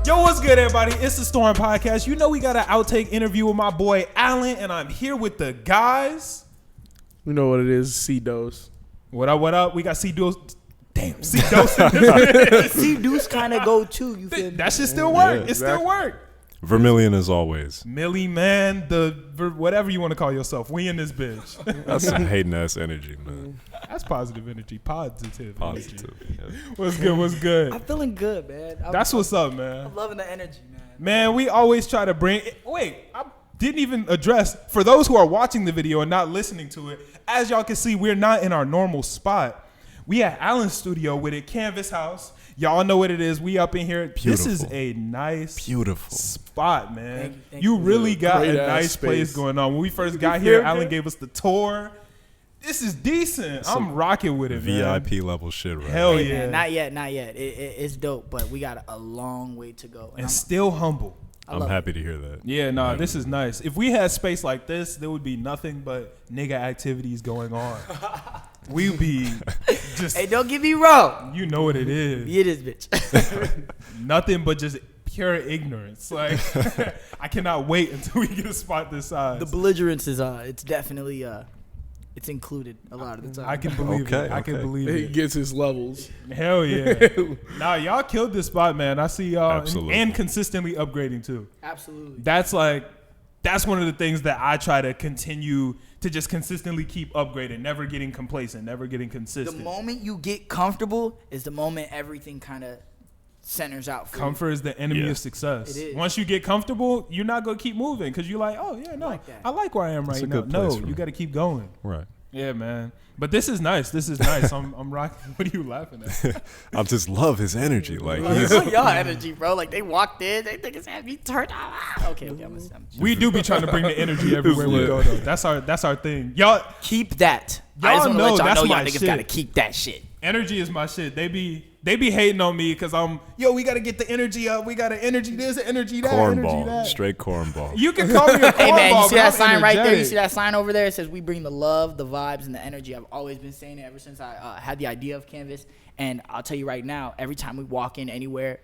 Yo, what's good, everybody? It's the Storm Podcast. You know we got an outtake interview with my boy Allen, and I'm here with the guys. You know what it is, C-Dose. What up, what up? We got C-Dose. Damn, C-Dose in this. C-Dose kind of go too, you feel me? That shit still work. Yeah, it still work. Vermilion as always. Millie, man, whatever you want to call yourself. We in this bitch. That's some hating ass energy, man. That's positive energy. Positive. Positive. Yeah. What's good? What's good? I'm feeling good, man. That's what's up, man. I'm loving the energy, man. Man, we always try to bring. Wait, I didn't even address for those who are watching the video and not listening to it. As y'all can see, we're not in our normal spot. We at Allen's studio with a canvas house. Y'all know what it is. We up in here. Beautiful. This is a nice spot, man. Thank you you. really got Great a ass nice place space. going on. When we first got here, Allen gave us the tour. This is decent. I'm rocking with it, man. VIP level shit, right? Hell Hey, yeah. man, not yet. It's dope, but we got a long way to go. And still humble. I'm happy to hear that. Yeah, nah, this is nice. If we had space like this, there would be nothing but nigga activities going on. We'd be just, Hey, don't get me wrong. you know what it is. It is, bitch. Nothing but just pure ignorance. Like, I cannot wait until we get a spot this size. The belligerence is it's definitely it's included a lot of the time. I can believe it. I can believe He it. gets his levels. Hell yeah. Nah, y'all killed this spot, man. I see y'all Absolutely. and consistently upgrading too. Absolutely. That's one of the things that I try to continue to just consistently keep upgrading, never getting complacent, never getting The consistent. moment you get comfortable is the moment everything kind of centers out for Comfort is the enemy Yeah. of success. It is. Once you get comfortable, you're not gonna keep moving because you're like, oh yeah, no, like that. I like where I am That's right a now. good place No, for you me. got to keep going. Right. Yeah, man. But this is nice. This is nice. I'm rocking. What are you laughing at? I just love his energy. Like Like, he's it's y'all energy, bro. Like they walked in, they think it's had me turned on. Okay, I'm gonna We do be trying to bring the energy everywhere we Yeah. go, though. That's our thing. Y'all, keep that. Y'all I just wanna know let y'all that's know my y'all niggas shit. gotta keep that shit. energy is my shit. They be hating on me because we got to get the energy up. We got to energy this, energy that, energy cornball. that. Straight cornball. You can call me a cornball. Hey man, you see but that I'm sign right there? You energetic. see that sign over there? It says we bring the love, the vibes, and the energy. I've always been saying it ever since I had the idea of Canvas. And I'll tell you right now, every time we walk in anywhere,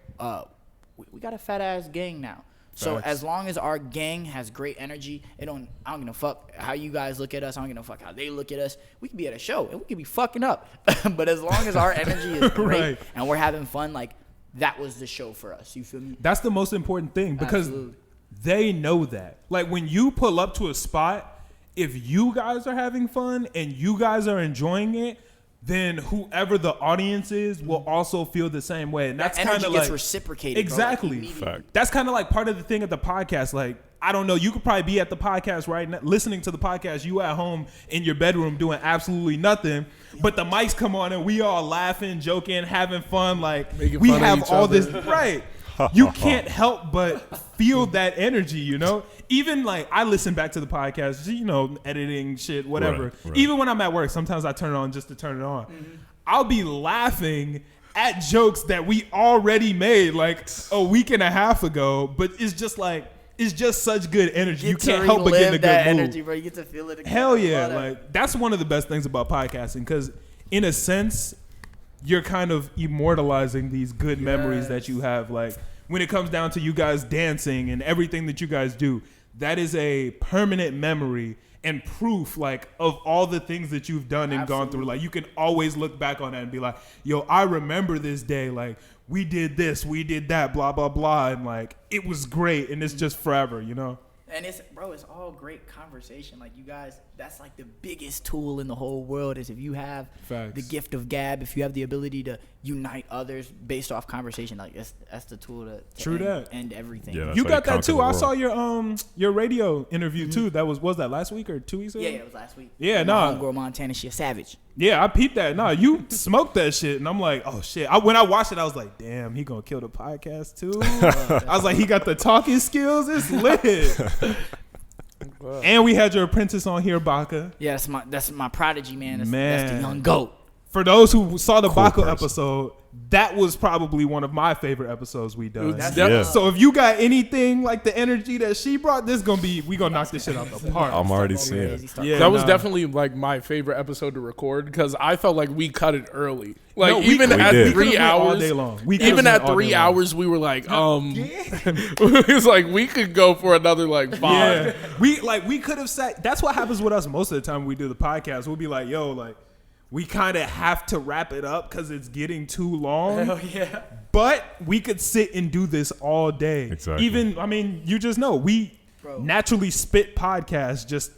we got a fat ass gang now. So Facts. as long as our gang has great energy, I don't give a fuck how you guys look at us. I don't give a fuck how they look at us. We could be at a show and we could be fucking up. But as long as our energy is great Right. and we're having fun, like that was the show for us. You feel me? That's the most important thing because Absolutely. they know that. Like when you pull up to a spot, if you guys are having fun and you guys are enjoying it, then whoever the audience is will also feel the same way. And that's That kind energy of gets like reciprocated. exactly. Bro, like, immediately. Fact. That's kind of like part of the thing at the podcast. Like, I don't know, you could probably be at the podcast right now, listening to the podcast, you at home in your bedroom doing absolutely nothing, but the mics come on and we all laughing, joking, having fun. Like, Making we fun of have each all other. this, right? You can't help but feel that energy, you know? Even like, I listen back to the podcast, you know, editing shit, whatever. Right. Even when I'm at work, sometimes I turn it on just to turn it on. I'll be laughing at jokes that we already made like a week and a half ago, but it's just like, it's just such good energy. You can't help but get in a good that mood. energy, bro. You get to feel it again. Hell I yeah. love that. Like, that's one of the best things about podcasting because in a sense, you're kind of immortalizing these good memories that you have. Like, when it comes down to you guys dancing and everything that you guys do, that is a permanent memory and proof, like, of all the things that you've done and gone through. Like, you can always look back on that and be like, yo, I remember this day. Like, we did this, we did that, blah, blah, blah. And, like, it was great. And it's just forever, you know? And it's all great conversation. Like, you guys, that's like the biggest tool in the whole world is if you have Facts. the gift of gab, if you have the ability to unite others based off conversation, like that's the tool to True that. end everything. Yeah. That's You how got you that too. conquer I the saw your radio interview too. That was that last week or 2 weeks ago? Yeah, it was last week. Yeah, My nah. homegirl Montana, she a savage. Yeah, I peeped that. Nah, you smoked that shit, and I'm like, oh shit. When I watched it, I was like, damn, he gonna kill the podcast too. I was like, he got the talking skills. It's lit. And we had your apprentice on here, Baka. Yeah, that's my prodigy, man. That's Man. the young goat. For those who saw the Cool Baka person. episode, that was probably one of my favorite episodes we done. Yeah. So if you got anything like the energy that she brought, we gonna knock this shit out the park. I'm already seeing it. Yeah, That was definitely like my favorite episode to record because I felt like we cut it early. Like No, we even could've- at we did. 3 could've went all hours, day long. We could've even went at all day 3 long. hours, we were like, it's like we could go for another like 5. Yeah, we could have sat. That's what happens with us most of the time when we do the podcast. We'll be like, yo, like we kind of have to wrap it up because it's getting too long. Hell yeah. But we could sit and do this all day. Exactly. Even, I mean, you just know we naturally spit podcasts just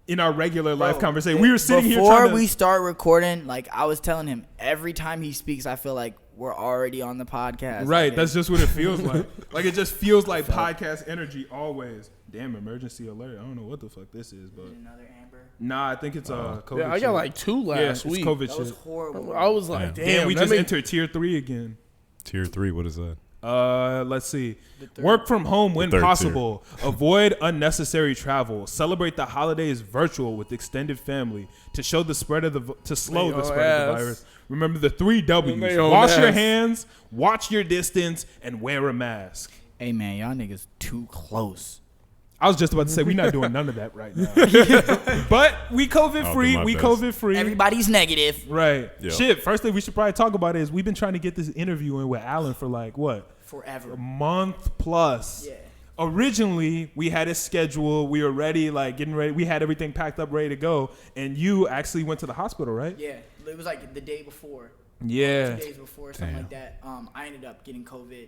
in our regular life conversation. We were sitting here before trying to, we start recording. Like I was telling him, every time he speaks, I feel like we're already on the podcast. right. Like, That's just what it feels like. Like it just feels like podcast energy always. Damn, emergency alert. I don't know what the fuck this is, but another Amber. nah, I think it's COVID. Yeah, I shit. got like 2 yeah, last it's week. COVID That was shit. horrible. I was like, damn, Damn, we that just made- entered tier 3 again. Tier 3, what is that? Let's see. Work from home when third possible. Avoid unnecessary travel. Celebrate the holidays virtual with extended family to slow the spread of the virus. Remember the 3 W's. They own Wash your ass. hands, watch your distance, and wear a mask. Hey man, y'all niggas too close. I was just about to say we're not doing none of that right now. But we COVID I'll free. do my We best. COVID free. Everybody's negative. Right. Yeah. Shit. First thing we should probably talk about is we've been trying to get this interview in with Allen for like what? Forever. A month plus. Yeah. Originally, we had a schedule. We were ready, like getting ready. We had everything packed up, ready to go. And you actually went to the hospital, right? Yeah. It was like the day before. Yeah. 2 days before, something like that. I ended up getting COVID.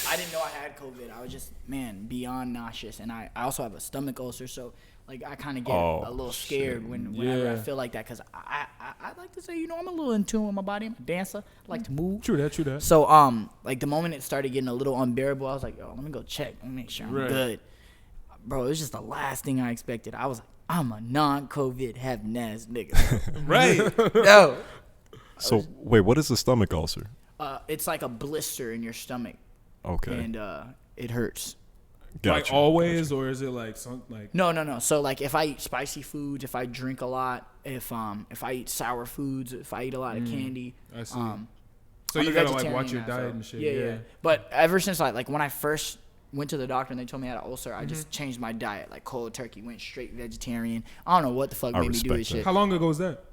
I didn't know I had COVID. I was just, beyond nauseous. And I also have a stomach ulcer, so like I kind of get a little scared whenever I feel like that, because I like to say, I'm a little in tune with my body. I'm a dancer. I like to move. True that. True that. So like the moment it started getting a little unbearable, I was like, yo, let me go check. Let me make sure I'm good. Bro, it was just the last thing I expected. I was like, I'm a non-COVID having ass nigga. Right. Yo. So, wait, what is a stomach ulcer? It's like a blister in your stomach. Okay. And it hurts. Like always, or is it like some like? No. So like if I eat spicy foods, if I drink a lot, if I eat sour foods, if I eat a lot of candy. I see. So So you gotta like watch your diet and shit. Yeah. But ever since like when I first went to the doctor and they told me I had an ulcer, I just changed my diet, like cold turkey, went straight vegetarian. I don't know what the fuck made me do this shit. How long ago was that?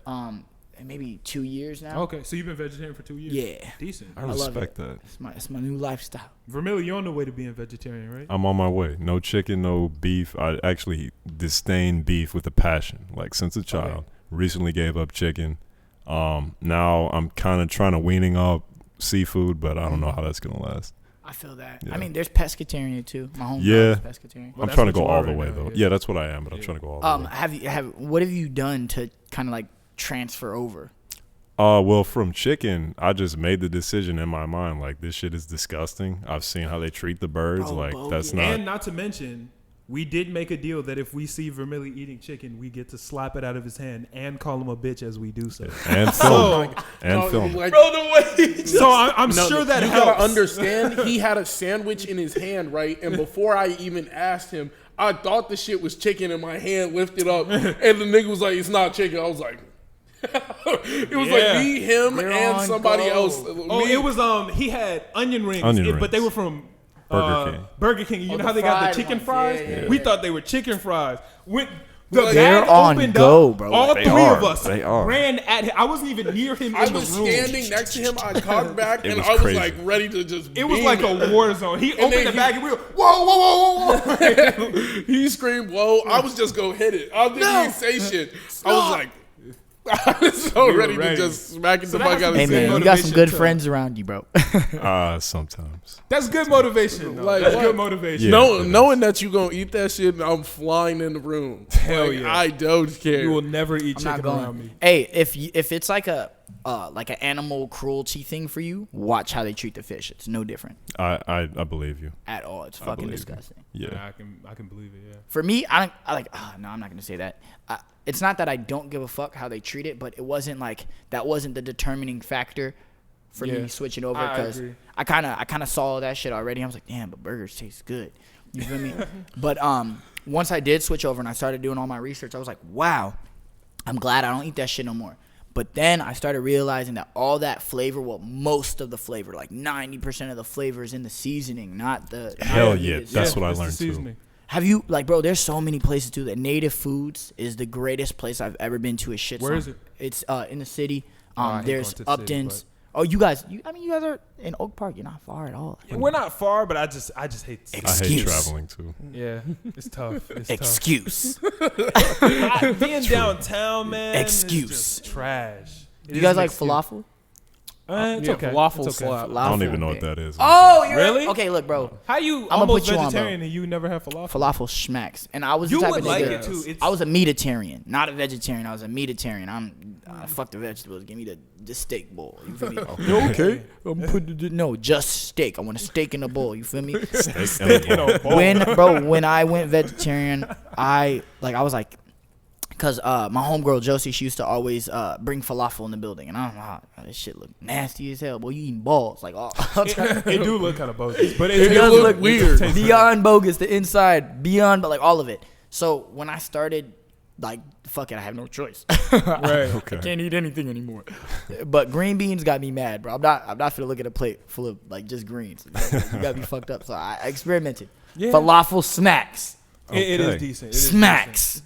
Maybe 2 years now. Okay, so you've been vegetarian for 2 years. Yeah. Decent. I love respect that. It's my new lifestyle. Vermillion, you're on the way to being vegetarian, right? I'm on my way. No chicken, no beef. I actually disdain beef with a passion, like since a child. Recently gave up chicken. Now I'm kind of trying to weaning up seafood, but I don't know how that's gonna last. I feel that. Yeah. I mean, there's pescatarian too. My home Yeah. is pescatarian. Well, I'm that's trying to what go you all are the right way now, though. yeah. Yeah, that's what I am, but I'm trying to go all the way. What have you done to kind of like transfer over? Well, from chicken, I just made the decision in my mind, like, this shit is disgusting. I've seen how they treat the birds. Bro, like, bogus. that's not. And not to mention, we did make a deal that if we see Vermillion eating chicken, we get to slap it out of his hand and call him a bitch as we do so. And film. And film. Like, Bro, no way. So I'm sure that you helps. gotta understand. He had a sandwich in his hand, right? And before I even asked him, I thought the shit was chicken, and my hand lifted up, and the nigga was like, "It's not chicken." I was like, "It was Yeah. like me, him, You're and on somebody go. else." Oh, it was he had onion rings, but they were from Burger King. Burger King. You know the how they got the fried chicken ones. fries? Yeah. We thought they were chicken fries. When the They're bag on opened go, up, bro. all They three are. of us They are. ran at him. I wasn't even near him I in the was room. standing next to him. I cocked back, and was I was crazy. like ready to just. It was beam like it. a war zone. He opened then the he- bag and we were, whoa. He screamed, "Whoa!" I was just go hit it. I didn't even say shit. I was like, I was so were ready ready. to just smack it So the that fuck has out of to Hey his be man, hand. you got some motivation good to- friends around you, bro. Sometimes. That's good motivation, though. Like, That's what? good motivation. Yeah. No, knowing that you gonna eat that shit, and I'm flying in the room. Hell Like, yeah. I don't care. You will never eat I'm not chicken around going. me. Hey, if it's like an animal cruelty thing for you, watch how they treat the fish. It's no different I believe you. at all. It's I fucking believe you. disgusting. Yeah. I can believe it, yeah. For me, no, I'm not gonna say that. It's not that I don't give a fuck how they treat it, but it wasn't like that wasn't the determining factor for Yeah. me switching over, I because agree. I kind of saw that shit already. I was like, damn, but burgers taste good. You feel me? But once I did switch over and I started doing all my research, I was like, wow, I'm glad I don't eat that shit no more. But then I started realizing that all that flavor, well, most of the flavor, like 90% of the flavor is in the seasoning, not the. Hell yeah, ingredients. that's what I it's the learned too. seasoning. Have you, like, bro, there's so many places too. That Native Foods is the greatest place I've ever been to. Where is it? It's in the city. I hate There's going to the city, Uptons. Oh, you guys, you guys are in Oak Park. You're not far at all. We're not far, but I just hate. I Excuse. hate traveling too. Yeah, it's tough. It's Excuse. tough. Being downtown, man. Excuse. Is just trash. It You is guys an like excuse. falafel? It's Yeah, okay. falafel It's okay. slap. I don't Falafel, even know what okay. that is. Oh, you're Really? Okay, look, bro. How you I'ma almost put you on, bro. vegetarian and you never have falafel? Falafel smacks. And I was You the type would of like nigga. it too. It's, I was a meatitarian, not a vegetarian. I was a meatitarian. I fuck the vegetables. Give me the steak bowl. You feel me? Okay. I'm putting no, just steak. I want a steak in a bowl. You feel me? steak in a bowl. When I went vegetarian, I was like, cause my homegirl Josie, she used to always bring falafel in the building, and I'm like, oh, this shit look nasty as hell. Boy, you eating balls? Like, oh, it do look kind of bogus, but It it does look weird. beyond bogus. The inside, beyond, but like all of it. So when I started, like, fuck it, I have no choice. Right. Okay. I can't eat anything anymore. But green beans got me mad, bro. I'm not finna look at a plate full of like just greens. You gotta be fucked up. So I experimented. Yeah. Falafel smacks. It is Okay. decent. It is Smacks.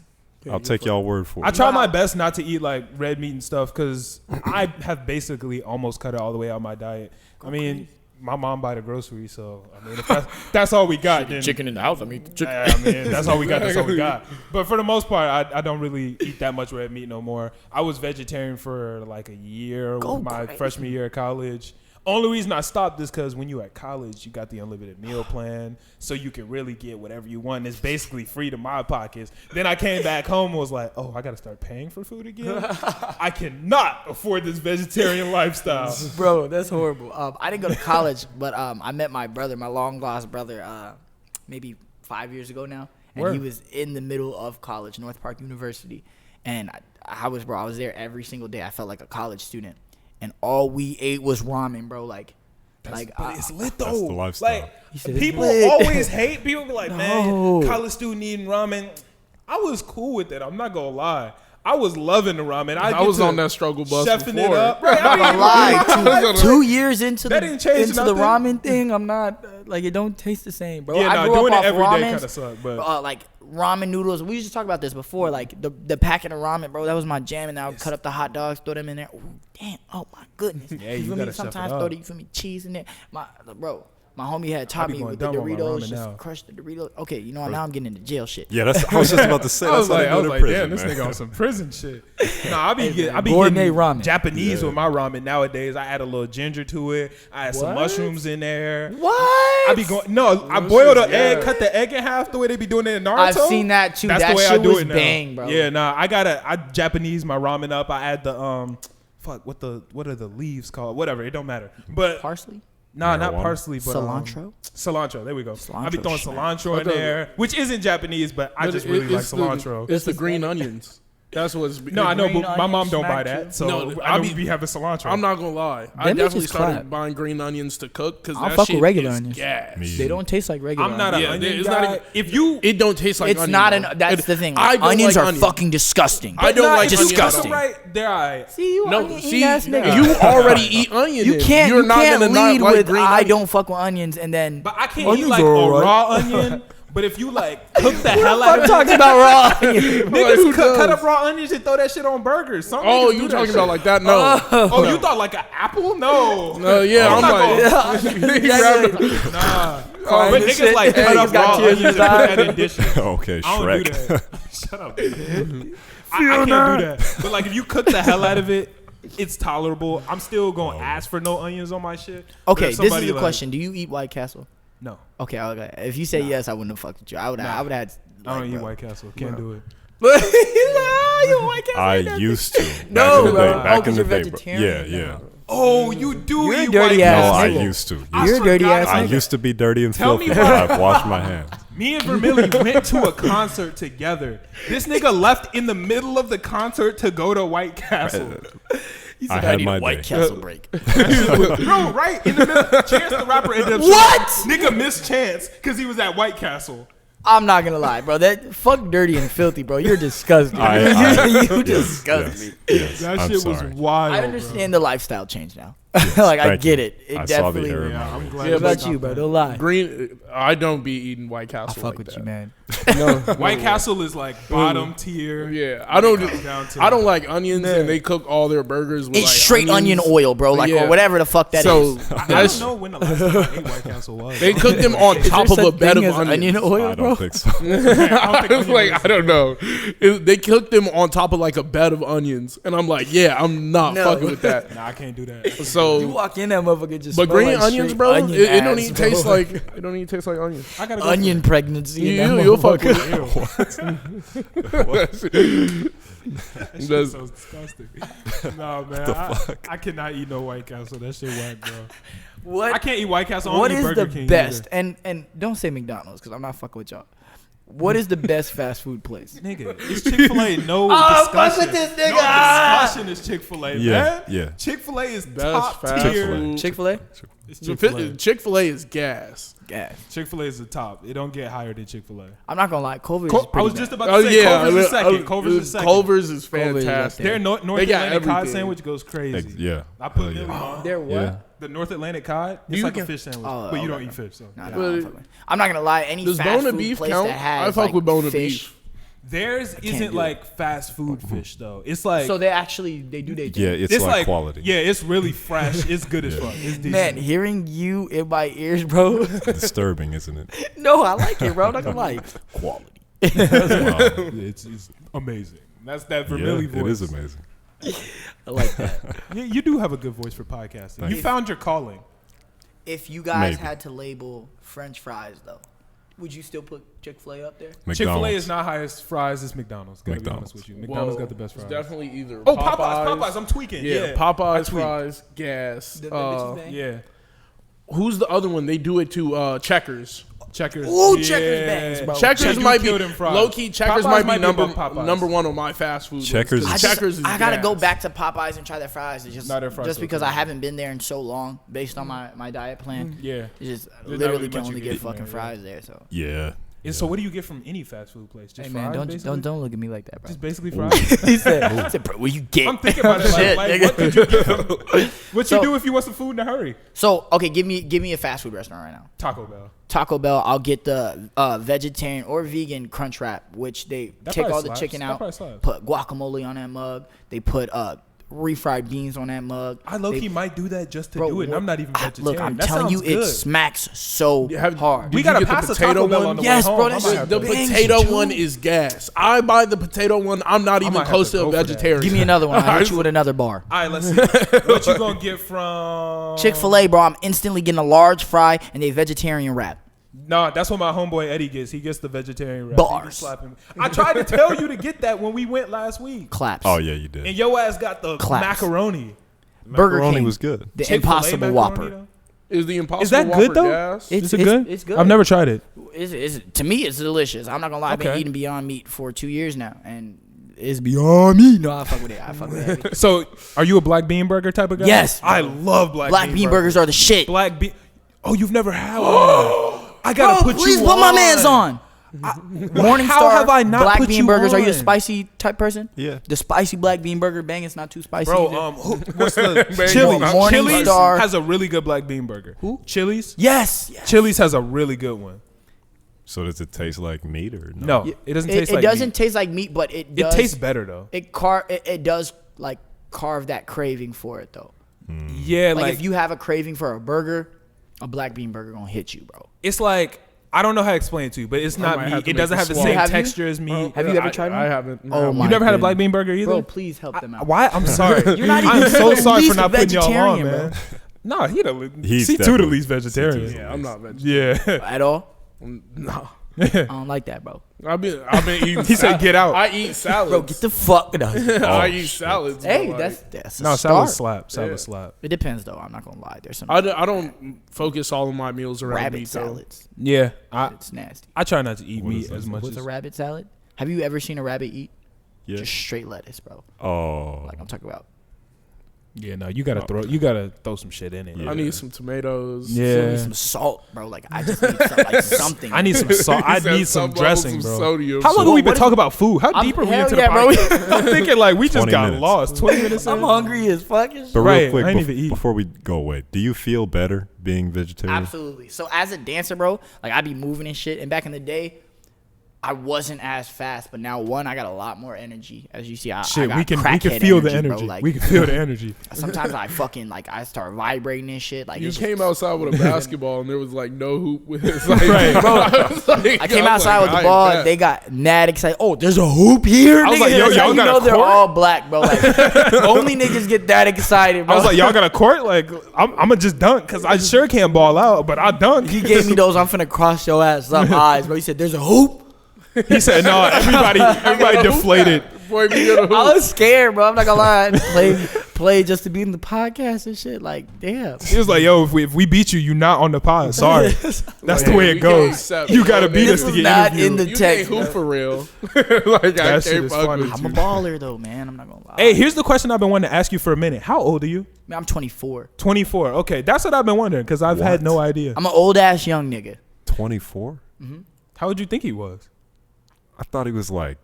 I'll take y'all word for I it. try my best not to eat like red meat and stuff because I have basically almost cut it all the way out of my diet. I mean, my mom buy the groceries, so I mean, if that's all we got, then Chicken in the house. I mean, chicken. I mean, that's all we got. That's all we got. But for the most part, I don't really eat that much red meat no more. I was vegetarian for like a year Go with my crazy. freshman year of college. Only reason I stopped is because when you at college, you got the unlimited meal plan, so you can really get whatever you want. It's basically free to my pockets. Then I came back home and was like, oh, I got to start paying for food again? I cannot afford this vegetarian lifestyle. Bro, that's horrible. I didn't go to college, but I met my brother, my long lost brother, maybe 5 years ago now, and Word. he was in the middle of college, North Park University, and I was there every single day. I felt like a college student, and all we ate was ramen, bro. But But it's lit though. That's the lifestyle. Like He said it's people lit. always hate. People be like, No. man, college student eating ramen. I was cool with it. I'm not gonna lie. I was loving the ramen. I was on that struggle bus chefing before. it up. Right, I mean, lie. 2 years into That didn't change the nothing. ramen thing, I'm not like it don't taste the same, bro. Yeah, I no, grew doing up it off every day ramens, kind of sucked. But like ramen noodles. We used to talk about this before, like the packet of ramen, bro. That was my jam, and I would cut up the hot dogs, throw them in there. Ooh, damn, oh my goodness. Yeah, you feel gotta me? chef it Sometimes up. throw the, you feel me, cheese in there. My homie had taught be me going with the dumb on my Doritos, ramen just now. crush the Doritos. Okay, you know what? Now I'm getting into jail shit. Yeah, that's. I was just about to say. I was That's how they like, go to damn, prison, this man. nigga on some prison shit. Nah, I be getting gourmet ramen. Japanese Yeah. with my ramen nowadays. I add a little ginger to it. I add some What? mushrooms in there. What? I be going. No, I boil the egg, cut the egg in half the way they be doing it in Naruto. I've seen that too. That's That the way shit I do was it now. bang, bro. Yeah, nah, I Japanese my ramen up. I add the fuck, what are the leaves called? Whatever, it don't matter. But Parsley, nah, not Marijuana? parsley, but cilantro. cilantro. There we go. I be Cilantro throwing smack. cilantro in there, which isn't Japanese, but I just really like cilantro. It's the green onions. That's what's. No, I know, green but my onion mom don't buy smack that, too. so No, I I know be- we be having cilantro. I'm not gonna lie. I Them definitely bitches started clap. buying green onions to cook because I'll that fuck shit with regular is onions. gas. Me They don't taste like regular. I'm not an Yeah, onion it's guy. not even- If you It don't taste like It's onion. not bro. an. That's the thing. I don't Onions like are onion. fucking disgusting. I don't Nah, like if you onions. cook disgusting. them right, they're alright. See you, No, onion see, eating ass nigga. you already eat onion. You can't. You're You not can't gonna not lead like with green I onion. don't fuck with onions and then. But I can't Onions eat like are a alright. raw onion. But if you like cook the hell out I'm of it, talking about raw onions. niggas Who cut does? up raw onions and throw that shit on burgers. Some Oh, niggas do you that talking shit. about like that? No. Oh, you thought like an apple? No. No, yeah, I'm not like, he grabbed the- Nah. Oh, But this niggas like shit- cut Hey, up he's got raw tears onions in and his put that in dishes. Okay, I don't do Shrek. that. Shut up. Dude. I can't do that. But like if you cook the hell out of it, it's tolerable. I'm still gonna ask for no onions on my shit. But Okay, if this is somebody, the like- question. Do you eat White Castle? No, Okay, okay. If you say yes, I wouldn't have fucked with you. I would have had. I don't like, eat bro. White Castle. Can't do it. He's like, "Ah, you a White Castle I ain't that used to. No, back in the bro. day. Oh, Back 'cause in the you're day, bro. vegetarian Yeah, now. yeah. Oh, you do You're a eat dirty White ass No, I Castle. used to. You're a dirty ass I nigga. used to be dirty and Tell me filthy, but why. I've washed my hands. Me and Vermilly went to a concert together. This nigga left in the middle of the concert to go to White Castle. He I said, had need my a White day. Castle break. Bro, right in the middle. Chance the rapper ended up. What? Nigga missed Chance because he was at White Castle. I'm not gonna lie, bro. That fuck dirty and filthy, bro. You're disgusting. You disgust me. Yes, That I'm shit sorry. was wild. I understand the lifestyle change now. Like I Thank get you. it. It I saw the definitely. error. Yeah, I'm glad. Yeah, What about stopped you, bro? that. Don't lie. Green. I don't be eating White I Castle. fuck like with that. you, man. No, White Castle is like bottom tier. Yeah, I don't. Comes down to- I don't like onions, and they cook all their burgers with It's like straight onion onions. oil, bro. Like Yeah. or whatever the fuck that So is. I that's don't know when the last time I ate White Castle was. they cook them on Is top there of a such bed thing of as onions. onion oil, I bro? don't think so. It's like I don't know. They cook them on top of like a bed of onions, and I'm like, yeah, I'm not No. fucking with that. Nah, I can't do that. You So, walk in that motherfucker just. but smell green like onions, straight bro, onion it don't ass, even bro. taste like it don't even taste like onions. I gotta go onion pregnancy. in that You'll fuck motherfucker. with it. That shit's so disgusting. Nah, man, I cannot eat no White Castle. That shit whack, bro. What? I can't eat White Castle. What Only is Burger the King best? And don't say McDonald's because I'm not fucking with y'all. What is the best fast food place? Nigga, it's Chick-fil-A. No fuck discussion. with this nigga. No discussion is Chick-fil-A, Yeah, man. yeah. Chick-fil-A is Best top fast tier. food. Chick-fil-A? It's Chick-fil-A. Chick-fil-A is gas. Gas. Chick-fil-A is the top. It don't get higher than Chick-fil-A. I'm not gonna lie, Culver's. I is pretty was bad. just about to say Culver's is second. Culver's is second. Culver's is Culver's is up fantastic. there. Their North They got Atlantic cod everything. sandwich goes crazy. Yeah. I put Hell Millie yeah. on. They're what? Yeah. The North Atlantic cod. It's You like a can- fish sandwich, Oh, but you don't okay. eat fish. So Nah, yeah. nah, I'm not gonna lie. Any Does fast bone of food beef place count? that has I fuck like with bone of fish, beef. Theirs isn't do like fast food fish though. It's like So they actually they do their thing. Yeah, it's like quality. Yeah, it's really fresh. It's good as fuck. It's decent. Man, hearing you in my ears, bro. Disturbing, isn't it? No, I like it, bro. I'm not gonna lie. Quality. Wow. it's amazing. That's that Yeah, Vermilly voice. it is amazing. I like that. You do have a good voice for podcasting. Thank You you. found your calling. If you guys Maybe. had to label French fries, though, would you still put Chick-fil-A up there? Chick-fil-A McDonald's. is not highest fries. It's McDonald's. Gotta be honest McDonald's. with you. McDonald's Well, got the best fries. It's definitely either Oh, Popeyes. I'm tweaking. Yeah, I Popeyes tweak. fries, gas. The bitches bang? Yeah. Who's the other one? They do it to Checkers. Checkers. Ooh, Checkers bangs, bro. Checkers They might do be kill them fries. low key. Checkers Popeyes might be above Popeyes. number one on my fast food. Checkers list, 'cause is- Checkers is I gotta go gas. back to Popeyes and try their fries. It's just Nah, their fries just so because good. I haven't been there in so long, based on my diet plan. Yeah. It's just There's not literally really can much only you get get from fucking there, fries there. So Yeah. And so, what do you get from any fast food place? Just hey man, fries, don't look at me like that, bro. Just basically fries. he said, bro, what you get? I'm thinking about it. Shit, Like nigga. what could you get? What So- you do if you want some food in a hurry? So okay, give me a fast food restaurant right now. Taco Bell. Taco Bell, I'll get the vegetarian or vegan crunch wrap, which they That take probably all the slaps. chicken That out, probably slaps. put guacamole on that mug. They put refried beans on that mug. I low key might do that just to Bro, do it. And I'm not even I- vegetarian. Look, I'm That telling you, sounds it good. smacks so hard. Did We you gotta get the pass the potato Taco Bell one? on the Yes, way bro, home. that I might shit have The to- bangs potato too. one is gas. I buy the potato one. I'm not even might have close to to a go for that. vegetarian. Give me another one. I'll hit you with another bar. All right, let's see. What you gonna get from Chick-fil-A, bro, I'm instantly getting a large fry and a vegetarian wrap. Nah, that's what my homeboy Eddie gets. He gets the vegetarian wrap. Bars. He be slapping me. I tried to tell you to get that when we went last week, Claps. Oh yeah, you did. and your ass got the Claps. macaroni. Burger Macaroni King was good. The Chick-fil-A Impossible macaroni, Whopper. though? Is the Impossible Is that Whopper good though? gas? It's- Is it good? it's good. I've never tried it. To me, it's delicious. I'm not gonna lie. I've been Okay. eating Beyond Meat for 2 years now, and it's Beyond Meat. No, I fuck with it. I fuck with it. So, are you a black bean burger type of guy? Yes. I love black Bean burgers are the shit. Black bean. Oh, you've never had one. I gotta Bro, put please you put my man's on. Morningstar. How have I not black put bean you burgers? Are you a on? spicy type person? Yeah. The spicy black bean burger, bang, it's not too spicy. Bro, either. what's the Man, Chili's? Morningstar. Chili's has a really good black bean burger. Who? Chili's. yes. Chili's has a really good one. So does it taste like meat or no? No, it doesn't It, taste it like doesn't meat. taste like meat, but it It does. tastes better though. It does like carve that craving for it though. Yeah, Like, like if you have a craving for a burger, a black bean burger gonna hit you, bro. it's like I don't know how to explain it to you, but it's not might meat. have to It make doesn't the have the swap. same Have you? texture as meat. Have you ever tried one? I haven't. Oh no. my You never had a goodness. black bean burger either? Bro, please help them out. Why? I'm sorry. You're not I'm even so at sorry for least not putting y'all on, vegetarian, man. No, he the He's C2 the definitely- least vegetarian. C2 's Yeah, I'm not vegetarian. Yeah. At all? No. I don't like that, bro. I've been eating. He said, "Get out." I eat salads. Bro, get the fuck out. I eat salads. Hey, but, like, that's a No, start. salad slap. Salad Yeah. slap. It depends though. I'm not gonna lie. There's some I don't focus all of my meals around rabbit meat though. salads. Yeah, It's nasty. I try not to eat What meat is as that? much What's as a rabbit salad? Have you ever seen a rabbit eat? Yeah. Just straight lettuce, bro. Oh. Like I'm talking about. Yeah, no, you gotta throw some shit in it. Yeah. I need some tomatoes. I need some salt, bro. Like I just need something. I need some salt. I need some dressing, bro. Sodium. How long have we been talking about food? How deep are we hell into yeah, the bro. podcast? I'm thinking like we just 20 got minutes. lost. 20 minutes in. I'm hungry as fuck. But Right, real quick, I ain't even eat. before we go away, do you feel better being vegetarian? Absolutely. So as a dancer, bro, like I'd be moving and shit. And back in the day, I wasn't as fast, but now I got a lot more energy. As you see, I Shit, got we can crackhead feel the bro. energy. Like, We can feel the energy. sometimes I fucking like I start vibrating and shit. Like You it's came just, outside with a basketball and there was like no hoop with it. Like, Right, bro. I came outside with the ball. They got mad excited. Oh, there's a hoop here. I was nigga. like, yo, That's y'all how you got know a they're court? all black, bro. Like only niggas get that excited, bro. I was like, y'all got a court? Like, I'm gonna just dunk because I sure can't ball out, but I dunk. He gave me those I'm finna cross your ass up eyes, bro. He said, "There's a hoop." He said, no, everybody deflated. Boy, we got a hoop. I was scared, bro. I'm not gonna lie. Play just to be in the podcast and shit. Like, damn. He was like, yo, if we beat you, you're not on the pod. Sorry. That's the way it We can't goes. accept You gotta it. beat This us to was get not interviewed. in the You text. can't hoop bro. for real. Like That I shit can't is fuck funny. with I'm you. a baller though, man. I'm not gonna lie. Hey, here's the question I've been wanting to ask you for a minute. How old are you? Man, I'm 24. 24. Okay, that's what I've been wondering because I've had What? no idea. I'm an old ass young nigga. 24? How would you think he was? I thought he was like,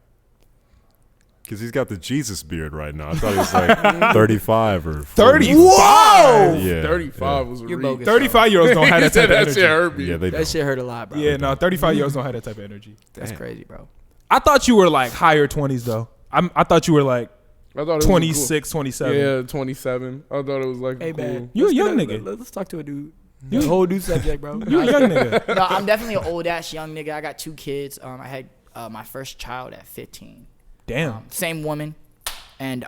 because he's got the Jesus beard right now. I thought he was like 35 or 40. 35. Whoa! Yeah, 35 was a You're reach. bogus. 35-year-olds don't have He that said type of that energy. shit hurt me. Yeah, they That don't. shit hurt a lot, bro. Yeah, no, 35-year-olds don't have that type of energy. That's Damn. crazy, bro. I thought you were like higher 20s though. I thought you were like I thought it was 26, cool. 27. Yeah, 27. I thought it was like Hey, cool. man. You a Let's young get nigga. Let's talk to a dude. A whole new subject, bro. You a young nigga. No, I'm definitely an old ass young nigga. I got 2 kids. I had my first child at 15. Damn. Same woman, and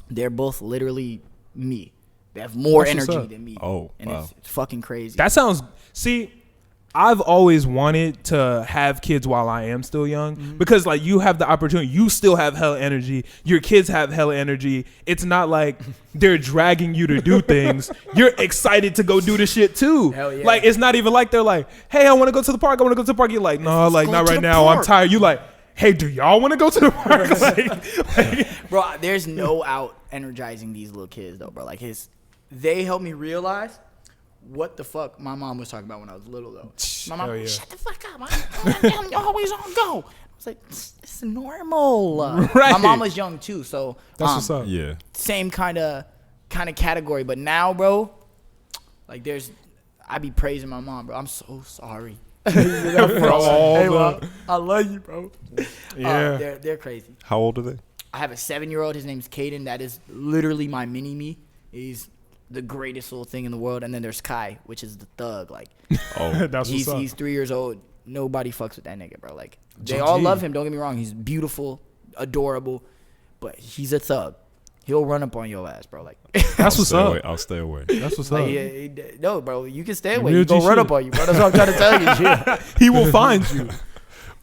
they're both literally me. They have more That's what's energy up. than me. Oh, and wow. it's fucking crazy. That sounds. See, I've always wanted to have kids while I am still young because like you have the opportunity. You still have hella energy. Your kids have hella energy. It's not like they're dragging you to do things. You're excited to go do the shit too. Hell yeah. Like it's not even like they're like, hey, I want to go to the park. I want to go to the park. You're like, no, like go not to right the now. I'm park. tired. You like, hey, do y'all want to go to the park? like, Bro, there's no out energizing these little kids though, bro. Like they helped me realize what the fuck my mom was talking about when I was little though. My mom, Hell yeah. shut the fuck up. I'm always on go. I was like, it's normal. Right. My mom was young too, so That's what's up. Yeah. same kind of category. But now, bro, like I be praising my mom, bro. I'm so sorry. For all Hey, the- Mom, I love you, bro. Yeah. They're crazy. How old are they? I have a 7-year-old. His name's Caden. That is literally my mini me. He's the greatest little thing in the world. And then there's Kai, which is the thug. Like Oh, That's what's up. he's 3 years old. Nobody fucks with that nigga, bro. Like they GG. all love him. Don't get me wrong. He's beautiful, adorable, but he's a thug. He'll run up on your ass, bro. Like, That's what's up. I'll stay away. That's what's up. no, bro. You can stay away. Real He's gonna G run shit. up on you, bro. That's what I'm trying to tell you. Shit. He will find you.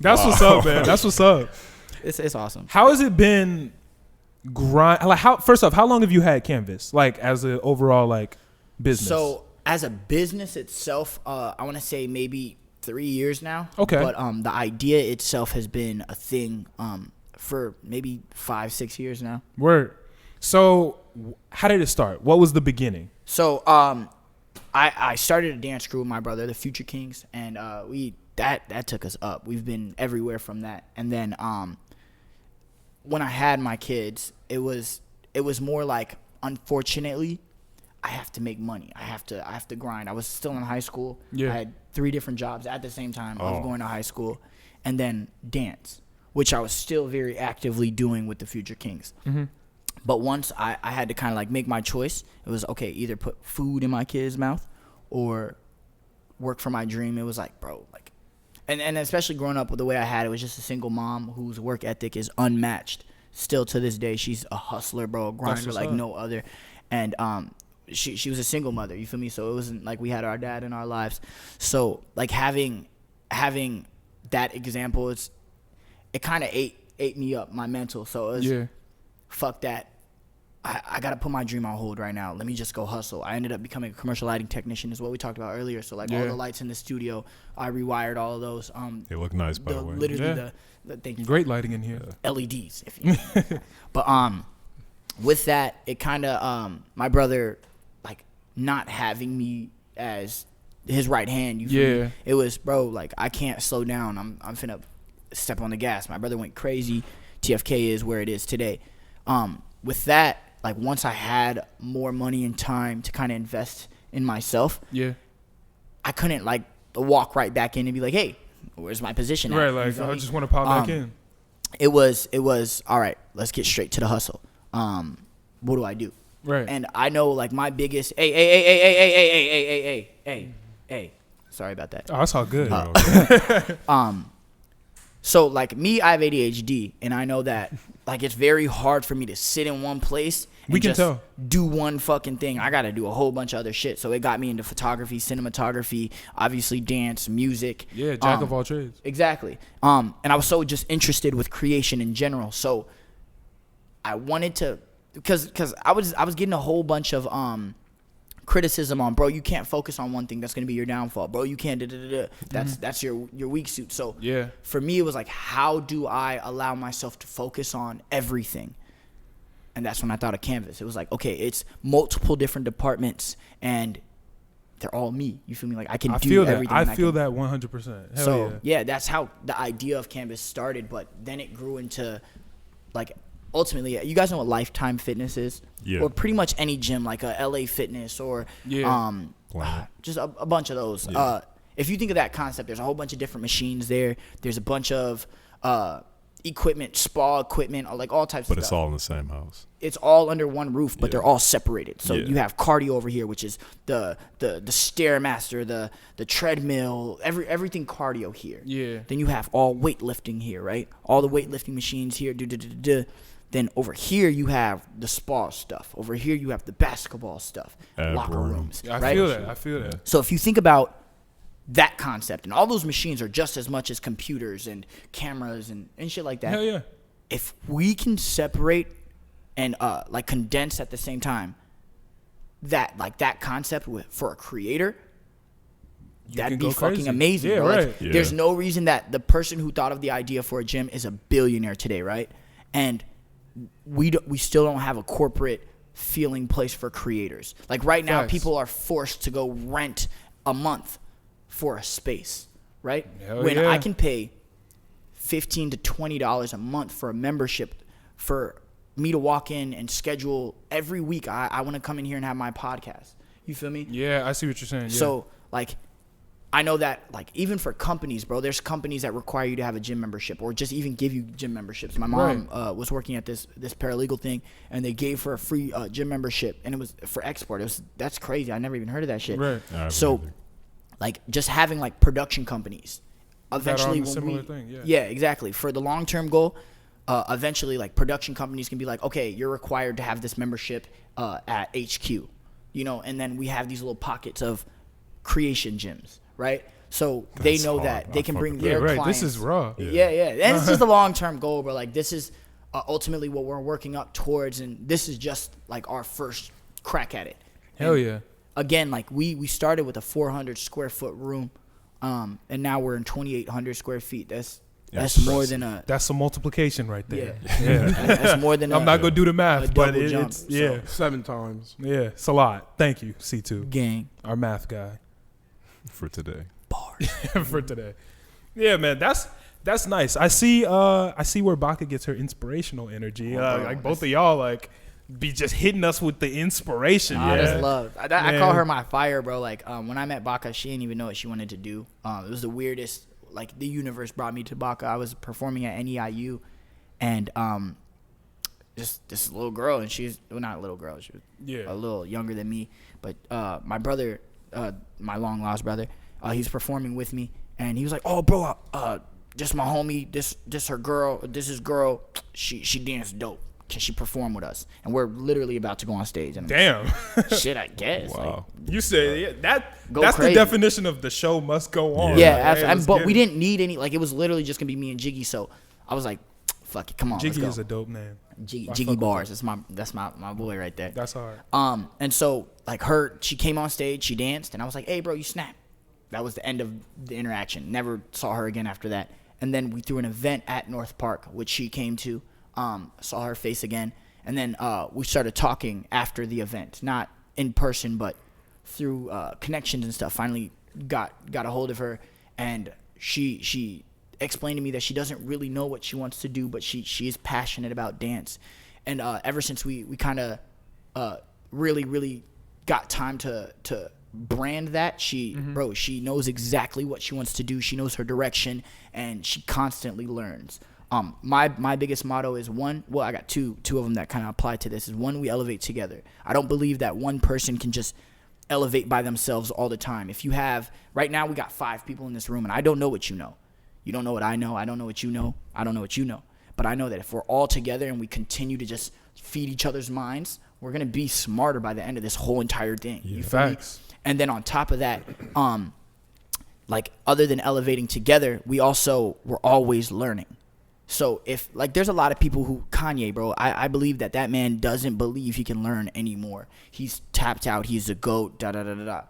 That's what's up, man. That's what's up. It's awesome. How has it been grind? Like, first off, how long have you had Canvas? Like, as an overall like business. So as a business itself, I want to say maybe 3 years now. Okay. But the idea itself has been a thing for maybe 5-6 years now. Word. So, how did it start? What was the beginning? So I started a dance crew with my brother, the Future Kings, and that took us up. We've been everywhere from that. And then when I had my kids, it was more like, unfortunately, I have to make money. I have to grind. I was still in high school. Yeah. I had 3 different jobs at the same time. I was Oh. going to high school, and then dance, which I was still very actively doing with the Future Kings. Mm-hmm. But once I had to kind of like make my choice, it was okay, either put food in my kid's mouth or work for my dream. It was like, bro, like, and especially growing up with the way I had it, was just a single mom whose work ethic is unmatched. Still to this day, she's a hustler, bro, a grinder what's like up. no other. And she was a single mother, you feel me? So it wasn't like we had our dad in our lives. So like having that example, it kind of ate me up, my mental. So it was, Yeah. fuck that. I got to put my dream on hold right now. Let me just go hustle. I ended up becoming a commercial lighting technician, is what we talked about earlier. So, like, all Yeah. the lights in the studio, I rewired all of those. They look nice, by the way. Literally Yeah. the thank you. Great lighting in here. LEDs, if you know. But with that, it kind of my brother like not having me as his right hand. You feel me? It was, bro, like I can't slow down. I'm finna step on the gas. My brother went crazy. TFK is where it is today. With that, like once I had more money and time to kind of invest in myself, I couldn't like walk right back in and be like, hey, where's my position at? Right, like I just want to pop back in. It was all right, let's get straight to the hustle. What do I do? Right. And I know like my biggest hey, sorry about that. Oh, that's all good. So like me, I have ADHD, and I know that like it's very hard for me to sit in one place and just do one fucking thing. I gotta do a whole bunch of other shit. So it got me into photography, cinematography, obviously dance, music. Yeah, jack of all trades. Exactly. And I was so just interested with creation in general. So I wanted to, because I was getting a whole bunch of criticism on, bro, you can't focus on one thing, that's gonna be your downfall, bro, you can't that's your weak suit. So for me it was like, how do I allow myself to focus on everything? And that's when I thought of Canvas. It was like, okay, it's multiple different departments and they're all me, you feel me? Like I can do everything. I feel that 100%. So yeah, that's how the idea of Canvas started, but then it grew into like, ultimately, you guys know what Lifetime Fitness is? Yeah. Or pretty much any gym, like a LA Fitness or just a bunch of those. Yeah. If you think of that concept, there's a whole bunch of different machines there. There's a bunch of equipment, spa equipment, or like all types of stuff. But it's all in the same house. It's all under one roof, but they're all separated. So Yeah. you have cardio over here, which is the Stairmaster, the treadmill, everything cardio here. Yeah. Then you have all weightlifting here, right? All the weightlifting machines here. Then over here you have the spa stuff. Over here you have the basketball stuff, locker rooms. Yeah, right? I feel that. So if you think about that concept, and all those machines are just as much as computers and cameras and shit like that. Hell yeah. If we can separate and like condense at the same time that concept for a creator, that'd be fucking amazing. Yeah, bro. right. Like, there's no reason that the person who thought of the idea for a gym is a billionaire today, right? And we still don't have a corporate feeling place for creators. Like right now, people are forced to go rent a month for a space, right? When I can pay $15 to $20 a month for a membership for me to walk in and schedule every week. I want to come in here and have my podcast. You feel me? Yeah, I see what you're saying. Yeah. So like, I know that like even for companies, bro, there's companies that require you to have a gym membership or just even give you gym memberships. My mom was working at this paralegal thing, and they gave her a free gym membership, and it was for export. That's crazy. I never even heard of that shit. Right. So like just having like production companies eventually Yeah, exactly, for the long-term goal, eventually like production companies can be like, okay, you're required to have this membership at HQ, you know, and then we have these little pockets of creation gyms, right? So they know that they can bring their clients. This is raw. Yeah. And it's just a long-term goal, but like this is ultimately what we're working up towards, and this is just like our first crack at it. Hell yeah. Again, like we started with a 400 square foot room, and now we're in 2,800 square feet. That's more than a. That's some multiplication right there. Yeah. That's more than. I'm not gonna do the math, but it's 7 times. Yeah, it's a lot. Thank you, C2 gang, our math guy for today. Bars for today. Yeah, man, that's nice. I see where Baka gets her inspirational energy. Like both of y'all, like. Be just hitting us with the inspiration. I just love. I call her my fire, bro. Like when I met Baka, she didn't even know what she wanted to do. It was the weirdest. Like the universe brought me to Baka. I was performing at NEIU, and just this little girl, and she's not a little girl. She was a little younger than me. But my brother, my long lost brother, he's performing with me, and he was like, "Oh, bro, just my homie. This her girl. This is girl. She danced dope. Can she perform with us?" And we're literally about to go on stage. And damn. Shit, I guess. Wow. Like, You said that's crazy. The definition of the show must go on. Yeah, but we didn't need any. Like it was literally just gonna be me and Jiggy. So I was like, "Fuck it, come on, Jiggy let's go." is a dope name. Jiggy Bars. That's my boy right there. That's hard. And so like she came on stage, she danced, and I was like, "Hey, bro, you snap." That was the end of the interaction. Never saw her again after that. And then we threw an event at North Park, which she came to. Saw her face again, And then we started talking after the event, not in person, but through connections and stuff. Finally got a hold of her, and she explained to me that she doesn't really know what she wants to do, but she is passionate about dance. And ever since we kind of really got time to brand that, she knows exactly what she wants to do. She knows her direction, and she constantly learns. My biggest motto is I got two of them that kind of apply to this. Is one, we elevate together. I don't believe that one person can just elevate by themselves all the time. If you have, right now we got 5 people in this room, and I don't know what you know. You don't know what I know. I don't know what you know. I don't know what you know. But I know that if we're all together and we continue to just feed each other's minds, we're going to be smarter by the end of this whole entire thing. Yeah, you feel me? And then on top of that, like, other than elevating together, we're always learning. So if, like, there's a lot of people who, Kanye, bro, I believe that man doesn't believe he can learn anymore. He's tapped out. He's a GOAT, da-da-da-da-da.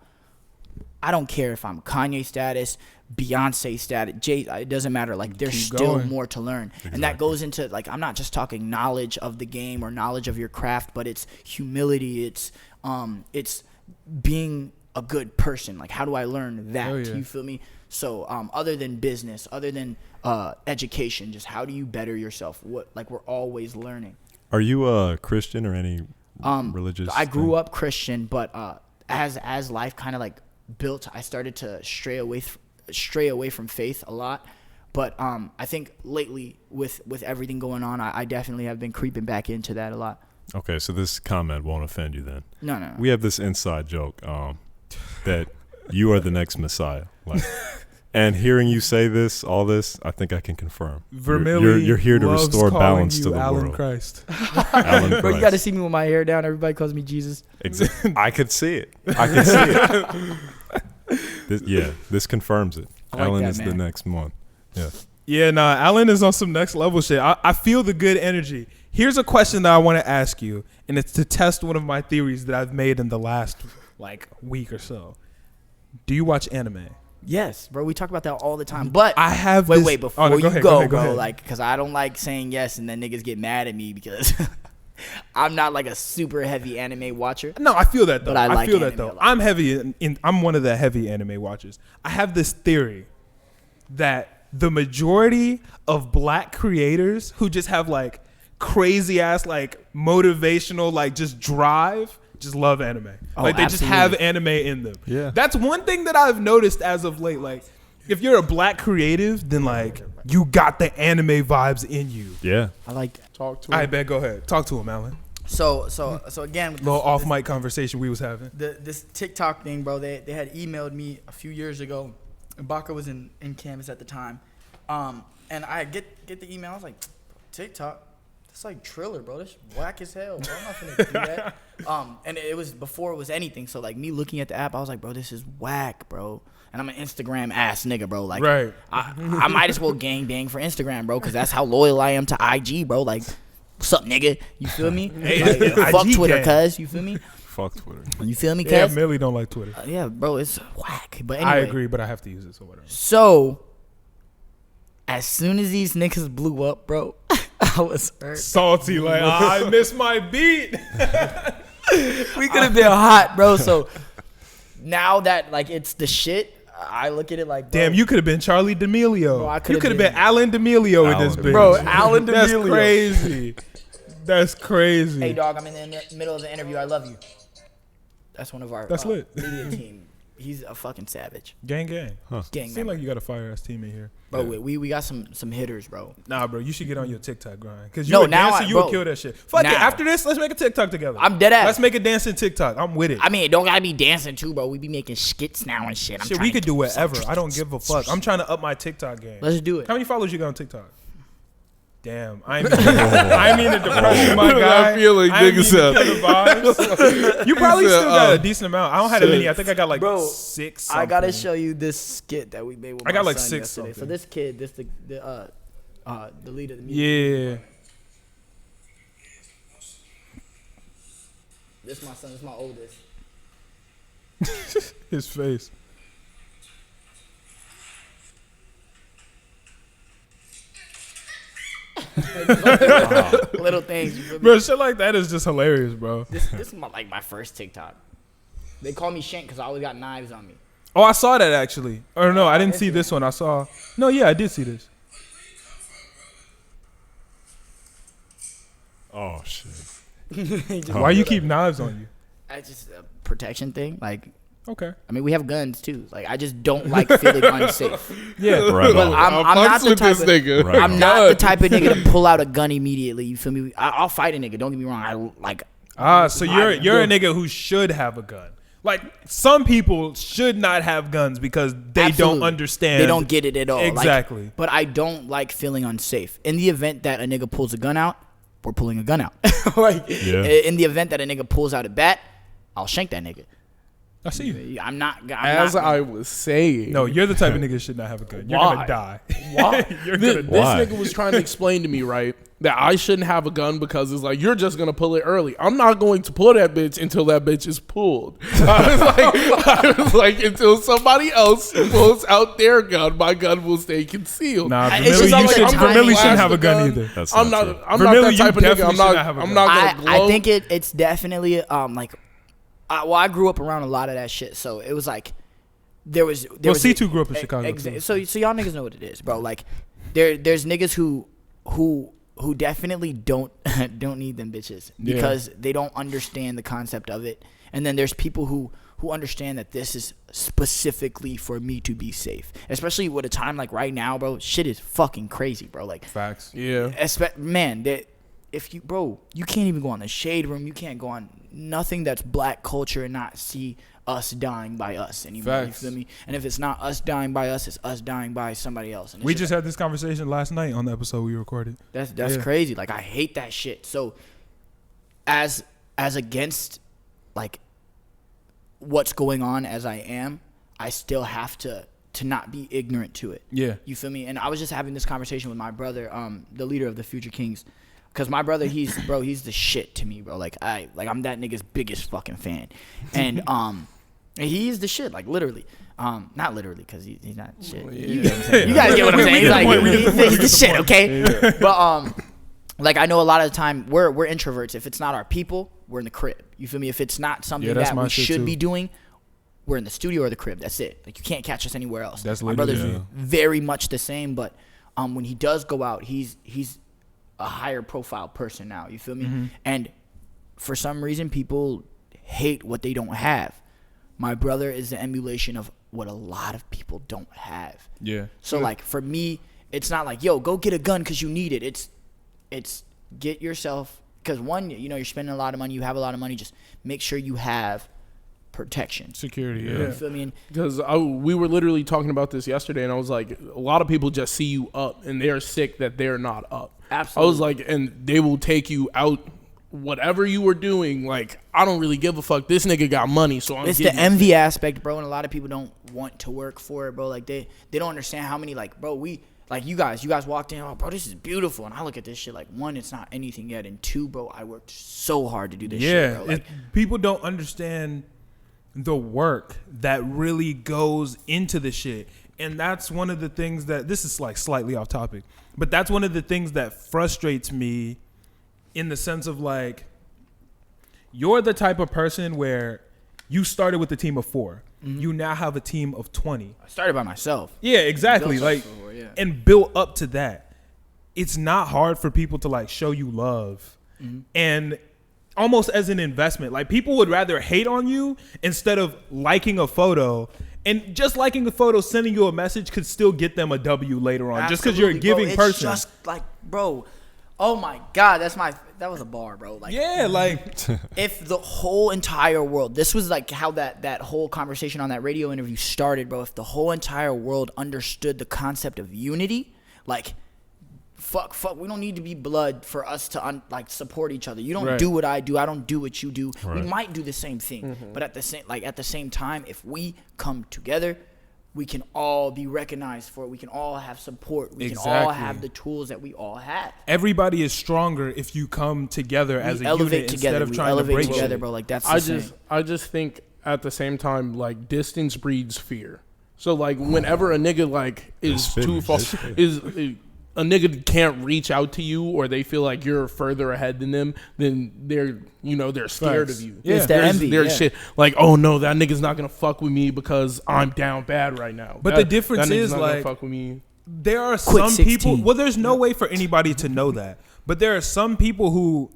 I don't care if I'm Kanye status, Beyonce status, it doesn't matter. Like, there's still more to learn. Exactly. And that goes into, like, I'm not just talking knowledge of the game or knowledge of your craft, but it's humility. It's being a good person. Like, how do I learn that? Oh, yeah. You feel me? So other than business, other than education, just how do you better yourself? We're always learning. Are you a Christian or any religious? I grew up Christian, but as life kind of like built, I started to stray away from faith a lot. But I think lately with everything going on, I definitely have been creeping back into that a lot. Okay, so this comment won't offend you then. No. We have this inside joke that you are the next Messiah. Like, and hearing you say all this, I think I can confirm. You're here to restore balance to the Allen world. Christ. Allen Bro, Christ. you got to see me with my hair down. Everybody calls me Jesus. Exactly. I could see it. I can see it. This confirms it. Like Allen that, is man. the next one. Yeah. Yeah, nah, Allen is on some next level shit. I feel the good energy. Here's a question that I want to ask you, and it's to test one of my theories that I've made in the last, like, week or so. Do you watch anime? Yes, bro. We talk about that all the time. But I have wait, before go you ahead, go, ahead. bro, like, because I don't like saying yes and then niggas get mad at me because I'm not like a super heavy anime watcher. No, I feel that though. But I feel like that though. anime a lot. I'm heavy. I'm one of the heavy anime watchers. I have this theory that the majority of black creators who just have like crazy ass like motivational like just drive just love anime. Like they absolutely. just have anime in them. Yeah. That's one thing that I've noticed as of late. Like if you're a black creative, then like you got the anime vibes in you. Yeah. I like that. Talk to him. I bet. Go ahead. Talk to him, Alan. So again, with Little off mic conversation we was having. this TikTok thing, bro. They had emailed me a few years ago. Baka was in Canvas at the time, and I get the email. I was like, TikTok. That's like Triller, bro. That's whack as hell, bro. I'm not finna do that. And it was before it was anything. So like me looking at the app, I was like, bro, this is whack, bro. And I'm an Instagram ass nigga, bro. Like, Right. I might as well gang bang for Instagram, bro, because that's how loyal I am to IG, bro. Like, what's up, nigga? You feel me? Like, fuck IG Twitter, gang. cuz. You feel me? Fuck Twitter. You feel me, cuz? Yeah, Millie don't like Twitter. Yeah, bro, it's whack. But anyway, I agree, but I have to use it, so whatever. So, as soon as these niggas blew up, bro, I was hurt. Salty, like, I missed my beat. We could have been hot, bro. So, now that, like, it's the shit, I look at it like, bro, Damn, you could have been Charlie D'Amelio. Bro, I you could've could have been been Alan D'Amelio in this Alan bitch. Bro, Alan That's D'Amelio. crazy. That's crazy. Hey, dog, I'm in the middle of the interview. I love you. That's one of our That's lit. media team. He's a fucking savage. Gang, gang. Gang Seem member. like you got a fire ass team in here. Bro, we got some hitters, bro. Nah, bro, you should get on your TikTok grind. Because No, you a now dancer, I- you would bro, kill that shit. Fuck it. now. After this, let's make a TikTok together. I'm dead ass. Let's make a dancing TikTok. I'm with it. I mean, it don't gotta be dancing too, bro. We be making skits now and shit. Shit, we could do whatever. I don't give a fuck. I'm trying to up my TikTok game. Let's do it. How many followers you got on TikTok? Damn, I mean the depression, my guy. I feel like I ain't niggas mean to kill the vibes. You probably said, still got a decent amount. I don't have that many. I think I got like Bro, 6. I gotta something. show you this skit that we made with I got my like son 6 yesterday. So something. this kid, the lead of the music. Yeah. This my son. This my oldest. His face. Little things. You feel me? Bro, shit like that is just hilarious, bro. This is my first TikTok. They call me Shank because I always got knives on me. Oh, I saw that actually. Or no, I didn't see this one. I saw. No, yeah, I did see this. Oh shit. Why you keep knives on you? It's just a protection thing. Like, Okay. I mean, we have guns too. Like, I just don't like feeling unsafe. Yeah. Right But on. I'm not the type of nigga. Right. I'm not the type of nigga to pull out a gun immediately. You feel me? I'll fight a nigga. Don't get me wrong. So you're a nigga who should have a gun. Like, some people should not have guns because they Absolutely. don't understand. They don't get it at all. Exactly. But I don't like feeling unsafe. In the event that a nigga pulls a gun out, we're pulling a gun out. In the event that a nigga pulls out a bat, I'll shank that nigga. I see you. I was saying. No, you're the type of nigga who should not have a gun. You're Why? gonna die. Why? You're This, gonna this die. Why? nigga was trying to explain to me, right, that I shouldn't have a gun because it's like, you're just going to pull it early. I'm not going to pull that bitch until that bitch is pulled. I was like, until somebody else pulls out their gun, my gun will stay concealed. Nah, It's just Vermillion, like you the timing. Vermillion shouldn't Blast have a the gun gun. either. That's I'm not not. true. I'm Vermillion, not that you type of nigga. definitely should not have a I'm gun. not gonna glow. I think it's definitely well, I grew up around a lot of that shit, so it was like there was C2 grew up in Chicago, too. So y'all niggas know what it is, bro. Like there's niggas who definitely don't need them bitches because they don't understand the concept of it, and then there's people who understand that this is specifically for me to be safe, especially with a time like right now, bro. Shit is fucking crazy, bro. Like, Facts. Yeah. man, that if you can't even go on the shade room, you can't go on nothing that's black culture and not see us dying by us anymore. Facts. You feel me? And if it's not us dying by us, it's us dying by somebody else. And it's We just had this conversation last night on the episode we recorded. that's crazy. Like, I hate that shit. So as against like what's going on as I am, I still have to not be ignorant to it. Yeah. You feel me? And I was just having this conversation with my brother, the leader of the Future Kings. Cause my brother, he's the shit to me, bro. I'm that nigga's biggest fucking fan, and he's the shit, like literally. Not literally, cause he's not shit. You get what I'm saying? You guys get what I'm saying? He's the shit, okay? But like, I know a lot of the time we're introverts. If it's not our people, we're in the crib. You feel me? If it's not something that's that my we shit should too. be doing, we're in the studio or the crib. That's it. Like, you can't catch us anywhere else. That's my literally brother's it. very much the same, but when he does go out, he's a higher profile person now. You feel me? Mm-hmm. And for some reason, people hate what they don't have. My brother is the emulation of what a lot of people don't have. Yeah. So like, for me, it's not like, yo, go get a gun because you need it. It's get yourself, because one, you're spending a lot of money, you have a lot of money, just make sure you have protection. Security, You yeah. feel me? Because we were literally talking about this yesterday, and I was like, a lot of people just see you up, and they're sick that they're not up. Absolutely. I was like, and they will take you out, whatever you were doing. Like, I don't really give a fuck. This nigga got money, so I'm It's the getting envy aspect, bro, and a lot of people don't want to work for it, bro. Like, they don't understand how many, like, bro, you guys walked in, oh, bro, this is beautiful. And I look at this shit like, one, it's not anything yet. And two, bro, I worked so hard to do this shit, bro. Like, People don't understand the work that really goes into the shit. And that's one of the things that, this is like slightly off topic, but that's one of the things that frustrates me, in the sense of like, you're the type of person where you started with a team of 4. Mm-hmm. You now have a team of 20. I started by myself. Yeah, exactly. Built Like, up for it, yeah. and built up to that. It's not hard for people to like show you love, and almost as an investment. Like, people would rather hate on you instead of liking a photo. And just liking a photo, sending you a message could still get them a W later on. Just because you're a Absolutely, giving bro. person. It's just like, bro, oh my God, that was a bar, bro. Like, Yeah, like if the whole entire world, this was like how that whole conversation on that radio interview started, bro. If the whole entire world understood the concept of unity, like, fuck, we don't need to be blood for us to support each other. You don't Right. do what I do, I don't do what you do. Right. We might do the same thing, but at the same time, if we come together, we can all be recognized for it. We can all have support. We can all Exactly. have the tools that we all have. everybody is stronger if you come together as We a elevate unit together. instead of We trying to elevate break together, shit. bro. Like, that's I just think at the same time, like, distance breeds fear. So like, whenever a nigga like is It's too fitting. far, It's fitting. is a nigga can't reach out to you, or they feel like you're further ahead than them, then they're scared of you. Yeah. It's the envy. There's shit like, oh no, that nigga's not gonna fuck with me because I'm down bad right now. But the difference that is not like, gonna fuck with me. There are Quick some people. 16. Well, there's no way for anybody to know that, but there are some people who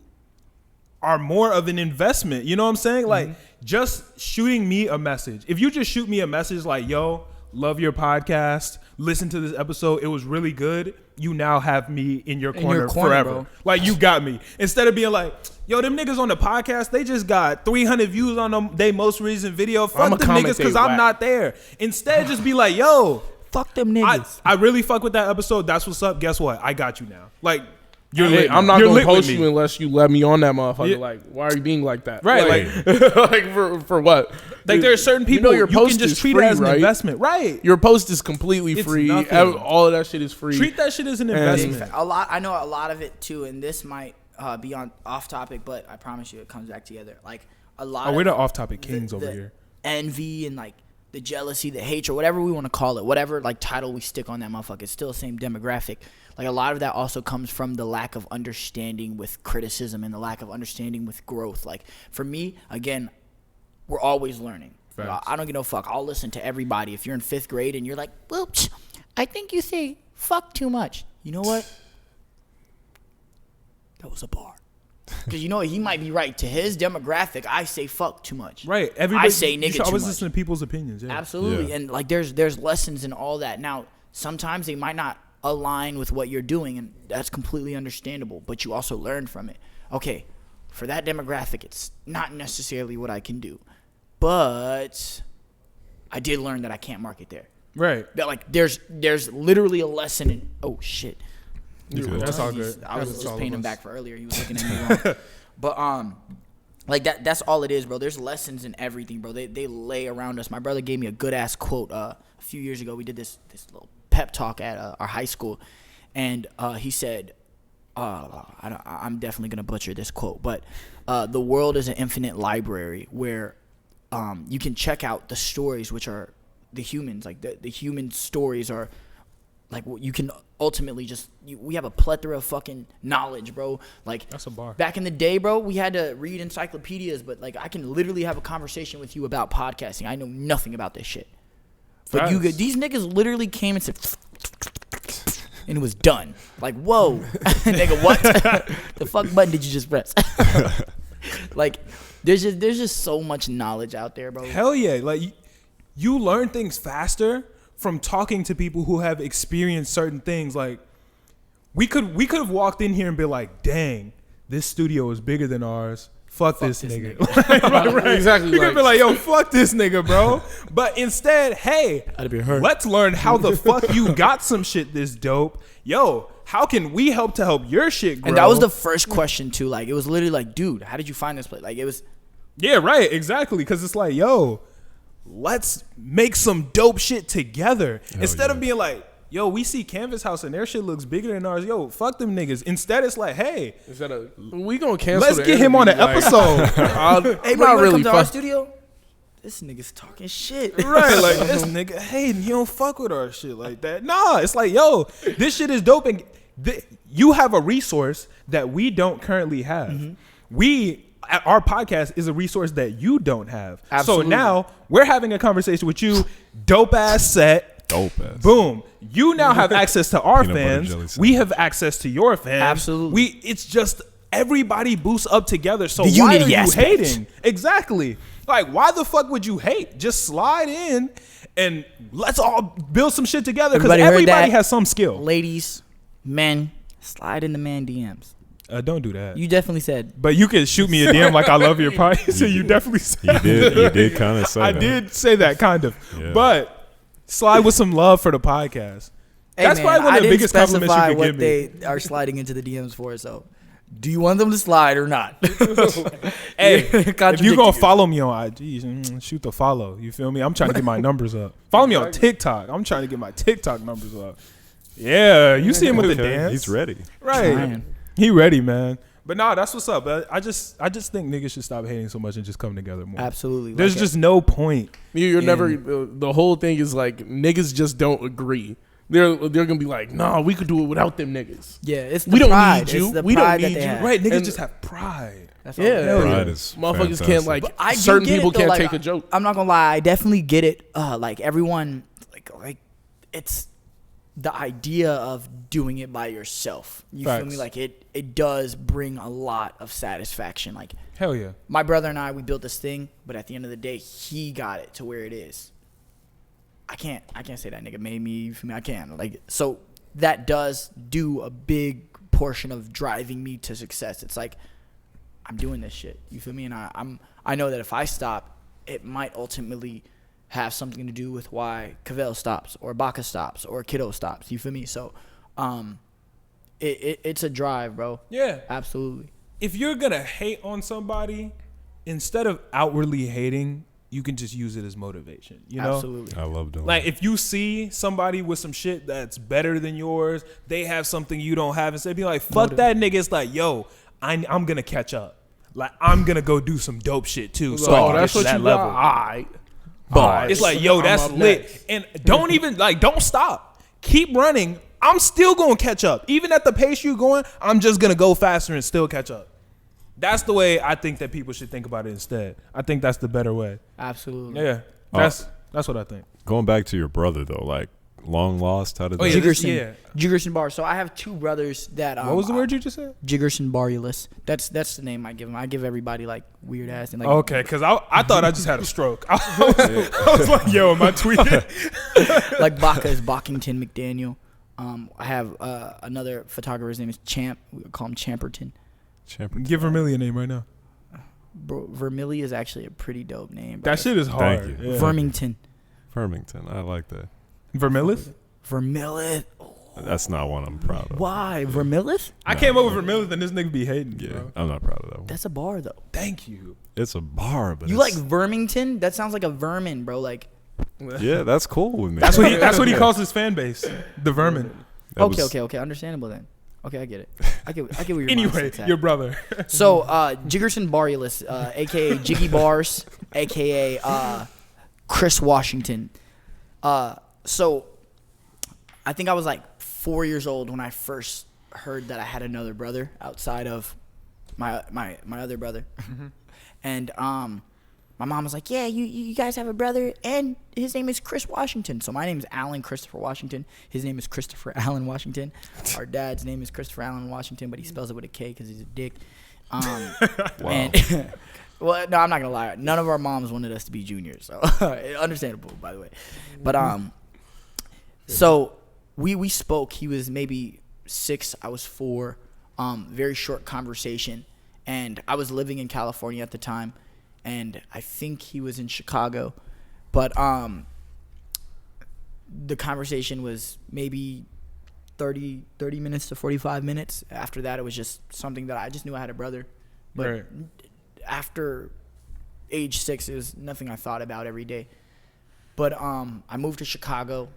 are more of an investment. You know what I'm saying? Like just shooting me a message. If you just shoot me a message like, yo, love your podcast, listen to this episode, it was really good, you now have me in your corner forever. Bro. Like, you got me. Instead of being like, yo, them niggas on the podcast, they just got 300 views on them, they most recent video. Fuck them niggas because I'm not there. Instead, just be like, yo, fuck them niggas. I really fuck with that episode. That's what's up. Guess what? I got you now. Like, you're lit. I'm not You're gonna lit with post me. you unless you let me on that motherfucker. Yeah. Like, why are you being like that? Right, like for what? Like, there are certain people your you post can just is treat free, it as an right? investment. Right. Your post is completely It's free. nothing. All of that shit is free. Treat that shit as an investment. I know a lot of it too, and this might be on off topic, but I promise you it comes back together. Like a lot. We're the of off-topic kings over the here. envy and like the jealousy, the hatred, whatever we want to call it, whatever like title we stick on that motherfucker, it's still the same demographic. Like a lot of that also comes from the lack of understanding with criticism and the lack of understanding with growth. Like for me, again, we're always learning. I don't give no fuck. I'll listen to everybody. If you're in 5th grade and you're like, well, I think you say fuck too much. You know what? That was a bar. Because you know he might be right. To his demographic, I say fuck too much. Right. Everybody, I say you nigga should always too much. listen to people's opinions. Yeah. Absolutely. Yeah. And like there's lessons in all that. Now, sometimes they might not align with what you're doing, and that's completely understandable, but you also learn from it. Okay, for that demographic, it's not necessarily what I can do, but I did learn that I can't market there. Right. That like there's literally a lesson in oh shit. That's all good. I was That's just all paying of him us. back for earlier. He was looking at me wrong. But like that's all it is, bro. There's lessons in everything, bro. They lay around us. My brother gave me a good ass quote a few years ago. We did this little pep talk at our high school, and he said, I'm definitely gonna butcher this quote, but the world is an infinite library where you can check out the stories, which are the humans. Like the human stories are like what you can ultimately just we have a plethora of fucking knowledge, bro. Like That's a bar. back in the day, bro, we had to read encyclopedias, but like I can literally have a conversation with you about podcasting. I know nothing about this shit. But Facts. these niggas literally came and said and it was done. Like, whoa. Nigga, what? The fuck button did you just press? Like there's just so much knowledge out there, bro. Hell yeah. Like, you learn things faster from talking to people who have experienced certain things. Like, we could have walked in here and been like, dang, this studio is bigger than ours. Fuck this nigga. Right. Exactly. You could be like, yo, fuck this nigga, bro. But instead, hey, I'd be hurt. let's learn how the fuck you got some shit this dope. Yo, how can we help to help your shit grow? And that was the first question too. Like it was literally like, dude, how did you find this place? Like it was Yeah, right, exactly. Because it's like, yo, let's make some dope shit together. Instead of being like, yo, we see Canvas House and their shit looks bigger than ours. Yo, fuck them niggas. Instead, it's like, hey, we gonna cancel. let's the get him on an interview, episode. hey, bro, you wanna come to our studio? This nigga's talking shit. Right, like this nigga, hey, you don't fuck with our shit like that. Nah, it's like, yo, this shit is dope, and you have a resource that we don't currently have. Our podcast is a resource that you don't have. Absolutely. So now we're having a conversation with you, dope ass set. Dope ass. Boom. You now have access to our Peanut butter jelly fans. sandwich. We have access to your fans. Absolutely. It's just everybody boosts up together. So The why are unity you aspect. hating? Exactly. Like, why the fuck would you hate? Just slide in and let's all build some shit together, because Everybody heard everybody that? has some skill. Ladies, men, slide in the man DMs. Don't do that. You definitely said. But you can shoot me a DM like I love your podcast. So you definitely said You did kind of say I that. did say that kind of. Yeah. But slide with some love for the podcast. Hey, That's man, probably one I of the didn't biggest compliments you specify could what give me. they are sliding into the DMs for. So, do you want them to slide or not? Hey, if you're Contradicting gonna you. follow me on IG, shoot the follow. You feel me? I'm trying to get my numbers up. Follow me on TikTok. I'm trying to get my TikTok numbers up. Yeah, you see him with the Okay, dance. He's ready. Right. Trying. He ready, man. But nah, that's what's up. I just think niggas should stop hating so much and just come together more. Absolutely. There's Like just no point. You're in- never. The whole thing is like niggas just don't agree. they're gonna be like, nah, we could do it without them niggas. Yeah, it's the We don't pride. need you. It's the We don't pride that need they you. have. Right, niggas And- just have pride. That's all. Yeah, Hell yeah. Pride is Motherfuckers fantastic. can't like But I do certain get it, people though, can't like, take a joke. I'm not gonna lie, I definitely get it. Like everyone, like it's the idea of doing it by yourself. You feel Facts. me? Like it does bring a lot of satisfaction. Like Hell yeah. my brother and I, we built this thing, but at the end of the day, he got it to where it is. I can't say that nigga made me. You feel me? I can't. Like, so that does do a big portion of driving me to success. It's like I'm doing this shit. You feel me? And I know that if I stop, it might ultimately have something to do with why Cavell stops or Baka stops or Kiddo stops. You feel me? So, it's a drive, bro. Yeah. Absolutely. If you're gonna hate on somebody, instead of outwardly hating, you can just use it as motivation. You know? Absolutely. I love doing Like that. if you see somebody with some shit that's better than yours, they have something you don't have, instead of being like, fuck that nigga, it's like, yo, I'm gonna catch up. Like I'm gonna go do some dope shit too. So I Oh, can get that's to what that you level. got. Alright. But it's like, yo, I'm that's up lit. next. And don't even don't stop. Keep running. I'm still gonna catch up. Even at the pace you're going, I'm just gonna go faster and still catch up. That's the way I think that people should think about it instead. I think that's the better way. Absolutely. Yeah. That's what I think. Going back to your brother though, like long lost. How did Oh, that? yeah, Jiggerson, Jiggerson Bar. So I have two brothers that. What was the word you just said? Jiggerson Barulus. That's the name I give them. I give everybody like weird ass and like. Okay, because I thought I just had a stroke. I was like, yo, am I tweaking? Like Baka is Bockington McDaniel. I have another photographer. His name is Champ. We would call him Champerton. Champion. Give Vermillion a name right now. Bro, Vermillion is actually a pretty dope name. That shit is hard. Thank you. Yeah. Vermington. Farmington. I like that. Vermilith? Vermilith. That's not one I'm proud of. Why? Vermilith? I came over Vermilith and this nigga be hating. Yeah, Bro. I'm not proud of that one. That's a bar though. Thank you. It's a bar, but You like it's, Vermington? That sounds like a vermin, bro. Like. yeah, that's cool with me. That's what he calls his fan base. The vermin. That Okay. Understandable then. Okay, I get it. I get where your Anyway, mindset's at. your brother. So, Jiggerson Barulus, a.k.a. Jiggy Bars, a.k.a. Chris Washington. So, I think I was like 4 years old when I first heard that I had another brother outside of my other brother. And my mom was like, yeah, you guys have a brother, and his name is Chris Washington. So my name is Allen Christopher Washington. His name is Christopher Allen Washington. Our dad's name is Christopher Allen Washington, but he spells it with a K because he's a dick. Wow. And well, no, I'm not gonna lie. None of our moms wanted us to be juniors, so understandable, by the way. But so we spoke. He was maybe 6, I was 4. Very short conversation, and I was living in California at the time, and I think he was in Chicago, but the conversation was maybe 30 minutes to 45 minutes. After that, it was just something that I just knew I had a brother. But Right. after age 6, it was nothing I thought about every day. But I moved to Chicago,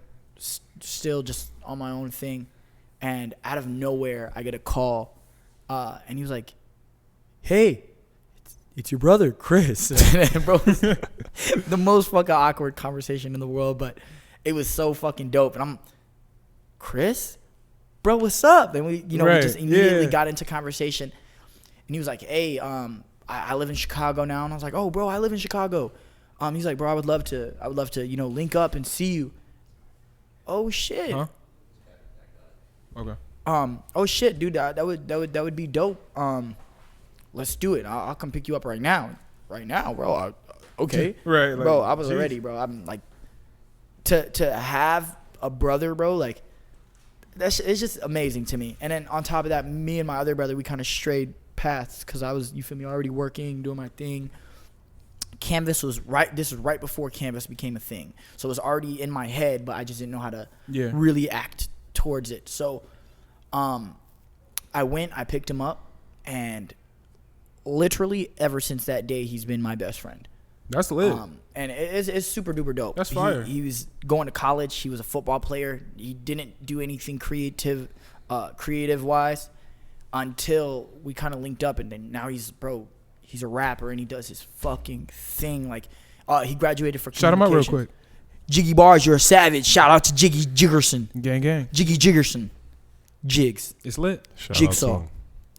still just on my own thing. And out of nowhere, I get a call. And he was like, hey, it's your brother, Chris. And bro, the most fucking awkward conversation in the world. But it was so fucking dope. And I'm, Chris? Bro, what's up? And we, we just immediately got into conversation. And he was like, hey, I live in Chicago now. And I was like, oh, bro, I live in Chicago. He's like, bro, I would love to, link up and see you. Oh shit. Huh? Okay. Oh shit, dude, that would be dope. Let's do it. I'll come pick you up right now. Right now, bro. Okay. Right. Like, Bro, I was geez. ready, bro. I'm like, to have a brother, bro, like, it's just amazing to me. And then on top of that, me and my other brother, we kind of strayed paths because I was, you feel me, already working, doing my thing. Canvas was right. This was right before Canvas became a thing, so it was already in my head, but I just didn't know how to really act towards it. So, I went, I picked him up, and literally ever since that day, he's been my best friend. That's lit. And it's super duper dope. That's fire. He was going to college. He was a football player. He didn't do anything creative wise until we kind of linked up, and then now he's a rapper and he does his fucking thing. Like, he graduated for Shout him out real communications. quick. Jiggy Bars, you're a savage. Shout out to Jiggy Jiggerson. Gang, gang. Jiggy Jiggerson. Jigs. It's lit. Jigsaw.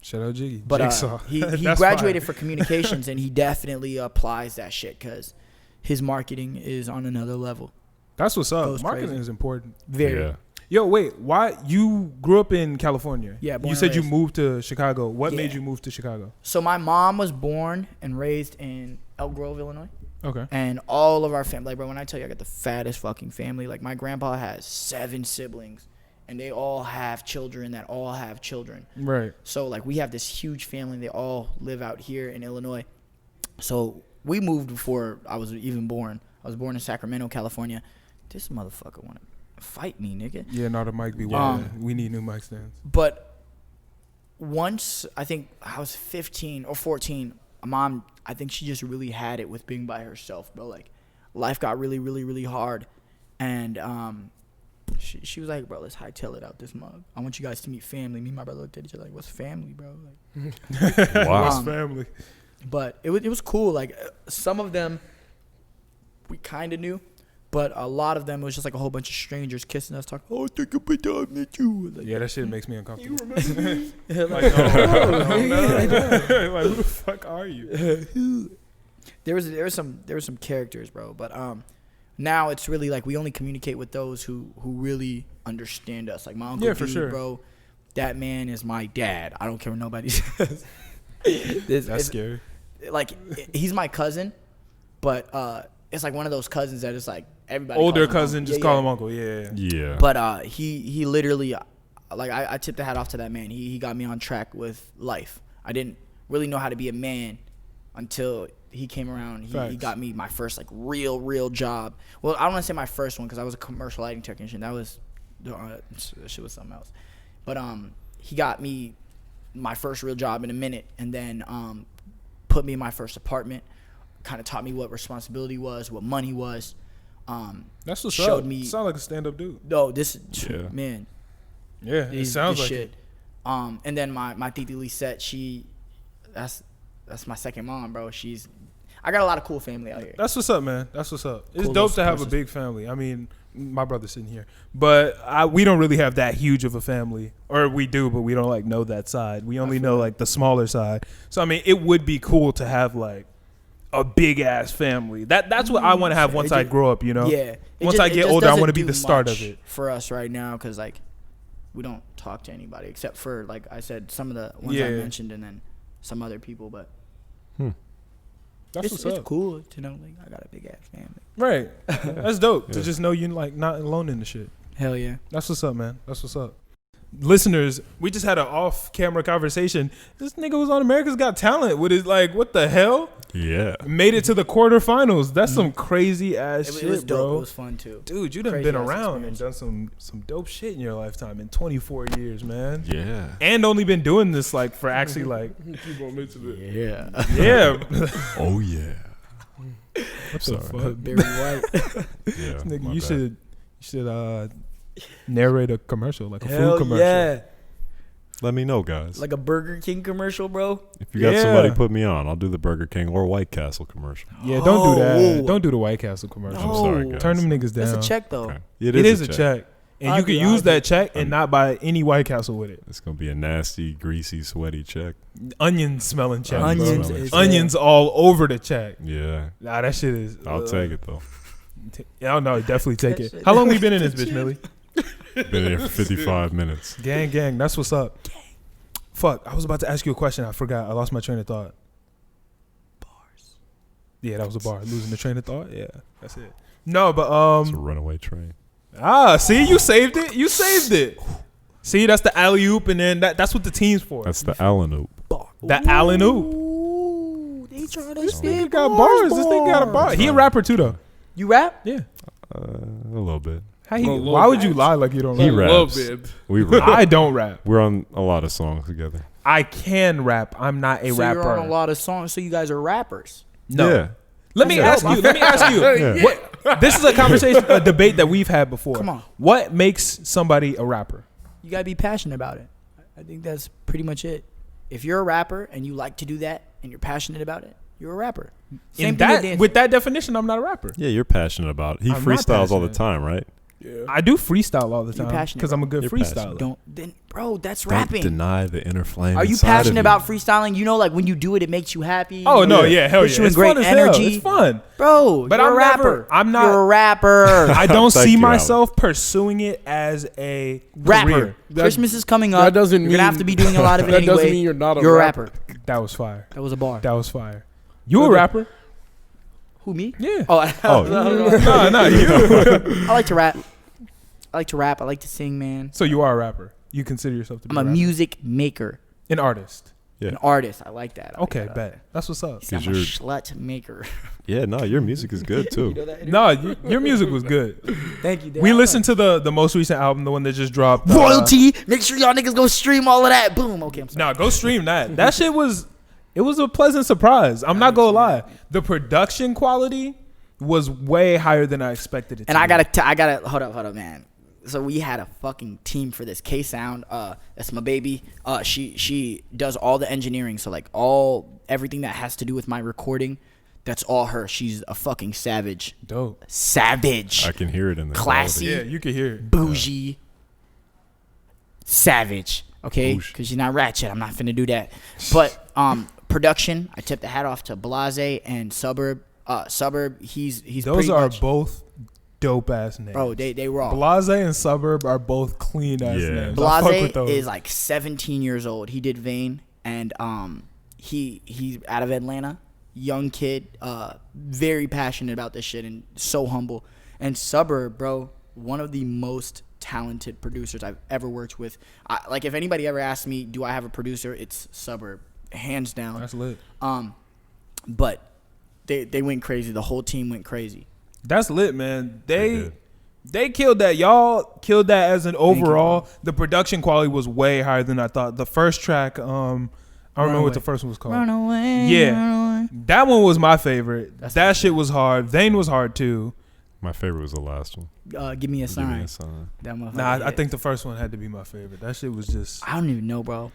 Shout out Jiggy. But Jigsaw. he That's graduated fire. for communications, and he definitely applies that shit because his marketing is on another level. That's what's up. Goes Marketing crazy. is important. Very. Yeah. Yo, wait. Why you grew up in California? Yeah, born You and said you raised. moved to Chicago. What Yeah. made you move to Chicago? So my mom was born and raised in Elk Grove, Illinois. Okay. And all of our family, like, bro, when I tell you I got the fattest fucking family, like, my grandpa has 7 siblings, and they all have children that all have children. Right. So, like, we have this huge family. They all live out here in Illinois. So we moved before I was even born. I was born in Sacramento, California. This motherfucker want to fight me, nigga. Yeah, no, the mic be wild. We need new mic stands. But once, I think I was 15 or 14, mom, I think she just really had it with being by herself, bro. Like, life got really, really, really hard. And she was like, bro, let's hightail it out this mug. I want you guys to meet family. Me and my brother looked at each other like, what's family, bro? Like, Wow. Us family. but it was cool. Like, some of them we kind of knew, but a lot of them it was just like a whole bunch of strangers kissing us, talking, oh, take a picture, I met you. Like, Yeah, that shit makes me uncomfortable. remember me? Like, no. Like, who the fuck are you? There was some characters, bro, but now it's really like we only communicate with those who really understand us. Like my uncle, Yeah, for dude, sure. bro. That man is my dad. I don't care what nobody says. That's scary. Like, he's my cousin, but it's like one of those cousins that is like everybody. Older calls him cousin, uncle. just Yeah, call yeah. him uncle. Yeah. Yeah. But he literally, like, I tipped the hat off to that man. He got me on track with life. I didn't really know how to be a man until he came around. He Facts. got me my first like real job. Well, I don't want to say my first one because I was a commercial lighting technician. That was that shit was something else. But he got me my first real job in a minute, and then put me in my first apartment. Kind of taught me what responsibility was, what money was. That's what's Showed up. me- Sound like a stand-up dude. No, this Yeah. man. Yeah, it This sounds like shit. it. And then my titi Lisette, that's my second mom, bro. I got a lot of cool family out here. That's what's up, man. That's what's up. It's Cool dope little to have a support big family. I mean, my brother's sitting here, but we don't really have that huge of a family, or we do, but we don't like know that side. We only know like the smaller side. So I mean, it would be cool to have like a big ass family. That's what I want to have once I grow up. You know. Yeah. Once I get older, I want to be the start of much it. for us right now, because like we don't talk to anybody except for, like I said, some of the ones I Yeah. mentioned, and then some other people. But That's it's what's up. cool to know like I got a big ass family. Right. That's dope to Yeah. just know you're like not alone in the shit. Hell yeah. That's what's up, man. That's what's up. Listeners, we just had an off-camera conversation. This nigga was on America's Got Talent with his like, what the hell? Yeah. Made it to the quarterfinals. That's some crazy ass It shit, was dope. bro. It was fun too. Dude, you done crazy been ass around experience. and done some dope shit in your lifetime in 24 years, man. Yeah. And only been doing this like for actually like, Keep on mentioning it. Yeah. yeah. Oh yeah. What the Sorry. fuck? Barry White. Yeah. Nigga, my you bad. should narrate a commercial, like a Hell food commercial. yeah. Let me know, guys. Like a Burger King commercial, bro. If you got Yeah. somebody, put me on. I'll do the Burger King or White Castle commercial. Yeah, don't do that. Oh. Don't do the White Castle commercial. I'm sorry, No. guys. Turn them niggas down. That's a check though. Okay. It is a check. And I'll you can do- use I'll that check and not buy any White Castle with it. It's gonna be a nasty, greasy, sweaty check. Onion smelling check. Onions bro. is Onions all over the check. Yeah. Nah, that shit is. I'll take it though. Yeah, no, definitely take That it. shit- How long we been in this bitch, Millie? Been here for 55 minutes. Gang. That's what's up. Fuck, I was about to ask you a question. I forgot. I lost my train of thought. Bars. Yeah, that was a bar. Losing the train of thought. Yeah, that's it. No, but It's a runaway train. see, you saved it. You saved it. See, that's the alley oop, and then that's what the team's for. That's the Allen Oop. The alley oop. Ooh, they trying to This spit nigga got bars. This nigga got a bar. He a rapper too, though. You rap? Yeah. A little bit. How he, A little why would bit. you lie like you don't He rap? Love raps. it. We rap. I don't rap. We're on a lot of songs together. I can rap. I'm not a So rapper. you're on a lot of songs, so you guys are rappers. No. Yeah. Let me Yeah. ask you. Let me ask you. Yeah. What, this is a conversation, a debate that we've had before. Come on. What makes somebody a rapper? You gotta be passionate about it. I think that's pretty much it. If you're a rapper and you like to do that and you're passionate about it, you're a rapper. In that, with that definition, I'm not a rapper. Yeah, you're passionate about it. He I'm not freestyles all the passionate. time, right? Yeah. I do freestyle all the You're time passionate, because I'm a good You're freestyler. passionate. Bro, that's Don't rapping. deny the inner flame. Are you inside passionate of you. about freestyling? You know, like when you do it, it makes you happy. Oh no, Yeah. yeah, hell Puts yeah, you in it's great fun as hell. energy. It's fun, Bro, but you're I'm a rapper. I'm not. You're a rapper. I don't Thank see you, myself pursuing it as a Rapper. career. Christmas is coming up. That doesn't you're mean gonna have to be doing a lot of it that anyway. doesn't mean you're not a You're rapper. a rapper. That was fire. That was a bar. That was fire. You a rapper? Who, me? Yeah. Oh, Oh, No, you. I like to rap. I like to sing, man. So you are a rapper. You consider yourself to be I'm a rapper. music maker, An artist. Yeah. an artist. I like that. Okay, bet. That's what's up. I'm a you're- slut maker. Yeah, no, your music is good too. No, your music was good. Thank you. We listened to the most recent album, the one that just dropped. Royalty. Make sure y'all niggas go stream all of that. Boom. Okay, I'm sorry. No, go stream that. That shit was, it was a pleasant surprise. I'm not gonna lie. The production quality was way higher than I expected it to And I be. gotta hold up, man. So we had a fucking team for this. K Sound, that's my baby. She does all the engineering. So like everything that has to do with my recording, that's all her. She's a fucking savage. Dope. Savage. I can hear it in the Classy. Yeah, you can hear it. Bougie. Savage. Okay? Bougie. Because you're not ratchet. I'm not finna do that. But production, I tip the hat off to Blase and Suburb. Suburb, he's Those pretty are much, both dope ass names. bro, they raw. Blase and Suburb are both clean ass Yeah. names. I fuck Blase with those. is like 17 years old. He did Vane, and he's out of Atlanta, young kid, very passionate about this shit and so humble. And Suburb, bro, one of the most talented producers I've ever worked with. Like if anybody ever asked me, do I have a producer? It's Suburb, hands down. That's lit. But they went crazy. The whole team went crazy. That's lit, man. did. They killed that. Y'all killed that as an you, overall. bro. The production quality was way higher than I thought. The first track, I don't remember what the first one was called. Run away. Yeah. Run away. That one was my favorite. That's that shit was hard. Vane was hard too. My favorite was the last one. Give me a Give me sign. a sign. That motherfucker. Nah, I hit. think the first one had to be my favorite. That shit was just. I don't even know, bro.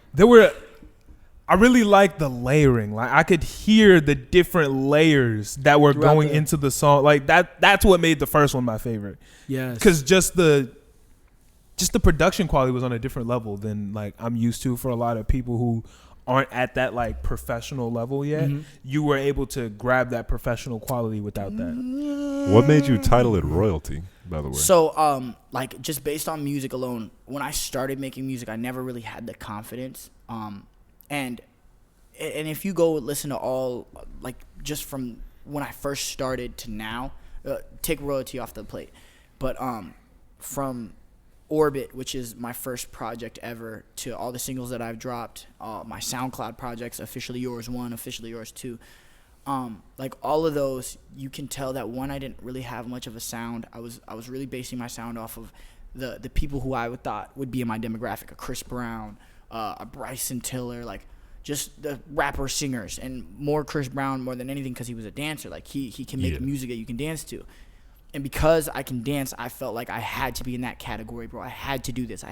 I really liked the layering. Like I could hear the different layers that were Throughout going the- into the song. Like that's what made the first one my favorite. Yes. Cause just the production quality was on a different level than like I'm used to for a lot of people who aren't at that like professional level yet. Mhm. You were able to grab that professional quality without that. What made you title it Royalty, by the way? So, like, just based on music alone, when I started making music, I never really had the confidence. And if you go listen to all, like, just from when I first started to now, take Royalty off the plate. But from Orbit, which is my first project ever, to all the singles that I've dropped, my SoundCloud projects, Officially Yours 1, Officially Yours 2, like all of those, you can tell that one, I didn't really have much of a sound. I was really basing my sound off of the people who I thought would be in my demographic, a Chris Brown, a Bryson Tiller, like just the rapper singers, and more Chris Brown more than anything because he was a dancer. Like he can make music that you can dance to. And because I can dance, I felt like I had to be in that category, bro. I had to do this.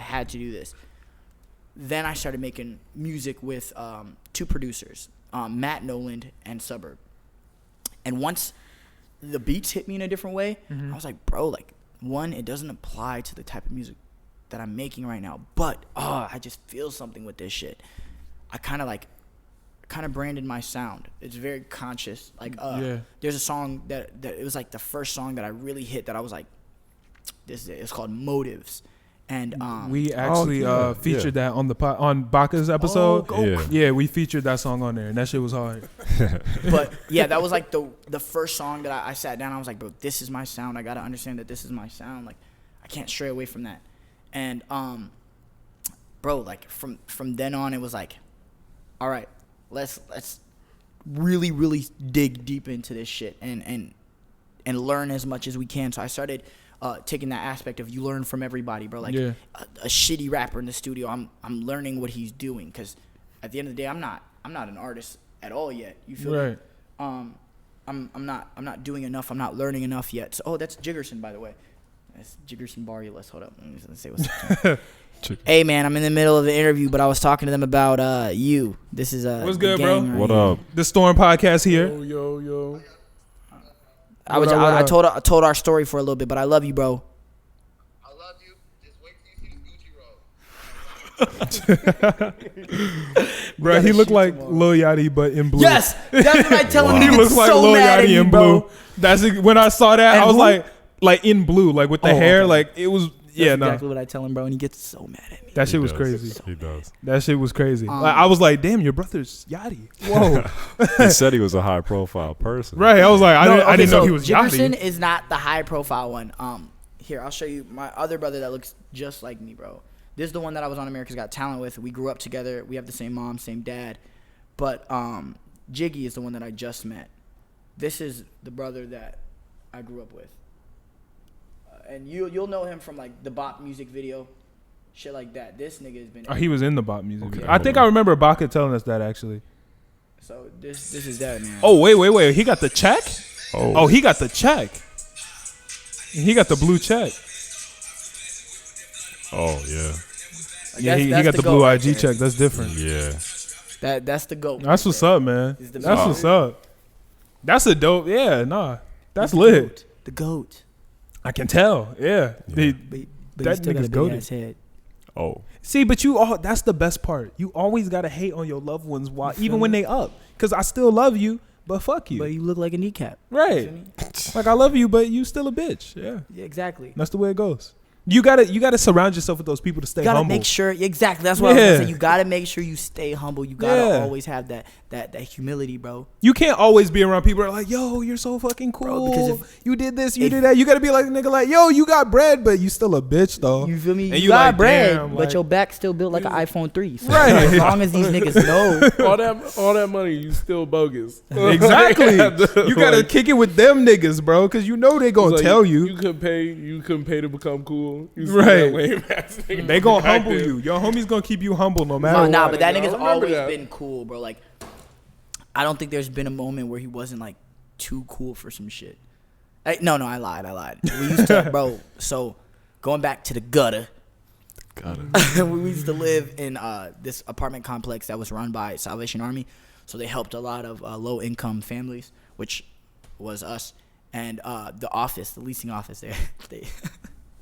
Then I started making music with two producers, Matt Noland and Suburb. And once the beats hit me in a different way, I was like, bro, like, one, it doesn't apply to the type of music that I'm making right now, but I just feel something with this shit. I kind of branded my sound. It's very conscious. Like, there's a song that it was like the first song that I really hit that I was like, this is it. It's called Motives. And We actually yeah. featured that on on Baka's episode. Yeah. We featured that song on there, and that shit was hard. But yeah, that was like the first song that I sat down. I was like, bro, this is my sound. I gotta understand that this is my sound. Like, I can't stray away from that. And bro, like from then on, it was like, all right, let's really dig deep into this shit and learn as much as we can. So I started taking that aspect of you learn from everybody, bro. Like a shitty rapper in the studio, I'm learning what he's doing, because at the end of the day, I'm not an artist at all yet. You feel Right. me? I'm not doing enough. I'm not learning enough yet. So, that's Jiggerson, by the way. That's Jiggerson Barulus. Hold up, let me say what's up. Chicken. Hey man, I'm in the middle of the interview, but I was talking to them about you. This is What's good, bro? right What here. up? The Storm Podcast here. Yo. I What up? I told our story for a little bit, but I love you, bro. I love you. Just wait till you see the Gucci roll. Bro, gotta he looked shoot like tomorrow. Lil Yachty, but in blue. Yes, that's what I tell him. He He looks gets like so Lil mad at Yachty me, in bro. blue. That's when I saw that, And I was who? like in blue, like with the Oh, hair, okay. like it was. That's Yeah, no, exactly what I tell him, bro, and he gets so mad at me. that shit He was does. crazy. He does. That shit was crazy. Like, I was like, damn, your brother's Yachty. Whoa. He said he was a high profile person. Right. I was like, I didn't know he was Jefferson Yachty. is not the high profile one. Here, I'll show you my other brother that looks just like me, bro. This is the one that I was on America's Got Talent with. We grew up together. We have the same mom, same dad. But Jiggy is the one that I just met. This is the brother that I grew up with. And you'll know him from like the Bop music video, shit like that. This nigga has been. Oh, he was in the Bop music. Okay, video. I think I remember Baka telling us that actually. So this is that man. Oh, wait. He got the check? Oh, Oh, he got the check. He got the blue check. oh yeah. Yeah, he That's got the the goat blue right IG there. check. That's different. Yeah. That's the GOAT. That's what's up, man. He's the That's GOAT. what's up. That's a dope. Yeah, nah. That's He's the lit. GOAT. The GOAT. I can tell. Yeah. Yeah. But That he still got nigga's a big goated. ass head. Oh. See, but that's the best part. You always gotta hate on your loved ones while even when they up. Cause I still love you, but fuck you. But you look like a kneecap. Right. You know what I mean? Like I love you, but you still a bitch. Yeah. Yeah, exactly. That's the way it goes. You gotta surround yourself with those people to stay You gotta humble. make sure exactly. That's what I was Yeah. gonna say. You gotta make sure you stay humble. You gotta Yeah. always have that humility, bro. You can't always be around people that are like, yo, you're so fucking cool. Bro, because you did this, you did that. You gotta be like a nigga like, yo, you got bread, but you still a bitch though. You feel me? And you got like, bread, damn, but like- your back still built like an iPhone 3. So Right. as long as these niggas know, all that money, you still bogus. Exactly. You gotta Like, kick it with them niggas, bro, because you know they gonna it's like, tell you. You couldn't pay to become cool. You see Right. that lame ass nigga They gonna back humble then. you. Your homie's gonna keep you humble no matter nah, what. but that I nigga's remember always that. been cool, bro. Like, I don't think there's been a moment where he wasn't like too cool for some shit. No, I lied. We used to, bro. So going back to the gutter. Got it. We used to live in this apartment complex that was run by Salvation Army. So they helped a lot of low-income families, which was us. And the leasing office there.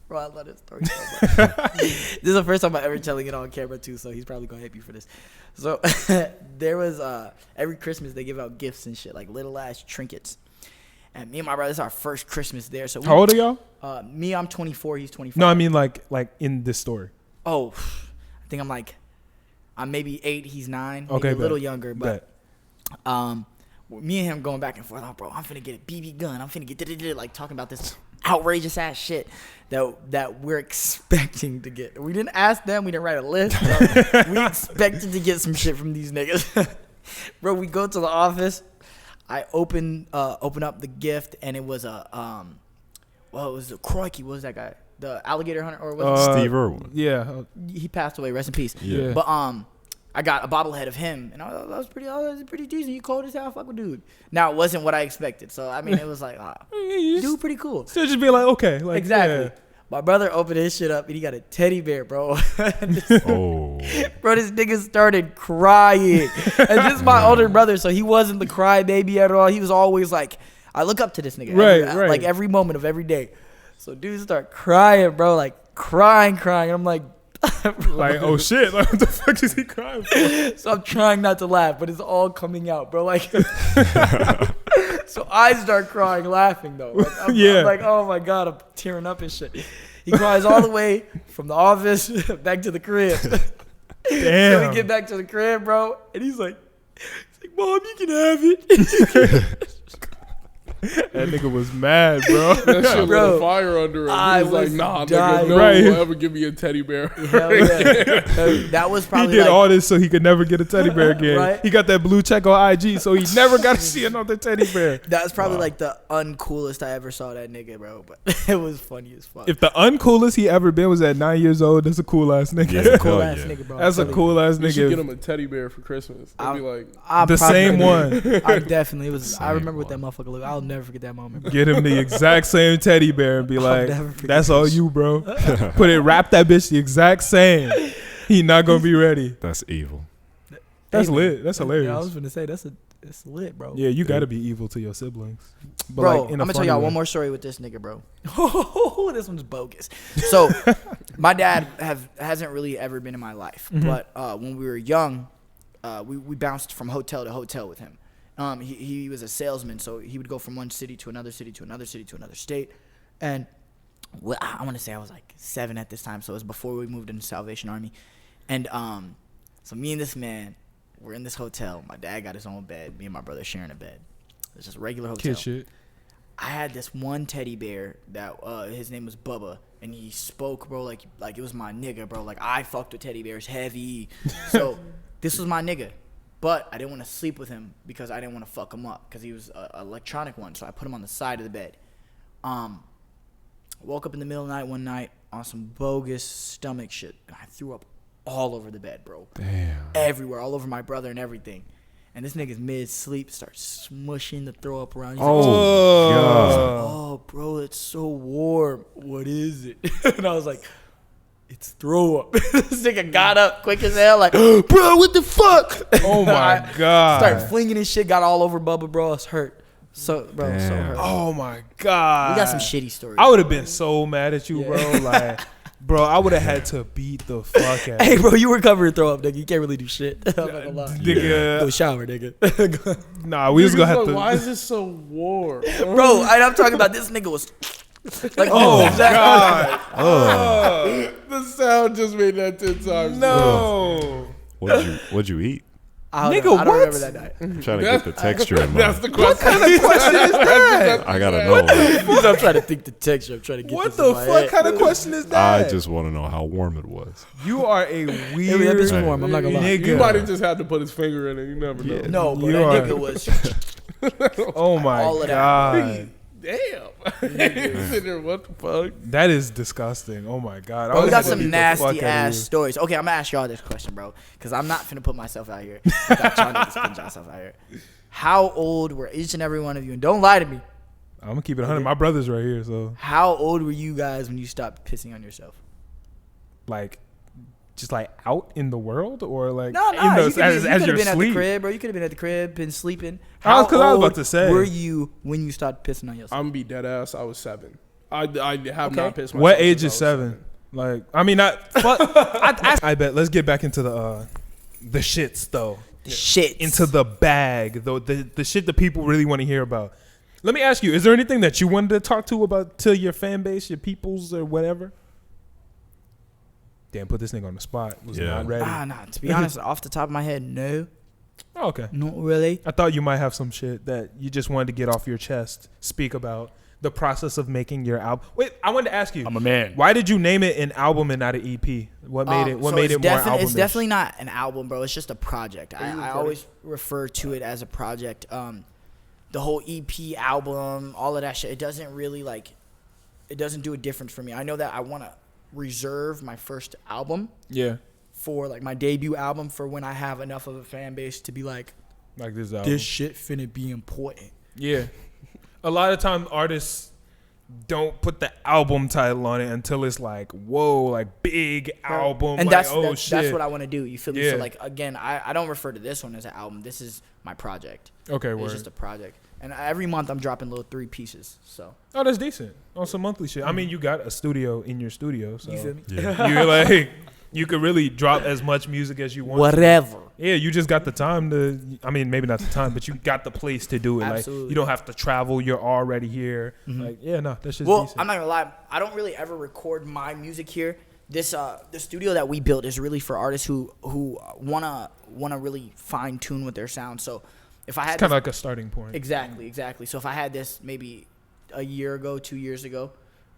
Bro, I love this story so much. This is the first time I'm ever telling it on camera, too, so he's probably going to hate me for this. So there was, every Christmas, they give out gifts and shit, like little-ass trinkets. And me and my brother, this is our first Christmas there. So How old are y'all? Me, I'm 24. He's 25. No, I mean like in this story. Oh, I think I'm maybe 8, he's 9, maybe Okay, a little bet. younger, but me and him going back and forth. Oh, bro, I'm finna get a BB gun. I'm finna get like talking about this outrageous ass shit that we're expecting to get. We didn't ask them. We didn't write a list. Bro. We expected to get some shit from these niggas. Bro, we go to the office. I open up the gift and it was it was a crikey. What was that guy? The alligator hunter or was it? Steve Irwin. Yeah. He passed away. Rest in peace. Yeah. But I got a bobblehead of him, and that was pretty decent. You cold as hell, fuck with dude. Now it wasn't what I expected, so I mean it was like, dude, pretty cool. Still just be like, okay, like Exactly. yeah. My brother opened his shit up, and he got a teddy bear, bro. Oh. Bro, this nigga started crying, and this is my older brother, so he wasn't the crybaby at all. He was always like, I look up to this nigga, Right. like every moment of every day. So dudes start crying, bro, like crying. I'm like. Like, oh shit, like what the fuck is he crying for? So I'm trying not to laugh, but it's all coming out, bro. Like, so I start crying, laughing though. Like, I'm like, oh my god, I'm tearing up and shit. He cries all the way from the office back to the crib. Damn. So we get back to the crib, bro, and he's like, Mom, you can have it. That nigga was mad, bro. That shit Bro, lit a fire under him. I He was like, was nah, dying. nigga, no Right. one will ever give me a teddy bear. Hell yeah. That was He probably did like, all this so he could never get a teddy bear again. Right. He got that blue check on IG, so he never got to see another teddy bear. that's probably like the uncoolest I ever saw that nigga, bro. But it was funny as fuck. If the uncoolest he ever been was at 9 years old, that's a cool ass nigga. Yeah. That's a cool Hell ass yeah. nigga, bro. That's a cool ass You should get nigga. him a teddy bear for Christmas. They'd be like, I'm The probably same gonna- one. I definitely was. I Same remember what that one. motherfucker looked. I'll never forget that moment. Bro. Get him the exact same teddy bear and be like, never forget "That's all this. you, bro." Wrap that bitch the exact same. He not gonna be ready. That's evil. That's Hey, lit. That's hilarious. Yeah, I was gonna say it's lit, bro. Yeah, you gotta be evil to your siblings. But Bro, like, I'm gonna tell funny y'all way. one more story with this nigga, bro. This one's bogus. So, my dad hasn't really ever been in my life, but when we were young, we bounced from hotel to hotel with him. He was a salesman, so he would go from one city to another city to another city to another state, and I want to say I was like 7 at this time, so it was before we moved into Salvation Army, and so me and this man, we're in this hotel. My dad got his own bed. Me and my brother sharing a bed. It's just a regular hotel. Kid shit. I had this one teddy bear that his name was Bubba, and he spoke, bro, like it was my nigga, bro. Like I fucked with teddy bears heavy, so this was my nigga. But I didn't want to sleep with him because I didn't want to fuck him up because he was an electronic one. So I put him on the side of the bed. Woke up in the middle of the night one night on some bogus stomach shit. And I threw up all over the bed, bro. Damn. Everywhere, all over my brother and everything. And this nigga's mid-sleep starts smushing the throw up around. He's like, oh, bro, it's so warm. What is it? And I was like, it's throw up. This nigga got up quick as hell, like, bro, what the fuck? Oh my god. Started flinging his shit, got all over Bubba, bro. I was hurt. So, bro, so hurt. Oh my god. We got some shitty stories. I would have been so mad at you, bro. Like, bro, I would have had to beat the fuck out. Hey, bro, you were covered in throw up, nigga. You can't really do shit. I'm not gonna lie. Nigga. Go shower, nigga. Nah, we was gonna have to. Why is this so warm? Bro, I'm talking about this nigga was like, Oh god. The sound just made that 10 times. No. What'd you eat? I Nigga, don't what? remember that night. I'm trying to get the texture in That's mind. the question. What kind of question is that? I gotta know. I'm trying to think the texture. I'm trying to get What this the in my fuck head. kind of question is that? I just want to know how warm it was. You are a That weird bitch warm. I'm not gonna lie. nigga. You might have just had to put his finger in it. You never know. No, but You that are- nigga was. Oh my All of that. god. Damn. Sitting there, what the fuck? That is disgusting. Oh my god. I Bro, we would got have to some beat the fuck nasty out of ass you. stories. Okay, I'm gonna ask y'all this question, bro, because I'm not finna put myself out here. Got y'all niggas putting yourself out here. How old were each and every one of you? And don't lie to me. I'm gonna keep it 100. My brother's right here, so How old were you guys when you stopped pissing on yourself? like, just like out in the world or like No, in no. the, You could as have your been at the sleep. crib, bro. You could have been at the crib, been sleeping. I How was- 'cause I was about old to say. were you when you started pissing on yourself? I'm gonna be dead ass. I was 7. I have Okay. not pissed myself. What age since is I was 7? Like, I mean, not. I bet. Let's get back into the shits though. Shit. Into the bag, though. The shit that people really want to hear about. Let me ask you: is there anything that you wanted to talk to your fan base, your peoples, or whatever? Damn, put this nigga on the spot. Was Yeah. not ready. Nah. To be honest, off the top of my head, no, Oh, okay. not really. I thought you might have some shit that you just wanted to get off your chest. Speak about the process of making your album. Wait, I wanted to ask you. I'm a man. Why did you name it an album and not an EP? What made it? What So made it more album? It's definitely not an album, bro. It's just a project. you I recording? always refer to it as a project. The whole EP album, all of that shit. It doesn't really it doesn't do a difference for me. I know that I want to reserve my first album Yeah, for like my debut album for when I have enough of a fan base to be like, like this album. this shit finna be important. Yeah. A lot of time artists don't put the album title on it until it's like, whoa, like big album. And like, that's what I want to do. You feel me? Yeah. So like again, I don't refer to this one as an album. This is my project. Okay, It's word. just a project. And every month I'm dropping little 3 pieces. So Oh, that's decent. On some monthly shit. I mean, you got a studio in your studio, so you feel me? Yeah. you're like, you could really drop as much music as you want. Whatever. Yeah, you just got the time to. I mean, maybe not the time, but you got the place to do it. Like, Absolutely. you don't have to travel. You're already here. Like, yeah, no, that's just Well, decent. I'm not gonna lie. I don't really ever record my music here. This the studio that we built is really for artists who wanna really fine tune with their sound. So if I had It's kind this- of like a starting point. exactly. So if I had this maybe a year ago, 2 years ago,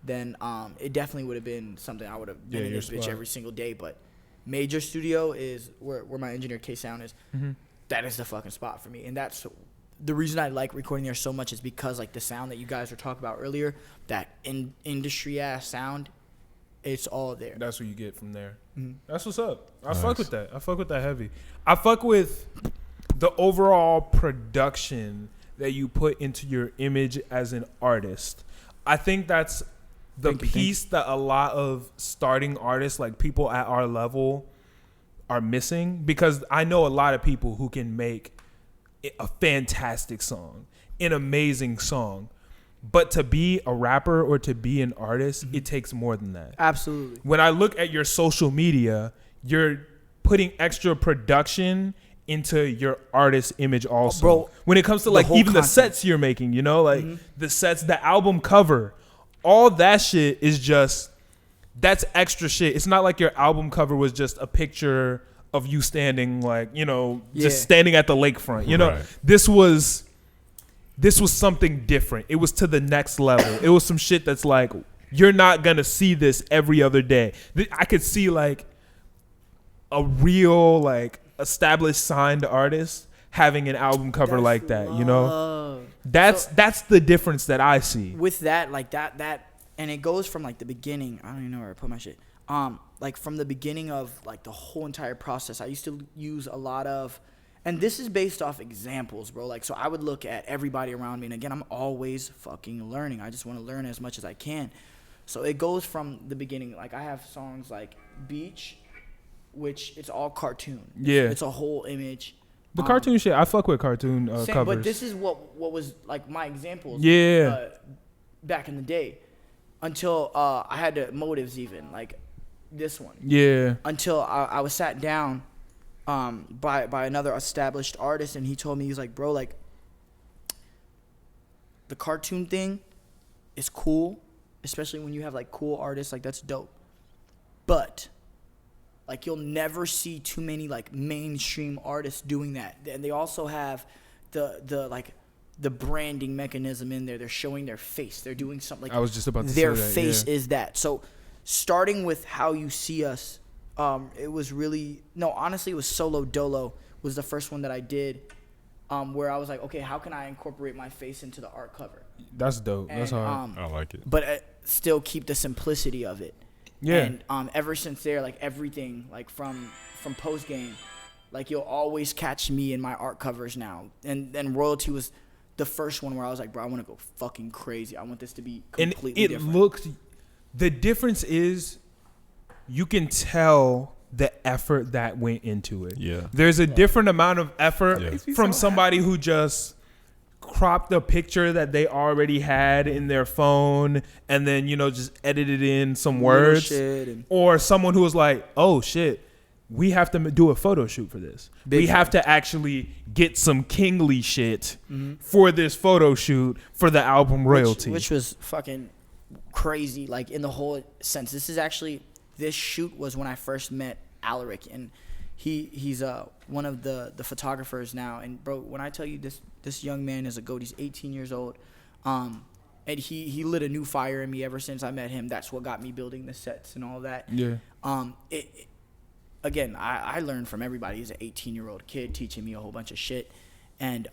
then it definitely would have been something I would have been Yeah, in your this bitch spot. every single day. But major studio is where my engineer K Sound is. Mm-hmm. That is the fucking spot for me, and that's the reason I like recording there so much is because like the sound that you guys were talking about earlier, that industry ass sound, it's all there. That's what you get from there. Mhm. That's what's up. I Nice. fuck with that. I fuck with that heavy. I fuck with the overall production that you put into your image as an artist. I think that's the piece that a lot of starting artists, like people at our level, are missing, because I know a lot of people who can make a fantastic song, an amazing song, but to be a rapper or to be an artist, it takes more than that. Absolutely. When I look at your social media, you're putting extra production into your artist image also. Bro, when it comes to like even the sets you're making, you know, like the sets, the album cover, all that shit is just, that's extra shit. It's not like your album cover was just a picture of you standing like, you know, just standing at the lakefront. You know, this was something different. It was to the next level. It was some shit that's like, you're not going to see this every other day. I could see like a real like established signed artist having an album cover like that, you know? That's the difference that I see. With that, like that, and it goes from like the beginning. I don't even know where I put my shit. Like from the beginning of like the whole entire process, I used to use a lot of, and this is based off examples, bro. Like, so I would look at everybody around me, and again, I'm always fucking learning. I just want to learn as much as I can. So it goes from the beginning. Like I have songs like Beach, which it's all cartoon. Yeah, it's a whole image. The cartoon shit, I fuck with cartoon covers. But this is what was like my examples. Yeah. Back in the day, until I had the motives even like this one. Yeah. Until I was sat down by another established artist, and he told me, he was like, bro, like the cartoon thing is cool, especially when you have like cool artists, like that's dope. But like you'll never see too many like mainstream artists doing that. And they also have the branding mechanism in there. They're showing their face. They're doing something like I was just about to their say that, face is that. So starting with how you see us, it was really honestly it was Solo Dolo was the first one that I did, where I was like, okay, how can I incorporate my face into the art cover? That's dope. That's hard. I like it. But still keep the simplicity of it. Yeah. And ever since there, like everything, like from post game, like you'll always catch me in my art covers now. And then Royalty was the first one where I was like, bro, I want to go fucking crazy. I want this to be completely different. The difference is you can tell the effort that went into it. Yeah. There's a different amount of effort from somebody who just cropped a picture that they already had in their phone and then, you know, just edited in some words, or someone who was like, oh shit, we have to do a photo shoot for this. We have to actually get some kingly shit for this photo shoot for the album Royalty. Which was fucking crazy, like in the whole sense. This shoot was when I first met Alaric, and he's one of the photographers now. And bro, when I tell you this young man is a goat, he's 18 years old, and he lit a new fire in me ever since I met him. That's what got me building the sets and all that. Yeah. Again, I learned from everybody. He's an 18-year-old kid teaching me a whole bunch of shit. And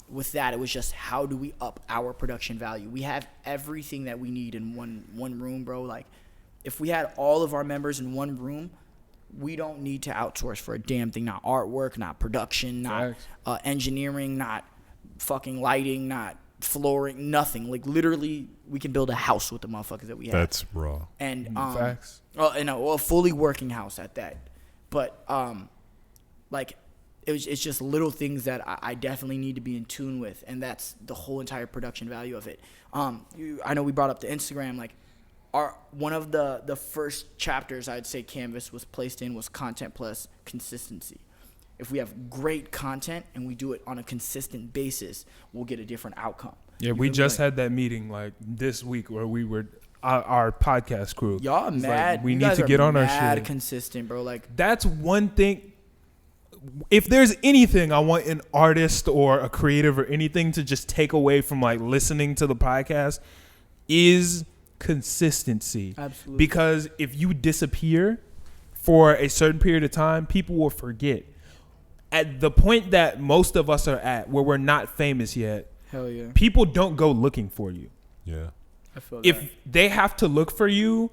with that, it was just, how do we up our production value? We have everything that we need in one room, bro. Like, if we had all of our members in one room, we don't need to outsource for a damn thing. Not artwork, not production, not engineering, not fucking lighting, not flooring, nothing. Like, literally, we can build a house with the motherfuckers that we have. That's raw. And facts. A fully working house at that. But like, it's just little things that I definitely need to be in tune with, and that's the whole entire production value of it. I know we brought up the Instagram. Like, one of the first chapters I'd say Canvas was placed in was content plus consistency. If we have great content and we do it on a consistent basis, we'll get a different outcome. Yeah, we just had that meeting like this week where we were our podcast crew. Y'all mad? Like, we need to get on our shit. Mad consistent, bro. Like, that's one thing. If there's anything I want an artist or a creative or anything to just take away from like listening to the podcast, is consistency. Absolutely. Because if you disappear for a certain period of time, people will forget. At the point that most of us are at, where we're not famous yet, hell yeah, people don't go looking for you. Yeah. I feel If that. they have to look for you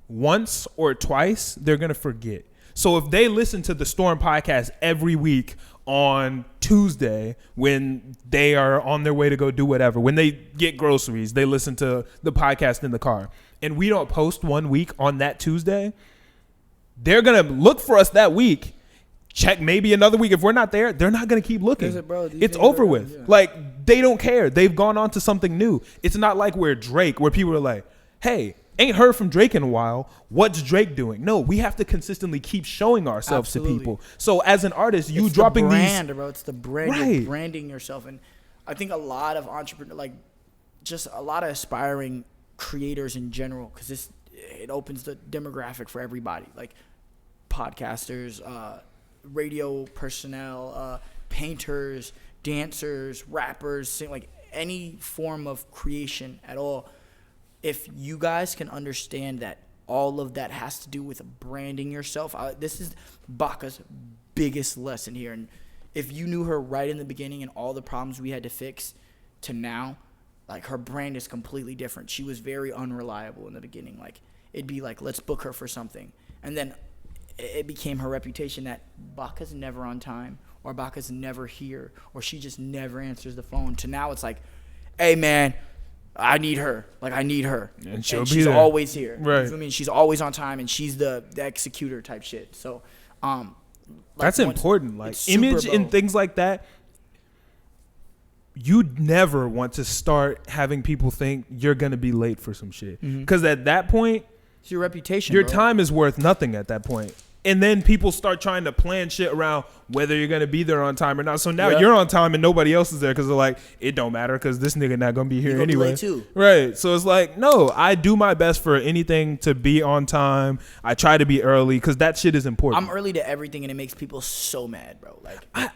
once or twice, they're going to forget. So if they listen to the Storm podcast every week on Tuesday when they are on their way to go do whatever. When they get groceries, they listen to the podcast in the car. And we don't post 1 week on that Tuesday. They're going to look for us that week. Check maybe another week. If we're not there, they're not going to keep looking. It's over with. Yeah. Like, they don't care. They've gone on to something new. It's not like we're Drake, where people are like, hey, ain't heard from Drake in a while. What's Drake doing? No, we have to consistently keep showing ourselves to people. So as an artist, you dropping the brand, bro. It's the brand. Right. You're branding yourself. And I think a lot of entrepreneurs, like just a lot of aspiring creators in general, because it opens the demographic for everybody. Like podcasters, radio personnel, painters, dancers, rappers, like any form of creation at all. If you guys can understand that all of that has to do with branding yourself, this is Baka's biggest lesson here. And if you knew her right in the beginning and all the problems we had to fix to now, like her brand is completely different. She was very unreliable in the beginning. Like it'd be like, let's book her for something. And then it became her reputation that Baka's never on time, or Baka's never here, or she just never answers the phone. To now it's like, hey man, I need her. Like I need her. And she's always here. Right. You feel me? She's always on time, and she's the executor type shit. So that's important. Like image and things like that. You'd never want to start having people think you're going to be late for some shit. Because at that point, it's your reputation. Your time is worth nothing at that point. And then people start trying to plan shit around whether you're going to be there on time or not. So now you're on time and nobody else is there because they're like, it don't matter because this nigga not going to be here anyway. Be late too. Right. So it's like, no, I do my best for anything to be on time. I try to be early because that shit is important. I'm early to everything and it makes people so mad, bro. Like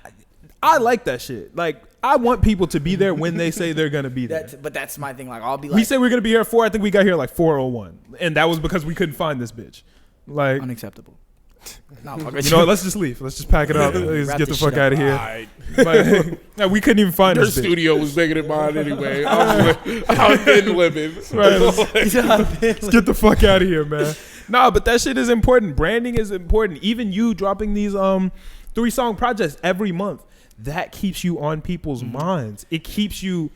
I like that shit. Like, I want people to be there when they say they're going to be there. But that's my thing. Like, I'll be like, we said we're going to be here at 4. I think we got here like 4:01. And that was because we couldn't find this bitch. Like, unacceptable. No, you know what? Let's just leave. Let's just pack it up. Let's get the fuck out of here. Right. Like, we couldn't even find Their this bitch. studio was bigger than mine anyway. I've been living. Right, let's get the fuck out of here, man. Nah, but that shit is important. Branding is important. Even you dropping these 3-song projects every month, that keeps you on people's minds. It keeps you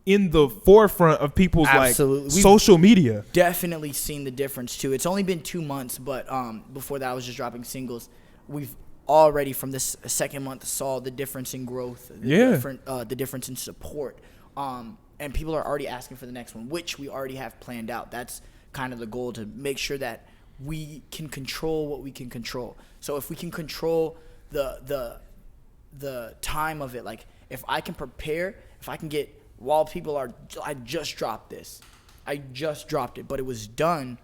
in the forefront of people's like social media. Definitely seen the difference too. It's only been 2 months, but before that I was just dropping singles. We've already from this second month saw the difference in growth, the difference in support. And people are already asking for the next one, which we already have planned out. That's kind of the goal, to make sure that we can control what we can control. So if we can control the time of it, like if I can prepare, if I can get, while people are, I just dropped this, I just dropped it, but it was done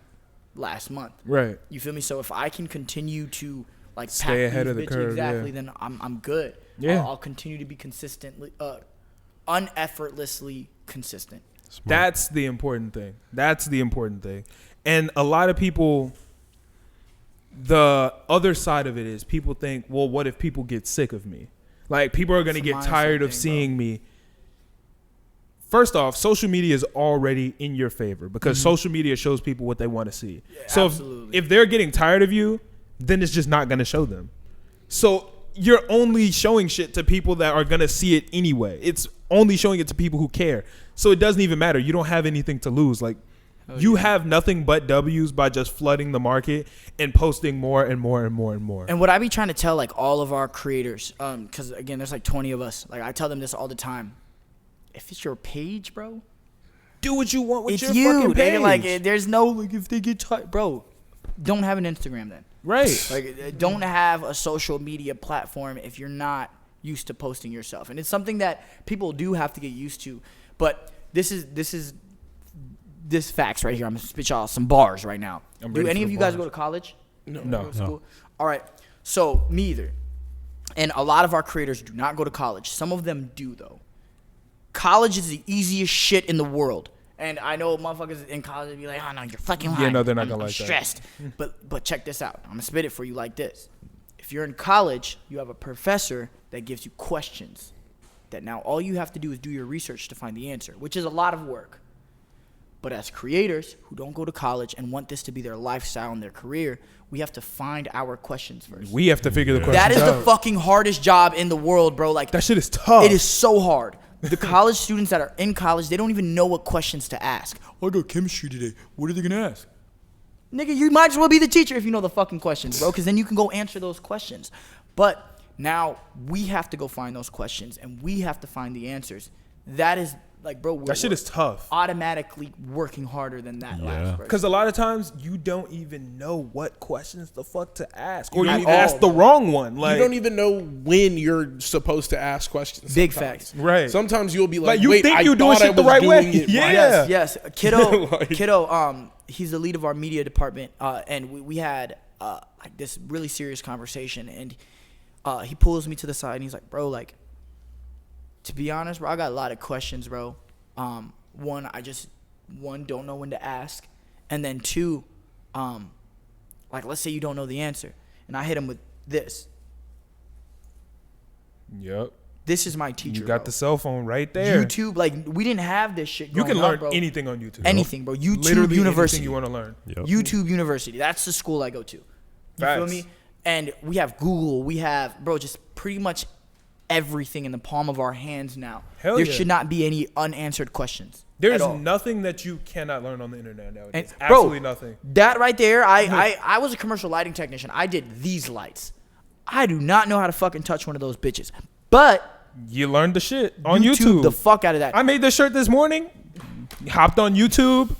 last month. Right. You feel me? So if I can continue to like stay ahead of the curve, exactly, then I'm good. Yeah. I'll continue to be consistently, uneffortlessly consistent. Smart. That's the important thing. That's the important thing. And a lot of people, the other side of it is people think, well, what if people get sick of me? Like, people are going to get tired of seeing me. First off, social media is already in your favor because social media shows people what they want to see. Yeah, so if they're getting tired of you, then it's just not going to show them. So you're only showing shit to people that are going to see it anyway. It's only showing it to people who care. So it doesn't even matter. You don't have anything to lose. Like, you have nothing but W's by just flooding the market and posting more and more and more and more. And what I be trying to tell like all of our creators, because again, there's like 20 of us. Like, I tell them this all the time. If it's your page, bro, do what you want with it's your you. fucking page. Like, there's no, like, if they get tired, bro, don't have an Instagram then. Right. Like, don't have a social media platform if you're not used to posting yourself. And it's something that people do have to get used to. But this facts right here. I'm gonna spit y'all some bars right now. Do any of you guys go to college? No. School? All right. So me either. And a lot of our creators do not go to college. Some of them do though. College is the easiest shit in the world. And I know motherfuckers in college be like, oh no, you're fucking lying. Yeah, no, they're not gonna like stressed. But check this out. I'm gonna spit it for you like this. If you're in college, you have a professor that gives you questions that now all you have to do is do your research to find the answer, which is a lot of work. But as creators who don't go to college and want this to be their lifestyle and their career, we have to find our questions first. We have to figure the questions That is out. the fucking hardest job in the world, bro. Like, That shit is tough. it is so hard. The college students that are in college, they don't even know what questions to ask. I got chemistry today. What are they gonna ask? Nigga, you might as well be the teacher if you know the fucking questions, bro, because then you can go answer those questions. But now we have to go find those questions, and we have to find the answers. That is, like, bro, That shit is tough. automatically working harder than that last person. Because a lot of times you don't even know what questions the fuck to ask, or you At ask all. the wrong one. Like, You don't even know when you're supposed to ask questions. Big sometimes. facts. Right. Sometimes you'll be like, Like, you wait, think I you're doing thought I shit the was right way. doing it Yeah. right. Yes, Kiddo, Like- Kiddo, he's the lead of our media department, and we had like this really serious conversation, and he pulls me to the side and he's like, bro, like, to be honest, bro, I got a lot of questions, bro. One, don't know when to ask, and then two, like, let's say you don't know the answer, and I hit him with this. Yep. This is my teacher. You got bro. the cell phone right there. YouTube, like, we didn't have this shit. You can growing up, learn bro. anything on YouTube. Anything, bro. YouTube Literally University. anything you want to learn. Yep. YouTube University. That's the school I go to. You feel Facts. me? And we have Google. We have, bro, just pretty much everything in the palm of our hands now. Hell there yeah. should not be any unanswered questions. There's at all. nothing that you cannot learn on the internet nowadays. And, bro, Absolutely nothing. That right there, I was a commercial lighting technician. I did these lights. I do not know how to fucking touch one of those bitches. But You learned the shit on YouTube. the fuck out of that. I made this shirt this morning. Hopped on YouTube.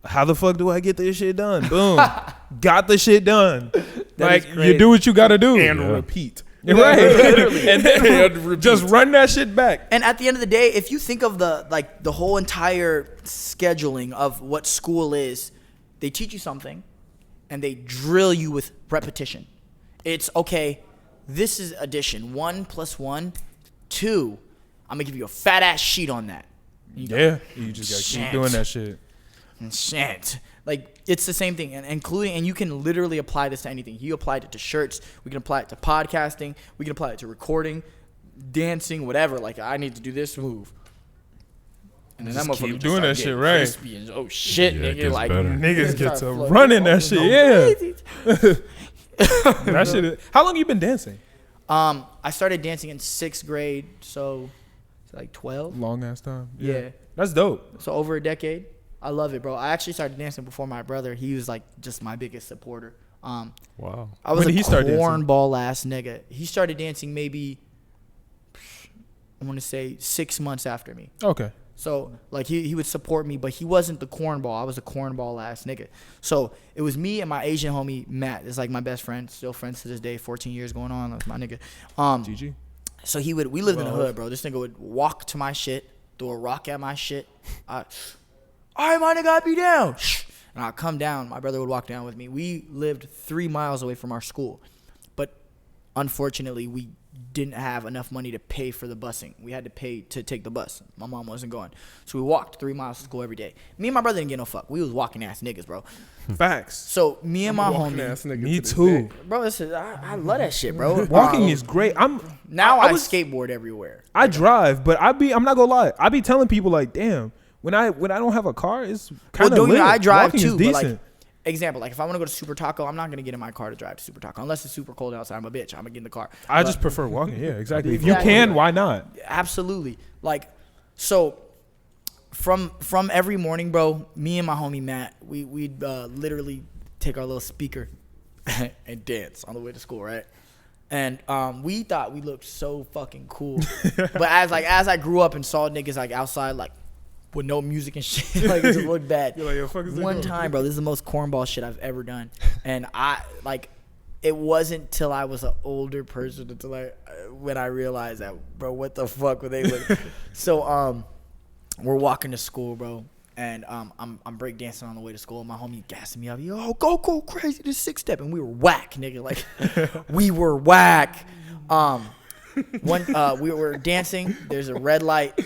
How the fuck do I get this shit done? Boom. Got the shit done. Like, is crazy. you do what you got to do. And Yeah. repeat. Right. And then Repeat. just run that shit back. And at the end of the day, if you think of the whole entire scheduling of what school is, they teach you something and they drill you with repetition. It's okay, this is addition. 1 + 1, 2. I'm gonna give you a fat ass sheet on that. You go, Yeah. You just got to keep Shit. doing that shit. shit. Like, it's the same thing, and you can literally apply this to anything. You applied it to shirts. We can apply it to podcasting. We can apply it to recording, dancing, whatever. Like, I need to do this move. And then Just that motherfucker keep just doing start that shit getting right. crispy and, oh shit, Yeah, it nigga, gets like better. Niggas get start to floating. running that shit. Yeah. crazy. That shit is, how long you been dancing? I started dancing in 6th grade, so it's like 12. Long ass time. Yeah. That's dope. So over a decade. I love it, bro. I actually started dancing before my brother. He was like just my biggest supporter. Wow. I was When a did he start dancing? cornball ass nigga. He started dancing maybe, I want to say 6 months after me. Okay. So like he would support me, but he wasn't the cornball. I was a cornball ass nigga. So it was me and my Asian homie Matt. It's like my best friend, still friends to this day. 14 years going on. That's my nigga. GG. So we lived in the hood, bro. This nigga would walk to my shit, throw a rock at my shit. All right, my nigga, I be down. And I'd come down. My brother would walk down with me. We lived 3 miles away from our school. But unfortunately, we didn't have enough money to pay for the busing. We had to pay to take the bus. My mom wasn't going. So we walked 3 miles to school every day. Me and my brother didn't get no fuck. We was walking ass niggas, bro. Facts. So me and my Walking homie. ass nigga Me to this too. day. Bro, I love that shit, bro. Walking is great. Now I I was- skateboard everywhere. I drive, but I'm not gonna lie. I be telling people like, damn, when I don't have a car, it's kind of Well, lit. I drive Walking too, is but decent. like, example, like if I want to go to Super Taco, I'm not gonna get in my car to drive to Super Taco unless it's super cold outside. I'm a bitch. I'm gonna get in the car. I But- just prefer walking. Yeah, exactly. If you Exactly. can, why not? absolutely like so. From every morning, bro, me and my homie Matt, we'd literally take our little speaker and dance on the way to school, right? And we thought we looked so fucking cool. But as I grew up and saw niggas like outside like with no music and shit, like it just looked bad. You're like, yo, fuck is they One doing? time, bro, this is the most cornball shit I've ever done. And I like it wasn't till I was an older person until when I realized that, bro, what the fuck were they looking? So we're walking to school, bro. And I'm breakdancing on the way to school. My homie gassing me up. Yo, go crazy, this 6-step. And we were whack, nigga. Like, we were whack. We were dancing. There's a red light.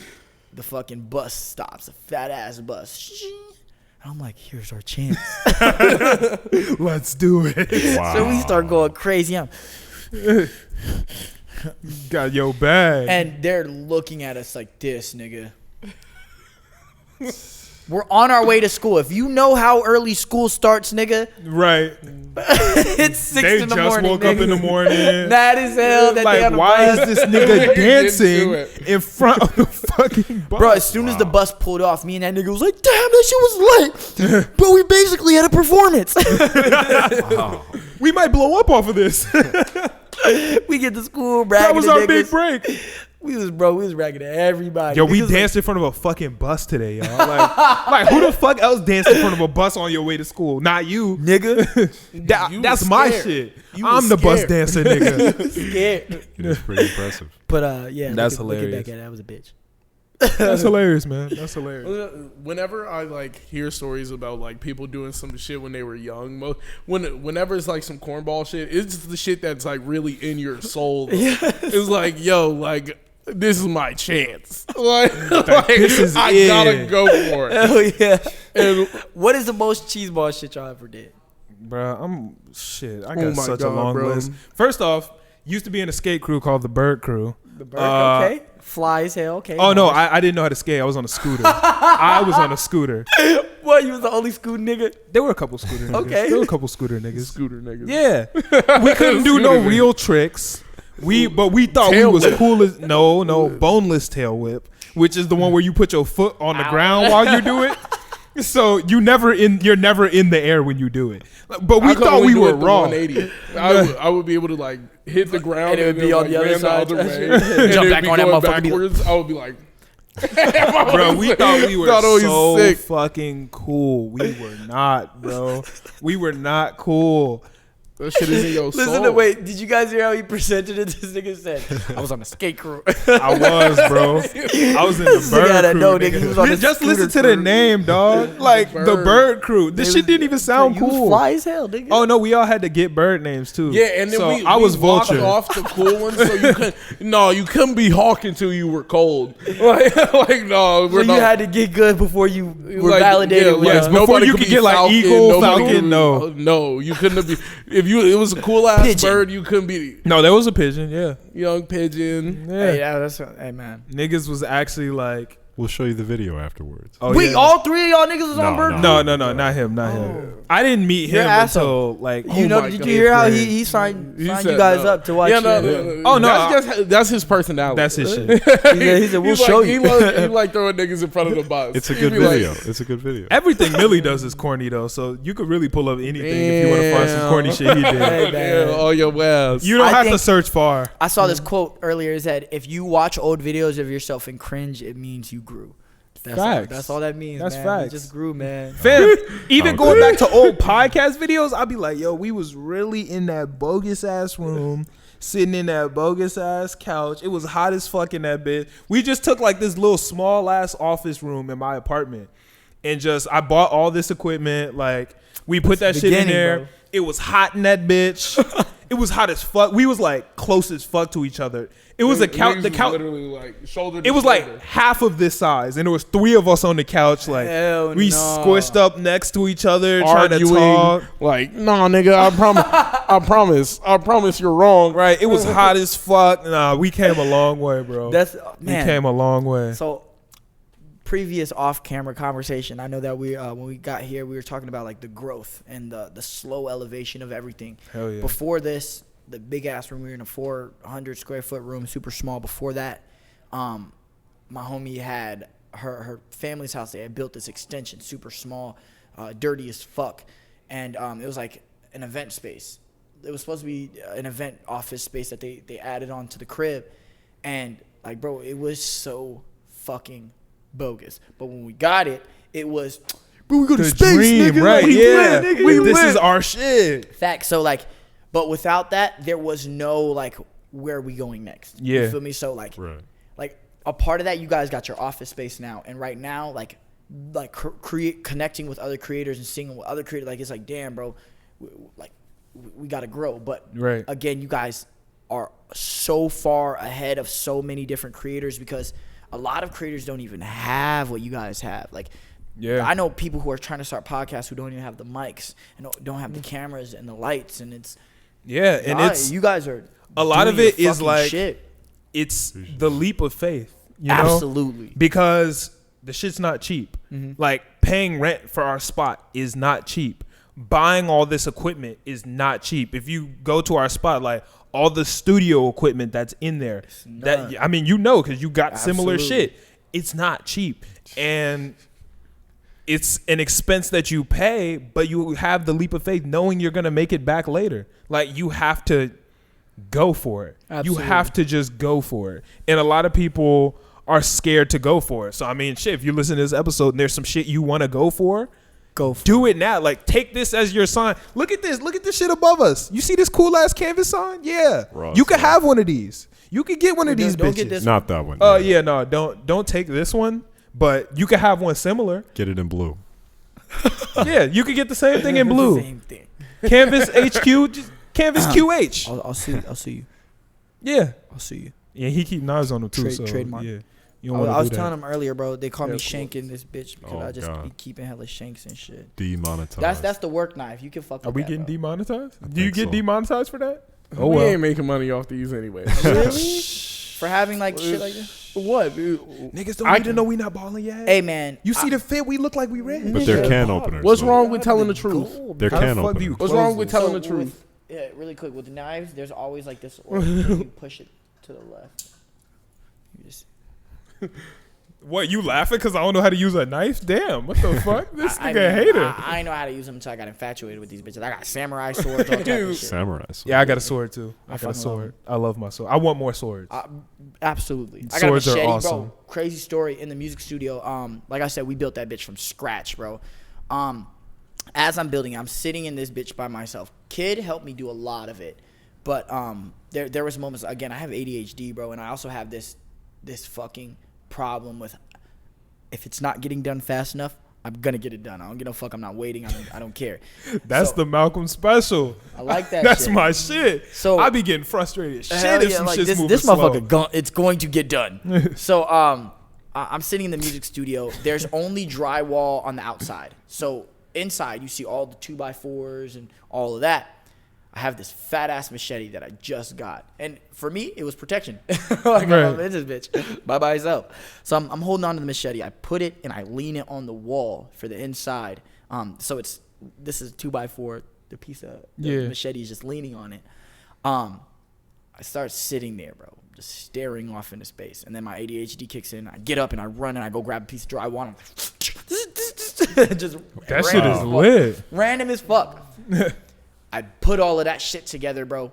The fucking bus stops. A fat-ass bus. And I'm like, here's our chance. Let's do it. Wow. So we start going crazy. Got your bag. And they're looking at us like this, nigga. We're on our way to school. If you know how early school starts, nigga, Right. it's 6 They in the just morning. woke up in the morning. Mad as hell. That they on Like, the why bus. is this nigga dancing it. in front of the fucking bus? Bro, as soon as the bus pulled off, me and that nigga was like, damn, that shit was lit. Bro, we basically had a performance. We might blow up off of this. We get to school, bragging That was to our niggas. big break. We was bragging to everybody. Yo, we Niggas danced in front of a fucking bus today, y'all. Like who the fuck else danced in front of a bus on your way to school? Not you. nigga. You That's was my scared. shit. You I'm was the bus scared. dancer, nigga. Scared. It is pretty impressive. But yeah, That's looking hilarious. back at it, I was a bitch. That's hilarious, man. That's hilarious. Whenever I like hear stories about like people doing some shit when they were young, whenever it's like some cornball shit, it's the shit that's like really in your soul. It's like, yo, like this is my chance. Like this is I it. gotta go for it. Oh yeah. And What is the most cheeseball shit y'all ever did? Bro, I Oh got my such a God, long bro. list. First off, used to be in a skate crew called the Bird Crew. The bird, okay. Fly as hell, okay. Oh no, I didn't know how to skate. I was on a scooter. I was on a scooter. What, you was the only school nigga? There were a couple scooter niggas. Okay. There were a couple scooter niggas. scooter niggas. Yeah. We couldn't do no Scooter real tricks. But we thought Tail we was whip. cool as boneless tail whip, which is the one where you put your foot on the ground while you do it. So you're never in the air when you do it. But we I could thought only we do were it the wrong. 180. I would be able to like hit the ground And it would then, be on like, the other ran side. the other way, Jump and back it'd be on that going motherfucker, be like- backwards. I would be like, Bro, we thought we were Thought it was so sick. fucking cool. We were not, bro. We were not cool. that shit is in your soul. Listen to wait. Did you guys hear how he presented it? This nigga said, "I was on a skate crew." I was, bro. I was in the This nigga had bird a crew. no, nigga. nigga. He was on the Just listen scooter to the crew. name, dog. Like the bird crew. This shit didn't even sound You was cool. fly as hell, nigga. Oh no, we all had to get bird names too. Yeah, and then so we I was walked vulture. off the cool ones, so you couldn't be hawk until you were cold. Like no, so we're you not. had to get good before you were like, validated. yeah, with, yes, uh, before nobody you could could be get, like, Falcon, eagle, nobody Falcon, could- no. no, you couldn't be. If it was a cool ass Pigeon. bird, you couldn't be No, there was a pigeon. Yeah, young pigeon. yeah. Hey, yeah, that's hey man. Niggas was actually like, We'll show you the video afterwards. oh Wait, yeah. all three of y'all niggas was on No, bird? no. No, not him, not him. I didn't meet You're him an until asshole. like You know? my Did God. you hear how Eighth he signed He you said guys no. up to watch? Yeah, no, it? no, Oh, no, that's his personality. that's his shit. He said, "We'll He's show like, you." He like throwing niggas in front of the bus. It's a He'd good be like, video. It's a good video. Everything Millie does is corny though, so you could really pull up anything if you want to find some corny shit he did. Hey, man. Yeah, all your ass. You don't I have to think- search far. I saw this quote earlier. It said, "If you watch old videos of yourself and cringe, it means you grew." Facts. That's all that means. That's man. facts. We just grew, man. Fam, even Oh, going okay. back to old podcast videos, I'd be like, yo, we was really in that bogus ass room, sitting in that bogus ass couch. It was hot as fuck in that bitch. We just took like this little small ass office room in my apartment and I bought all this equipment. Like, we put that shit in beginning, there. bro. It was hot in that bitch. It was hot as fuck. We was like close as fuck to each other. It was a couch. Niggas The was couch. literally like shoulder. It to was shoulder. like half of this size, and there was three of us on the couch. Like Hell we no. squished up next to each other, trying to arguing. talk. Like, nah, nigga, I promise you're wrong. Right? It was hot as fuck. Nah, we came a long way, bro. That's We man. came a long way. So, previous off-camera conversation, I know that we when we got here, we were talking about like the growth and the slow elevation of everything. Hell yeah. Before this, the big ass room, we were in a 400 square foot room, super small. Before that, my homie had her family's house. They had built this extension, super small, dirty as fuck, and it was like an event space. It was supposed to be an event office space that they added on to the crib, and like, bro, it was so fucking bogus. But when we got it, it was, bro, we go to The space, dream, nigga. right? Like, Yeah. nigga, Like, we this went. is our shit. Fact. So like, but without that, there was no like, where are we going next? Yeah. You feel me? So like, Right. like a part of that, you guys got your office space now, and right now, like connecting with other creators and seeing what other creators, like, it's like, damn, bro, we got to grow. But Right. again, you guys are so far ahead of so many different creators, because a lot of creators don't even have what you guys have. Like, Yeah. I know people who are trying to start podcasts who don't even have the mics and don't have the cameras and the lights, and it's Yeah, and it's you guys are a lot doing of it your is fucking like shit. it's the leap of faith. You know? Absolutely. Because The shit's not cheap. Mhm. Like paying rent for our spot is not cheap. Buying all this equipment is not cheap. If you go to our spot, like all the studio equipment that's in there, that I mean, you know, because you got similar Absolutely. shit. It's not cheap, and it's an expense that you pay, but you have the leap of faith knowing you're gonna make it back later. Like you have to go for it. Absolutely. You have to just go for it. And a lot of people are scared to go for it. So I mean, shit, if you listen to this episode and there's some shit you want to go for, do it now. Like take this as your sign. Look at this. Look at this shit above us. You see this cool ass canvas sign? Yeah. Ross, you could yeah. have one of these. You could get one of these Don't bitches. get this Not that one. Oh yeah, no, don't take this one. But you could have one similar. Get it in blue. Yeah, you could get the same thing in blue. Same thing. Canvas HQ, just Canvas QH. I'll see you. Yeah. I'll see you. Yeah, he keep knives on him too. So Trademark. yeah, you I don't want to was do telling that. him earlier, bro. They call me Yeah, of shanking this bitch because Oh, I just God. be keeping hella shanks and shit. Demonetized. That's the work knife. You can fuck. Are with we that, getting bro. demonetized? I Do you think get so. demonetized for that? Oh we well. ain't making money off these anyway. Really? For having like shit like this? What? Niggas don't I need to know we not balling yet. Hey man, You see the fit? We look like we red. But they're Nigga, can Bob, openers. What's though. wrong with telling the truth? They're How the can fuck do you openers. What's close wrong with this? telling the truth? Yeah, really quick with the knives. There's always like this order. You push it to the left. You just. What, you laughing because I don't know how to use a knife? Damn, what the fuck? This I nigga a mean, hater. I ain't know how to use them until I got infatuated with these bitches. I got samurai swords, all type of shit. Samurai. Yeah, I got a sword too. I got a fucking love sword. I love my sword. I want more swords. Absolutely. I got a Swords are machete, awesome. bro. Crazy story in the music studio. Like I said, we built that bitch from scratch, bro. As I'm building, I'm sitting in this bitch by myself. Kid helped me do a lot of it, but there was moments. Again, I have ADHD, bro, and I also have this fucking problem with if it's not getting done fast enough, I'm gonna get it done. I don't give a fuck. I'm not waiting. I don't care. That's So, the Malcolm special. I like that. That's shit. my shit. So- I be getting frustrated as shit Hell if yeah, some like shit's moving this slow. motherfucker, it's going to get done. So I'm sitting in the music studio. There's only drywall on the outside. So inside, you see all the 2x4s and all of that. I have this fat ass machete that I just got, and for me, it was protection. Like Right. I'm in this bitch by myself. So I'm holding on to the machete. I put it and I lean it on the wall for the inside. So this is 2x4. The piece of the machete is just leaning on it. I start sitting there, bro, just staring off into space, and then my ADHD kicks in. I get up and I run and I go grab a piece of drywall. And I'm just That shit is lit. random as fuck. I put all of that shit together, bro.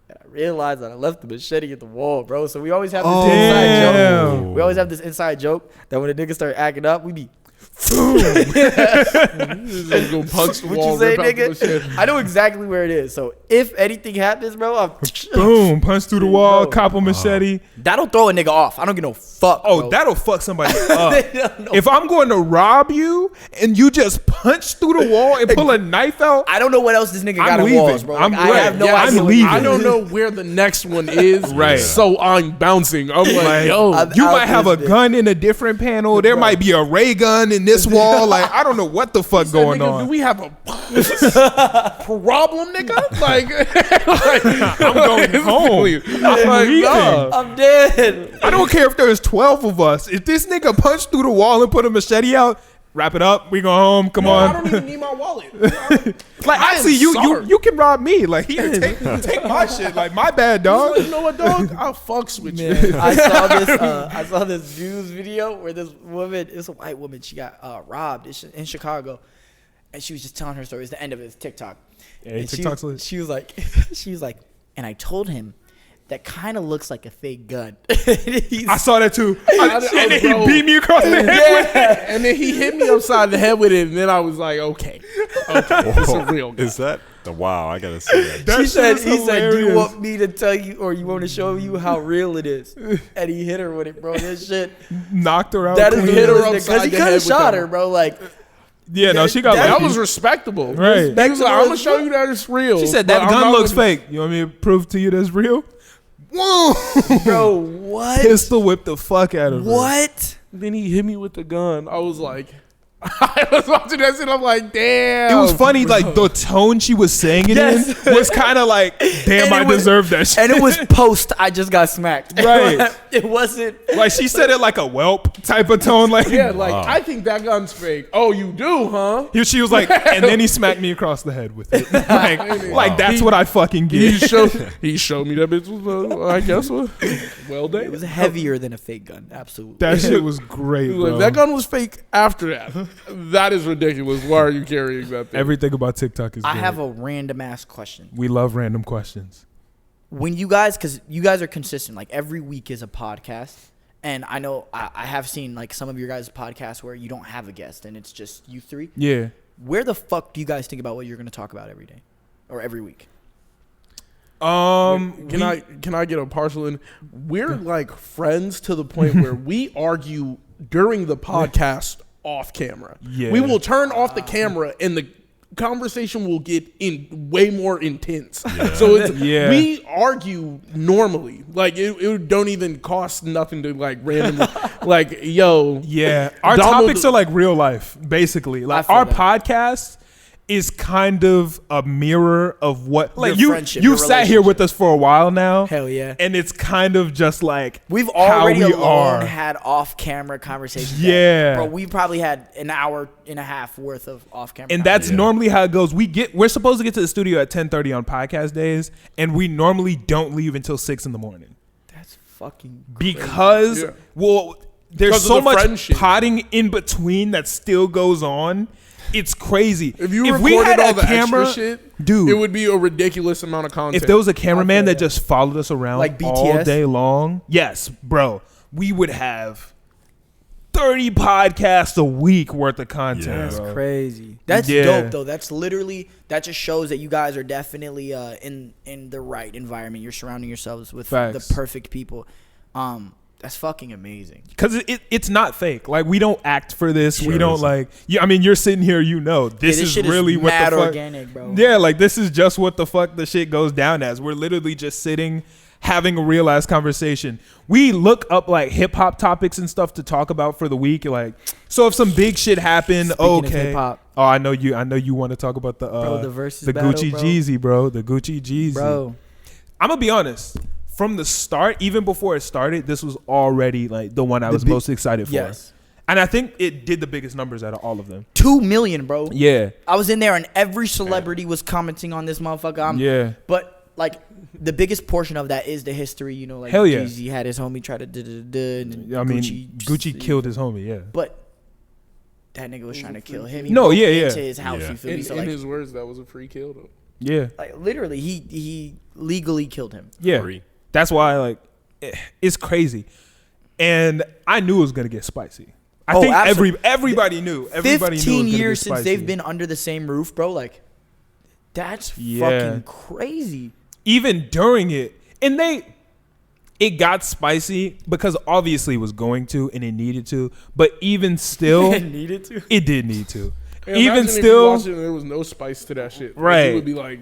And I realized that I left the machete at the wall, bro. So we always have this inside damn. joke. We always have this inside joke that when a nigga start acting up, we be, Just go punch the what wall, you say, rip out the machete. nigga? I know exactly where it is. So if anything happens, bro, I'm Boom, punch through the wall, Bro. cop a machete. that'll throw a nigga off. I don't give no fuck. Oh, bro. that'll fuck somebody up. They don't know. If I'm going to rob you and you just punch through the wall and pull a knife out, I don't know what else this nigga I'm got on leaving. walls, bro. I'm Like, I right. have no Yeah, idea. I'm what he leaving. I did. don't know where the next one is, Right. So I'm bouncing. I'm like, yo, I'm you out might have a this bitch. gun in a different panel. There might be a ray gun in this wall. Like, I don't know what the fuck going nigga, on. do we have a problem, nigga? Like, I'm going home. I'm like, leaving. nah. I'm dead. I don't care if there's 12 of us. If this nigga punched through the wall and put a machete out, wrap it up. We go home. Come I on. don't even need my wallet. Like, I am actually, you sorry. you can rob me. Like, here, take my shit. Like, my bad, dog. You know what, dog? I'll fucks with you. I saw this news video where this woman, it's a white woman, she got robbed in Chicago, and she was just telling her story. It's the end of it. It's TikTok. Yeah, And TikTok's lit. she was like, and I told him that kind of looks like a fake gun. He's- I saw that too. And then he bro. beat me across the head with it. Yeah. And then he hit me upside the head with it, and then I was like, okay, it's a real guy. Is that the wow? I gotta see that. That he shit said, is "Do you hilarious. want me to tell you, or you want to show you how real it is?" And he hit her with it, bro. This shit, Knocked her out. that is clean. hit her realistic, upside because he the could head have with shot that. her, bro. Like, Yeah, no, she got that lucky. That was respectable. Right. He was like, I'm gonna as show fuck. you that it's real. She said but that I'm gun not looks gonna- fake. You want me to prove to you that's real? Whoa! bro, what? Pistol whipped the fuck out of her. What? Then he hit me with the gun. I was like, I was watching that shit. I'm like, damn. It was funny, like the tone she was saying it Yes. in was kind of like, damn, And I it was- deserve that shit. And it was post I just got smacked. Right. It wasn't. like she said it like a whelp type of tone. Like, Yeah, like I think that gun's fake. Oh, you do, huh? she was like, and then he smacked me across the head with it. like that's what I fucking He get. showed me that bitch was, I guess, well done. It was heavier than a fake gun. Absolutely. That shit was great, bro. That gun was fake after that. That is ridiculous. Why are you carrying that thing? Everything about TikTok is I great. have a random ass question. We love random questions. When you guys, because you guys are consistent, like every week is a podcast. And I know I have seen like some of your guys' podcasts where you don't have a guest and it's just you three. Yeah. Where the fuck do you guys think about what you're going to talk about every day or every week? Can I get a partial in? We're like friends to the point where we argue during the podcast off camera. Yeah. We will turn off the camera and the conversation will get way more intense. So it's we argue normally. Like it don't even cost nothing to like randomly like yo. Yeah. Our Donald- topics are like real life, basically. Like feel our that. podcast is kind of a mirror of what like Your friendship, you've your sat here with us for a while now. Hell yeah. And it's kind of just like We've how already we alone are. had off-camera conversations. Yeah. Bro, we probably had an hour and a half worth of off-camera. And that's normally how it goes. We're supposed to get to the studio at 10:30 on podcast days, and we normally don't leave until 6 in the morning. That's fucking Because Yeah. well, there's Because of so the much friendship. potting in between that still goes on. It's crazy. If you we recorded had all a the camera, extra shit, dude, it would be a ridiculous amount of content. if there was a cameraman feel that just followed us around Like all BTS? day long, yes, bro, we would have 30 podcasts a week worth of content. Yeah. That's bro. crazy. That's Yeah. dope though. That's literally that just shows that you guys are definitely in the right environment. You're surrounding yourselves with Facts. the perfect people. That's fucking amazing. Because it's not fake. Like, we don't act for this. We Sure don't, isn't. like... Yeah, I mean, you're sitting here, you know. This Yeah, is shit really what mad the fuck... organic, bro. Yeah, like, this is just what the fuck the shit goes down as. We're literally just sitting, having a real-ass conversation. We look up, like, hip-hop topics and stuff to talk about for the week. Like, so if some big shit happened, Speaking of okay. hip-hop. Oh, I know you want to talk about the... Bro, the versus the battle, Gucci bro. Jeezy, bro. The Gucci Jeezy. Bro, I'm going to be honest. From the start, even before it started, this was already like the one I was most excited for. yes. And I think it did the biggest numbers out of all of them. 2 million, bro. Yeah. I was in there and every celebrity was commenting on this motherfucker. Yeah. But like the biggest portion of that is the history, you know, like Hell yeah. Jeezy had his homie try to and I mean, Gucci killed his homie, yeah. But that nigga was trying to kill him. He No, broke yeah, yeah. into his house, Yeah. you feel me? in, So in like, his words, that was a free kill though. Yeah. like literally he legally killed him. Yeah. Free. That's why, like, it's crazy. And I knew it was going to get spicy. I think everybody knew. Everybody 15 knew it was years gonna since get spicy. they've been under the same roof, bro. Like, that's Yeah. fucking crazy. Even during it. And it got spicy because obviously it was going to and it needed to. But even still, needed to. it did need to. And Even imagine if you still, watched it and there was no spice to that shit. Like, Right. it would be like,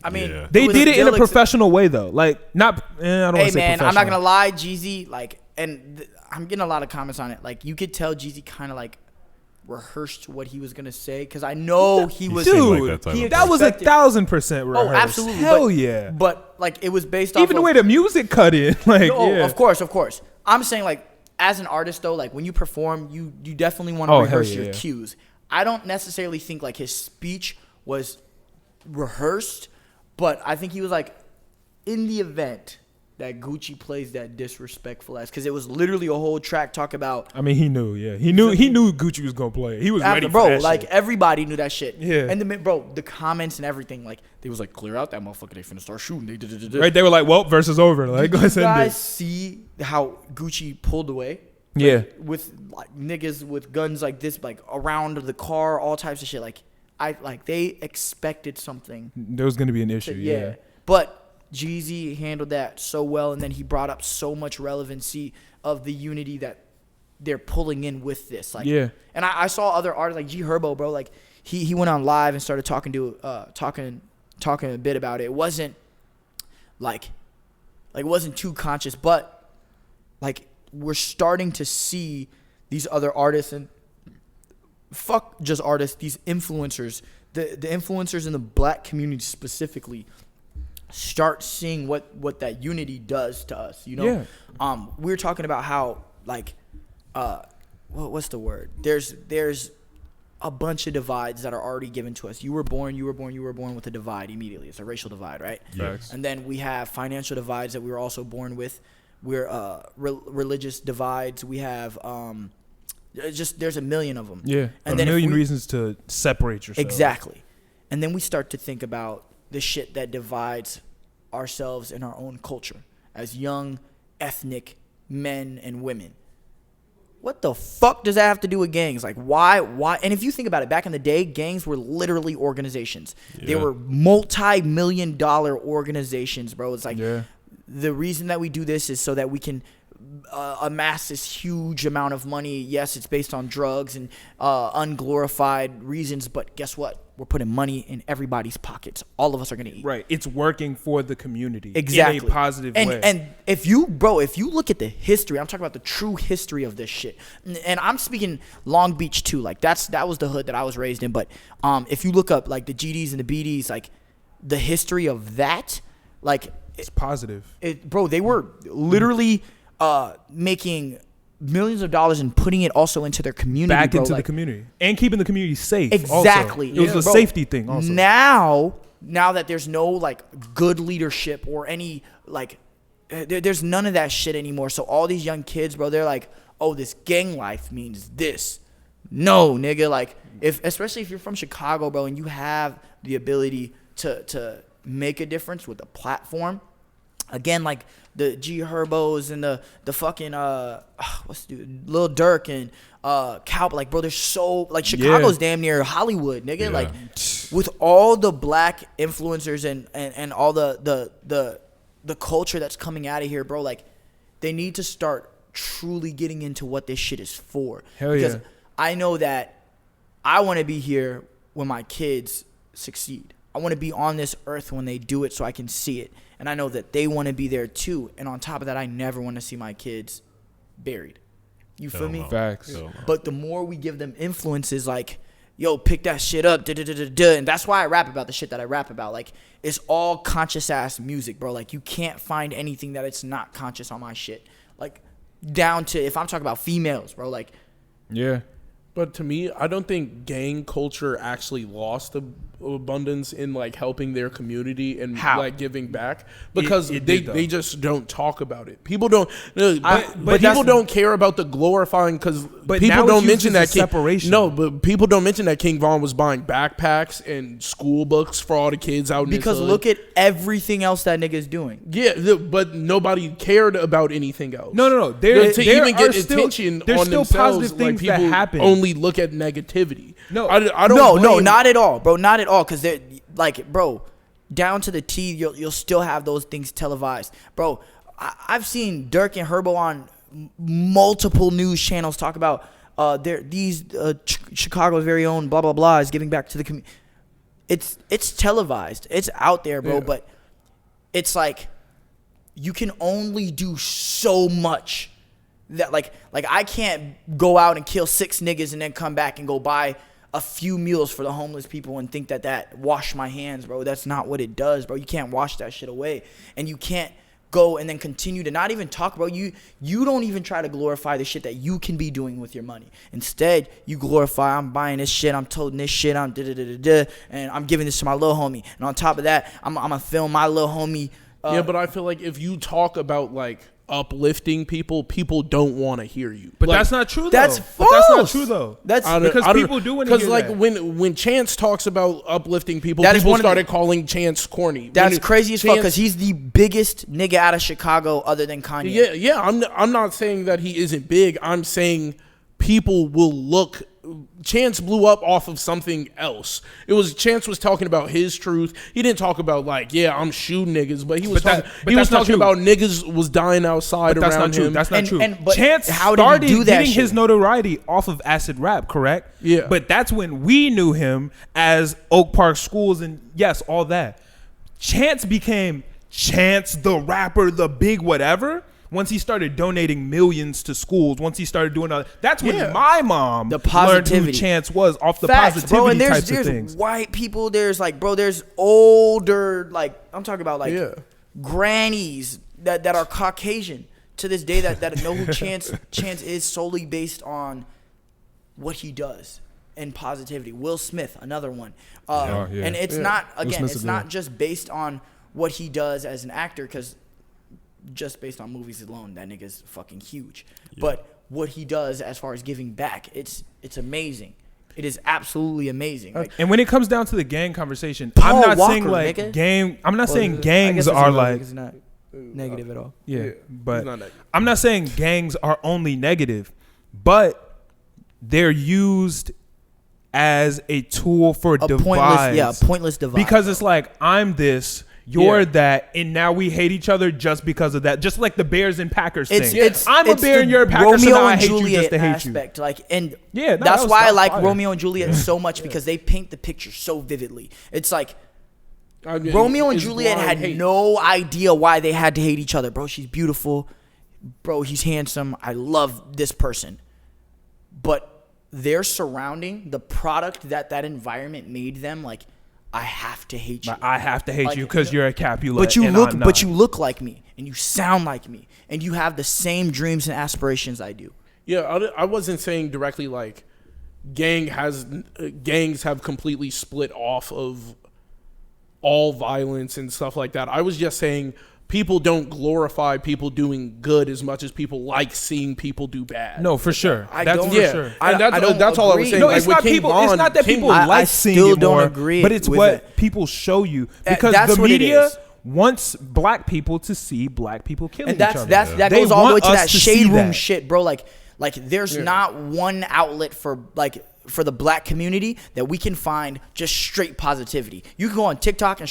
I mean, Yeah. they was did it in a still professional way though. Like, not, I don't want Hey to say man, professional. I'm not gonna lie, Jeezy, like, and I'm getting a lot of comments on it. Like, you could tell Jeezy kind of like rehearsed what he was gonna say because I know he was. seemed like Dude, that type he of that was expected- 1,000% rehearsed. Oh, absolutely. Hell but, yeah. But like, it was based off Even the of, way the music cut in. Like, Oh, yeah. of course. I'm saying like, as an artist though, like when you perform, you definitely want to Oh, hell rehearse yeah. your cues. I don't necessarily think like his speech was rehearsed, but I think he was like, in the event that Gucci plays that disrespectful ass, because it was literally a whole track talk about. I mean, he knew, yeah. He knew Gucci was going to play it. He was ready Bro, for that like shit. everybody knew that shit. Yeah. And the comments and everything, like they was like, clear out that motherfucker. They finna start shooting. They did. Right, they were like, well, versus over. Like, Did let's you end guys it. see how Gucci pulled away? Yeah. With like niggas with guns like this, like around the car, all types of shit. Like they expected something. There was going to be an issue, yeah. But Jeezy handled that so well, and then he brought up so much relevancy of the unity that they're pulling in with this. Like, Yeah. And I saw other artists like G Herbo, bro. Like he went on live and started talking a bit about it. It wasn't like it wasn't too conscious, but like we're starting to see these other artists and fuck just artists, these influencers, the influencers in the black community specifically, start seeing what that unity does to us. You know, we were talking about how like, what's the word? There's a bunch of divides that are already given to us. You were born with a divide immediately. It's a racial divide, right? Yes. And then we have financial divides that we were also born with. We're religious divides. We have there's a million of them. Yeah, and a million reasons to separate yourself. Exactly. And then we start to think about the shit that divides ourselves in our own culture as young ethnic men and women. What the fuck does that have to do with gangs? Like, why? And if you think about it, back in the day, gangs were literally organizations. Yeah. They were multi-million-dollar organizations, bro. It's like the reason that we do this is so that we can amass this huge amount of money. Yes, it's based on drugs and unglorified reasons, but guess what? We're putting money in everybody's pockets. All of us are going to eat. Right. It's working for the community. Exactly. In a positive way. And if you look at the history, I'm talking about the true history of this shit. And I'm speaking Long Beach too. Like that was the hood that I was raised in. But if you look up like the GDs and the BDs, like the history of that, like it's positive. Bro, they were literally making millions of dollars and putting it also into their community, back into the community and keeping the community safe. Exactly. Also. It was a safety thing also. Now that there's no like good leadership or any like there's none of that shit anymore. So all these young kids, bro, they're like, oh, this gang life means this. No, nigga, like especially if you're from Chicago, bro, and you have the ability to make a difference with a platform. Again, like the G Herbos and the fucking Lil Durk and Calp, like bro, they're so like Chicago's damn near Hollywood, nigga. Like with all the black influencers and all the culture that's coming out of here, bro. Like they need to start truly getting into what this shit is for. Hell because yeah. I know that I want to be here when my kids succeed. I want to be on this earth when they do it so I can see it. And I know that they want to be there too. And on top of that, I never want to see my kids buried. You feel me? Facts. But the more we give them influences like, yo, pick that shit up, and that's why I rap about the shit that I rap about. Like, it's all conscious ass music, bro. Like, you can't find anything that it's not conscious on my shit. Like, down to if I'm talking about females, bro. Like, yeah. But to me, I don't think gang culture actually lost abundance in like helping their community and like giving back because they just don't talk about it. People don't, but people don't care about the glorifying because people don't mention that separation. No, but people don't mention that King Von was buying backpacks and school books for all the kids out in because his hood. Look at everything else that nigga's doing. Yeah, but nobody cared about anything else. No. To even get attention on themselves, positive things like people that happen. only look at negativity. No, I don't. No, not at all, bro. Not at all. Because they're like, bro, down to the T, you'll still have those things televised, bro. I've seen Durk and Herbo on multiple news channels talk about Chicago's very own blah blah blah is giving back to the community. It's televised. It's out there, bro. Yeah. But it's like you can only do so much. That like I can't go out and kill 6 niggas and then come back and go buy a few meals for the homeless people and think that wash my hands, bro. That's not what it does, bro. You can't wash that shit away. And you can't go and then continue to not even talk, bro. You don't even try to glorify the shit that you can be doing with your money. Instead, you glorify, I'm buying this shit, I'm toting this shit, I'm da-da-da-da-da, and I'm giving this to my little homie. And on top of that, I'm going to film my little homie. Yeah, but I feel like if you talk about, like, uplifting people don't want to hear you. But like, that's not true though. That's false. But that's not true though. That's because people do want to hear like that. when Chance talks about uplifting people, people started calling Chance corny. That's crazy as fuck because he's the biggest nigga out of Chicago other than Kanye. Yeah. I'm not saying that he isn't big. I'm saying people will look. Chance blew up off of something else. Chance was talking about his truth. He didn't talk about like, yeah, I'm shooting niggas, but he was talking about niggas was dying outside around him. That's not true. But Chance how started did he do that getting shit? his notoriety off of acid rap, correct? Yeah. But that's when we knew him as Oak Park Schools and yes, all that. Chance became Chance the rapper, the big whatever, Once he started donating millions to schools, once he started doing all that's when my mom The learned who positivity. Chance was off the Facts, positivity bro, and types there's of things. white people. There's like, bro, there's older, like I'm talking about, like grannies that are Caucasian to this day that know who Chance is solely based on what he does and positivity. Will Smith, another one, and it's not again, it's not just based on what he does as an actor, because just based on movies alone, that nigga's fucking huge. But what he does as far as giving back, it's amazing. It is absolutely amazing. Like, And when it comes down to the gang conversation, Paul I'm not Walker, saying like nigga. gang. I'm not saying I guess gangs it's are not- like it's not negative at all. but it's not negative. I'm not saying gangs are only negative, but they're used as a tool for A divide. pointless divide. Because it's like I'm this, you're that, and now we hate each other just because of that. Just like the Bears and Packers thing. I'm a Bear and you're a Packer, so now I hate you just to hate aspect. Like, and that that's was why I like fire. Romeo and Juliet so much, because they paint the picture so vividly. It's like I mean, Romeo and it's Juliet blind had hate. no idea why they had to hate each other. Bro, she's beautiful. Bro, he's handsome. I love this person. But their surrounding, the product that environment made them, like, I have to hate you. I have to hate Like, you because you're a Capulet. But you and look, I'm but not. you look like me, and you sound like me, and you have the same dreams and aspirations I do. Yeah, I wasn't saying directly like gangs have completely split off of all violence and stuff like that. I was just saying people don't glorify people doing good as much as people like seeing people do bad. No, for sure. I That's don't- for yeah, sure. I and that's don't all I was agree. saying. No, Like, it's with not King people. It's Von, not that King- people I like seeing still it don't more, agree but it's with what it. people show you because that's the what it media is. wants black people to see black people killing And that's each other. that They goes all the way want to us that to shade see room that. shit, bro. Like there's not one outlet for the black community that we can find just straight positivity. You can go on TikTok and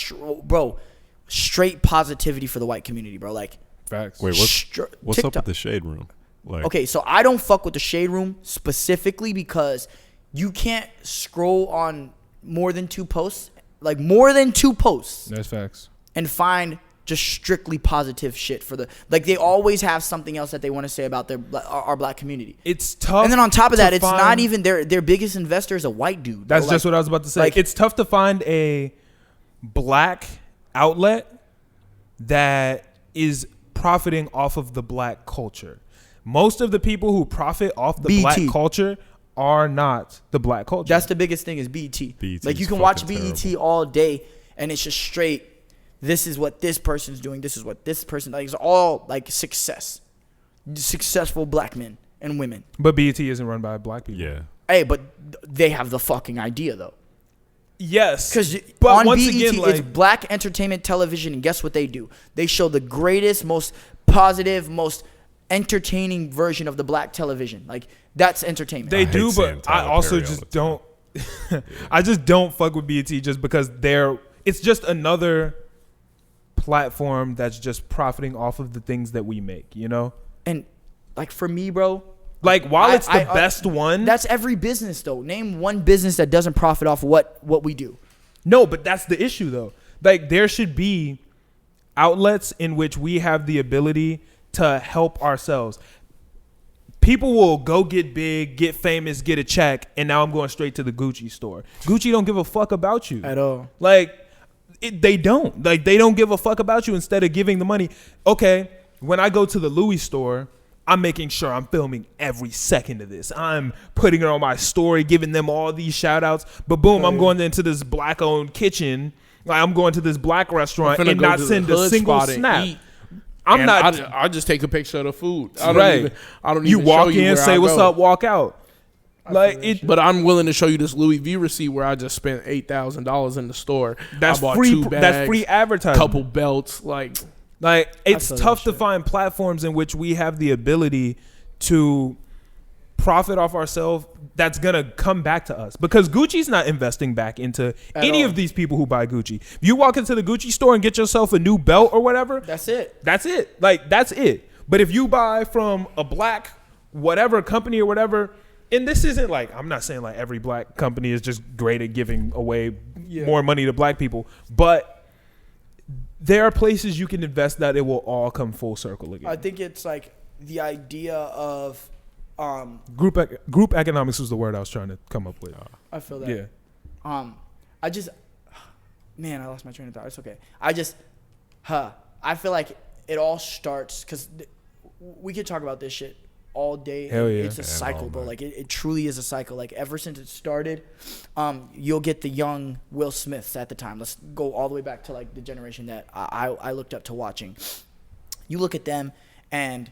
straight positivity for the white community, bro. Like, Facts. Wait, what's up TikTok. with the shade room? Like, Okay, so I don't fuck with the shade room specifically because you can't scroll on more than two posts, That's facts. and find just strictly positive shit for they always have something else that they want to say about our black community. It's tough. And then on top of that, it's find- not even their biggest investor is a white dude. That's bro. just what I was about to say. like- It's tough to find a black outlet that is profiting off of the black culture. Most of the people who profit off the BET. black culture are not the black culture. That's the biggest thing is BET. BET Like, you is can watch fucking BET terrible. all day, and it's just straight. This is what this person's doing. This is what this person like. It's all like successful black men and women. But BET isn't run by black people. yeah. Hey, but they have the fucking idea though. Yes. Because but on once BET, again, it's black entertainment television, and guess what they do? They show the greatest, most positive, most entertaining version of the black television. Like, that's entertainment. they hate do, seeing but I Tyler also Perry all just the don't. I just don't fuck with BET just because it's just another platform that's just profiting off of the things that we make, you know? And like, for me, bro, Like, while it's the I- best one. that's every business though. Name one business that doesn't profit off what we do. No, but that's the issue though. Like, there should be outlets in which we have the ability to help ourselves. People will go get big, get famous, get a check, and now I'm going straight to the Gucci store. Gucci don't give a fuck about you. At all. Like, they don't. Like, they don't give a fuck about you instead of giving the money. Okay, when I go to the Louis store, I'm making sure I'm filming every second of this. I'm putting it on my story, giving them all these shout outs. But boom, I'm going into this black-owned kitchen. Like, I'm going to this black restaurant I'm finna and go not to the send a hood single spot and snap. eat. I'm And not. I just take a picture of the food. I don't You even walk show you in, where say I what's go. up, walk out. Like, it. But I'm willing to show you this Louis V receipt where I just spent $8,000 in the store. That's I bought free. 2 bags, That's free advertising. couple belts. Like, It's feel that tough to shit. find platforms in which we have the ability to profit off ourselves that's going to come back to us, because Gucci's not investing back into any all. of these people who buy Gucci. If you walk into the Gucci store and get yourself a new belt or whatever, That's it. that's it. Like, that's it. But if you buy from a black whatever company or whatever, and this isn't like, I'm not saying like every black company is just great at giving away more money to black people, but there are places you can invest that it will all come full circle again. I think it's like the idea of Group economics was the word I was trying to come up with. I feel that. Yeah. I just, man, I lost my train of thought. It's okay. I feel like it all starts because we could talk about this shit all day. Hell yeah. It's a cycle, bro. Like it truly is a cycle. Like ever since it started, you'll get the young Will Smiths at the time. Let's go all the way back to like the generation that I looked up to watching. You look at them and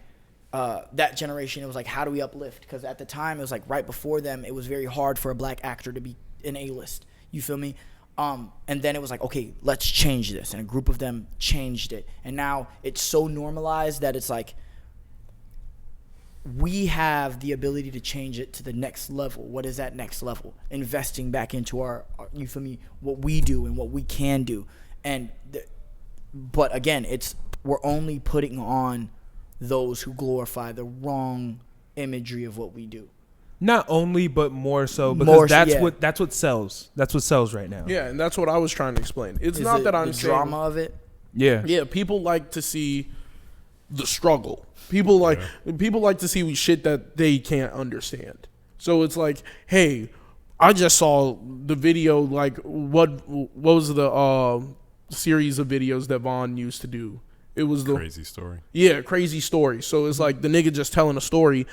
that generation, it was like, how do we uplift? Because at the time, it was like right before them, it was very hard for a black actor to be an A-list. You feel me? And then it was like, okay, let's change this. And a group of them changed it. And now it's so normalized that it's like we have the ability to change it to the next level. What is that next level? Investing back into our you feel me, what we do and what we can do. But again, we're only putting on those who glorify the wrong imagery of what we do. Not only, but more so because that's what sells. That's what sells right now. Yeah, and that's what I was trying to explain. It's Is not it that I'm the saying drama of it. Yeah. Yeah, people like to see the struggle. People like to see shit that they can't understand. So it's like, hey, I just saw the video. Like, what was the series of videos that Vaughn used to do? It was the Crazy Story. Yeah, Crazy Story. So it's like the nigga just telling a story.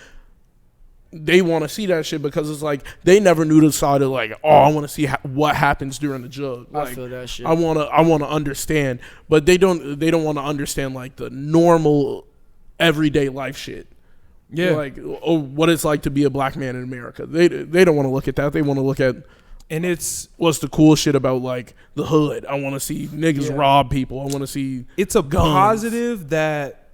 They want to see that shit because it's like they never knew the side of like, oh, I want to see what happens during the jug. Like, I feel that shit. I want to understand, but they don't want to understand like the normal everyday life shit. Yeah. Like, oh, what it's like to be a black man in America. They don't want to look at that. They want to look at And it's what's the cool shit about like the hood. I want to see niggas rob people. I want to see it's a guns. positive that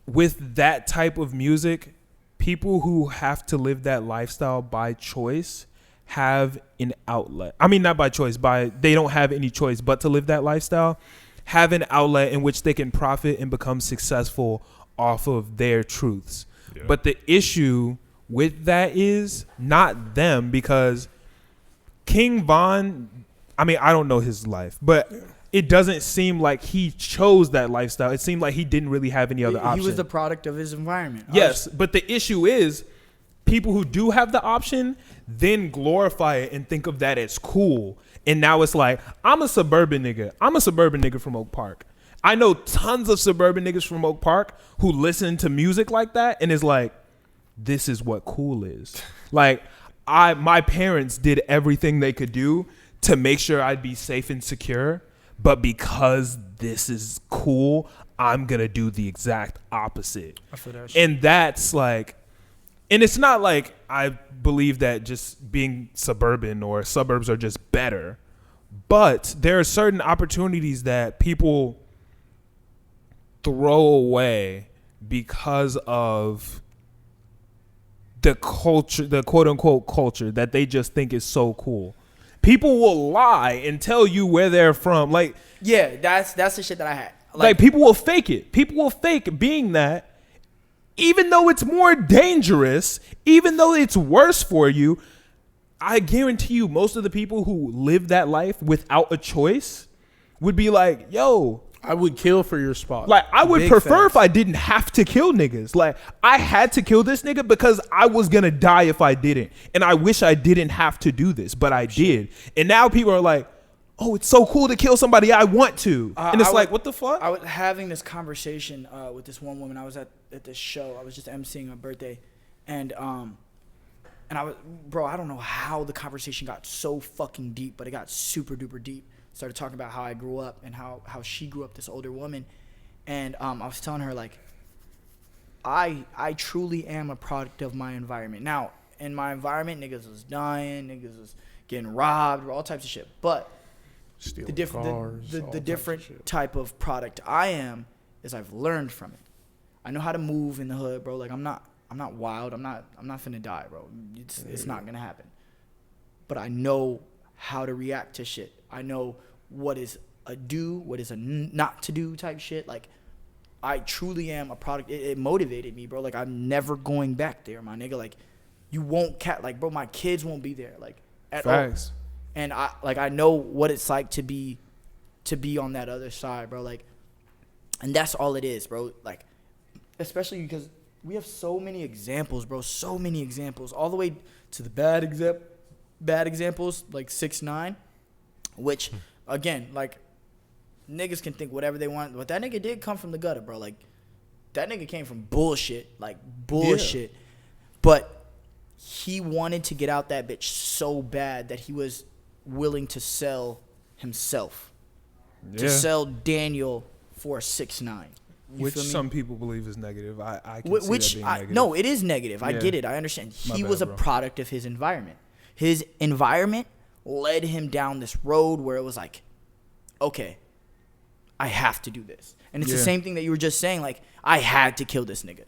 with that type of music, people who have to live that lifestyle by choice have an outlet. I mean, not by choice, they don't have any choice but to live that lifestyle, have an outlet in which they can profit and become successful off of their truths. Yeah. But the issue with that is not them, because King Von, I mean, I don't know his life, but it doesn't seem like he chose that lifestyle. It seemed like he didn't really have any other option. He was the product of his environment. Yes, but the issue is people who do have the option then glorify it and think of that as cool. And now it's like, I'm a suburban nigga. I'm a suburban nigga from Oak Park. I know tons of suburban niggas from Oak Park who listen to music like that and is like, this is what cool is. Like, my parents did everything they could do to make sure I'd be safe and secure. But because this is cool, I'm going to do the exact opposite. I feel that shit. And that's like, and it's not like I believe that just being suburban or suburbs are just better. But there are certain opportunities that people throw away because of the culture, the quote unquote culture that they just think is so cool. People will lie and tell you where they're from. Like, yeah, that's the shit that I had. Like people will fake it. People will fake being that, even though it's more dangerous, even though it's worse for you. I guarantee you most of the people who live that life without a choice would be like, yo, I would kill for your spot. like, I would Big prefer facts. if I didn't have to kill niggas. Like, I had to kill this nigga because I was gonna die if I didn't. And I wish I didn't have to do this, but I did. And now people are like, oh, it's so cool to kill somebody I want to. And it's like, what the fuck? I was having this conversation with this one woman. I was at this show. I was just emceeing her birthday. And I was, bro, I don't know how the conversation got so fucking deep, but it got super duper deep. Started talking about how I grew up and how she grew up, this older woman. And I was telling her, like, I truly am a product of my environment. Now, in my environment, niggas was dying, niggas was getting robbed, all types of shit. But Stealing the different cars, all the types of different shit. type of product I am is I've learned from it. I know how to move in the hood, bro. Like, I'm not wild. I'm not finna die, bro. It's not gonna happen. But I know how to react to shit. I know what is a do, what is a not to do type shit. Like, I truly am a product. It motivated me, bro. Like, I'm never going back there, my nigga. Like, you won't like, bro, my kids won't be there, like, at all. Facts. And I know what it's like to be to be on that other side, bro. Like, and that's all it is, bro. Like, especially because we have so many examples, bro. So many examples, all the way to the bad examples, like 6ix9ine, which again, like, niggas can think whatever they want, but that nigga did come from the gutter, bro. Like, that nigga came from bullshit, like bullshit. Yeah. But he wanted to get out that bitch so bad that he was willing to sell himself, to sell Daniel for 6ix9ine. Which some people believe is negative. I can see that being negative. No, it is negative. I get it. I understand. He was a product of his environment. His environment led him down this road where it was like, okay, I have to do this. And it's the same thing that you were just saying, like, I had to kill this nigga.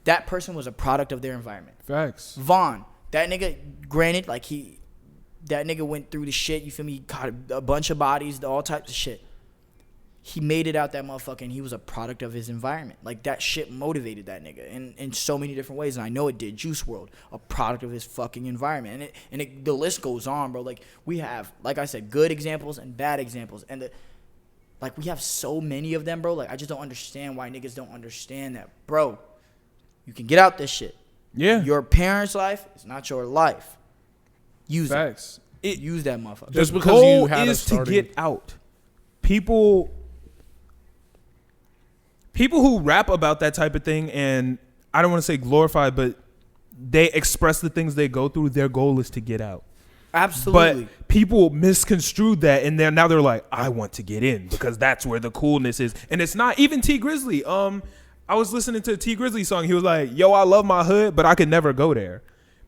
That person was a product of their environment. Facts. Vaughn, that nigga, granted, like, that nigga went through the shit, you feel me? He caught a bunch of bodies, all types of shit. He made it out that motherfucker, and he was a product of his environment. Like, that shit motivated that nigga in so many different ways, and I know it did. Juice WRLD, a product of his fucking environment. And the list goes on, bro. Like, we have, like I said, good examples and bad examples. And like, we have so many of them, bro. Like, I just don't understand why niggas don't understand that. Bro, you can get out this shit. Yeah. Your parents' life is not your life. Use Facts. it. Use that motherfucker. Just The because goal you had is to get out. People who rap about that type of thing, and I don't want to say glorify, but they express the things they go through, their goal is to get out. Absolutely. But people misconstrued that, and now they're like, I want to get in because that's where the coolness is. And it's not. Even T Grizzly. I was listening to a T Grizzly song. He was like, yo, I love my hood, but I could never go there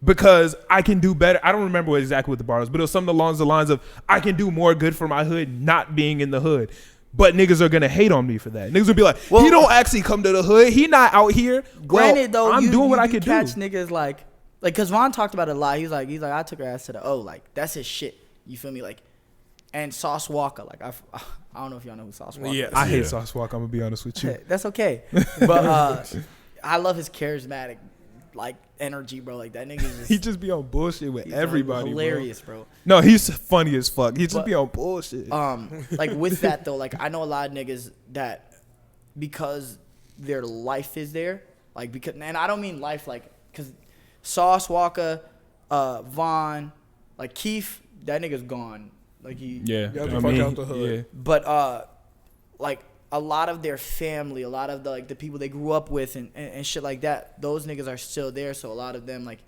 because I can do better. I don't remember exactly what the bar was, but it was something along the lines of, I can do more good for my hood not being in the hood. But niggas are gonna hate on me for that. Niggas will be like, he don't actually come to the hood. He not out here. Granted, though, I'm doing what I can do. Catch niggas like, cause Vaughn talked about it a lot. He's like, I took her ass to the O. Like, that's his shit. You feel me? Like, and Sauce Walker. Like, I don't know if y'all know who Sauce Walker is. I hate Sauce Walker. I'm gonna be honest with you. That's okay. But I love his charismatic, like, energy, bro. Like, that nigga just, He just be on bullshit with everybody. Hilarious, bro. No, he's funny as fuck. He just be on bullshit. Like, with that though, like, I know a lot of niggas that because their life is there, like, because, and I don't mean life like, cause Sauce Walker, Vaughn, like Keith, that nigga's gone. Like, he got the fuck out the hood. Yeah. But like, a lot of their family, a lot of the people they grew up with and shit like that, those niggas are still there. So a lot of them, like,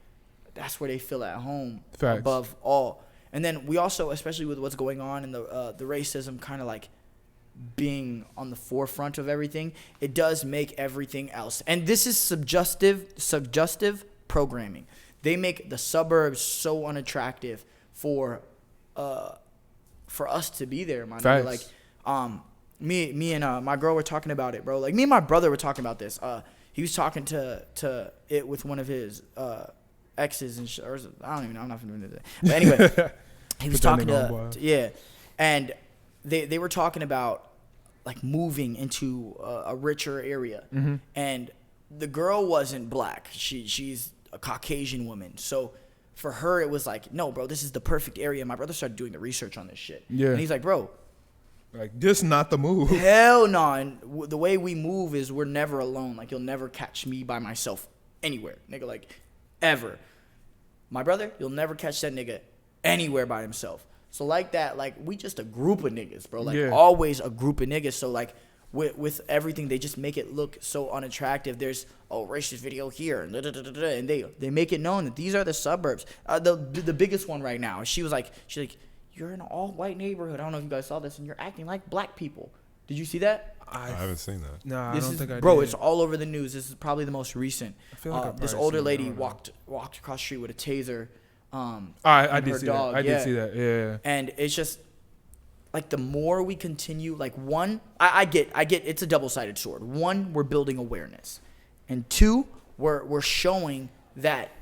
that's where they feel at home. Facts. Above all. And then we also, especially with what's going on and the racism kind of like being on the forefront of everything, it does make everything else. And this is suggestive programming. They make the suburbs so unattractive for us to be there, man. Like, me and my girl were talking about it, bro. Like, me and my brother were talking about this. He was talking to it with one of his exes and or I don't even know. I'm not gonna do that. But anyway, he was talking to and they were talking about, like, moving into a richer area, and the girl wasn't black. She's a Caucasian woman, so for her it was like, no, bro, this is the perfect area. My brother started doing the research on this shit, and he's like, bro, like, this not the move. Hell no. And the way we move is we're never alone. Like, you'll never catch me by myself anywhere, nigga, like, ever. My brother, you'll never catch that nigga anywhere by himself. So, like that, like, we just a group of niggas, bro. Like, always a group of niggas. So, like, with everything, they just make it look so unattractive. There's racist video here, and they make it known that these are the suburbs. The biggest one right now. She's like, you're in an all-white neighborhood. I don't know if you guys saw this, and you're acting like black people. Did you see that? I haven't seen that. No, I don't think I did. Bro, it's all over the news. This is probably the most recent. I feel like this older lady walked across the street with a taser. I did see that. I did see that. Yeah. And it's just, like, the more we continue, like, one, I get it's a double-sided sword. One, we're building awareness. And two, we're showing that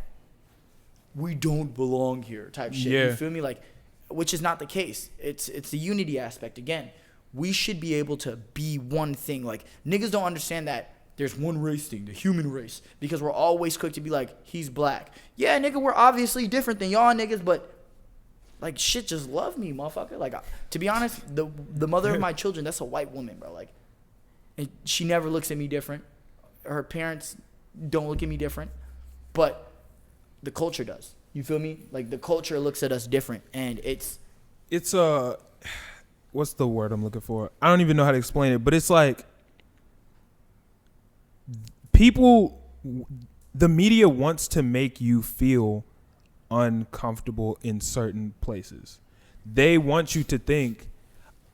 we don't belong here type shit. Yeah. You feel me? Like, which is not the case. It's the unity aspect. Again, we should be able to be one thing. Like, niggas don't understand that there's one race thing, the human race, because we're always quick to be like, he's black. Yeah, nigga, we're obviously different than y'all niggas, but Like, shit, just love me, motherfucker. Like, to be honest, the mother of my children, that's a white woman, bro. Like, and she never looks at me different. Her parents don't look at me different, but the culture does. You feel me? Like, the culture looks at us different, and it's what's the word I'm looking for? I don't even know how to explain it, but it's like the media wants to make you feel uncomfortable in certain places. They want you to think,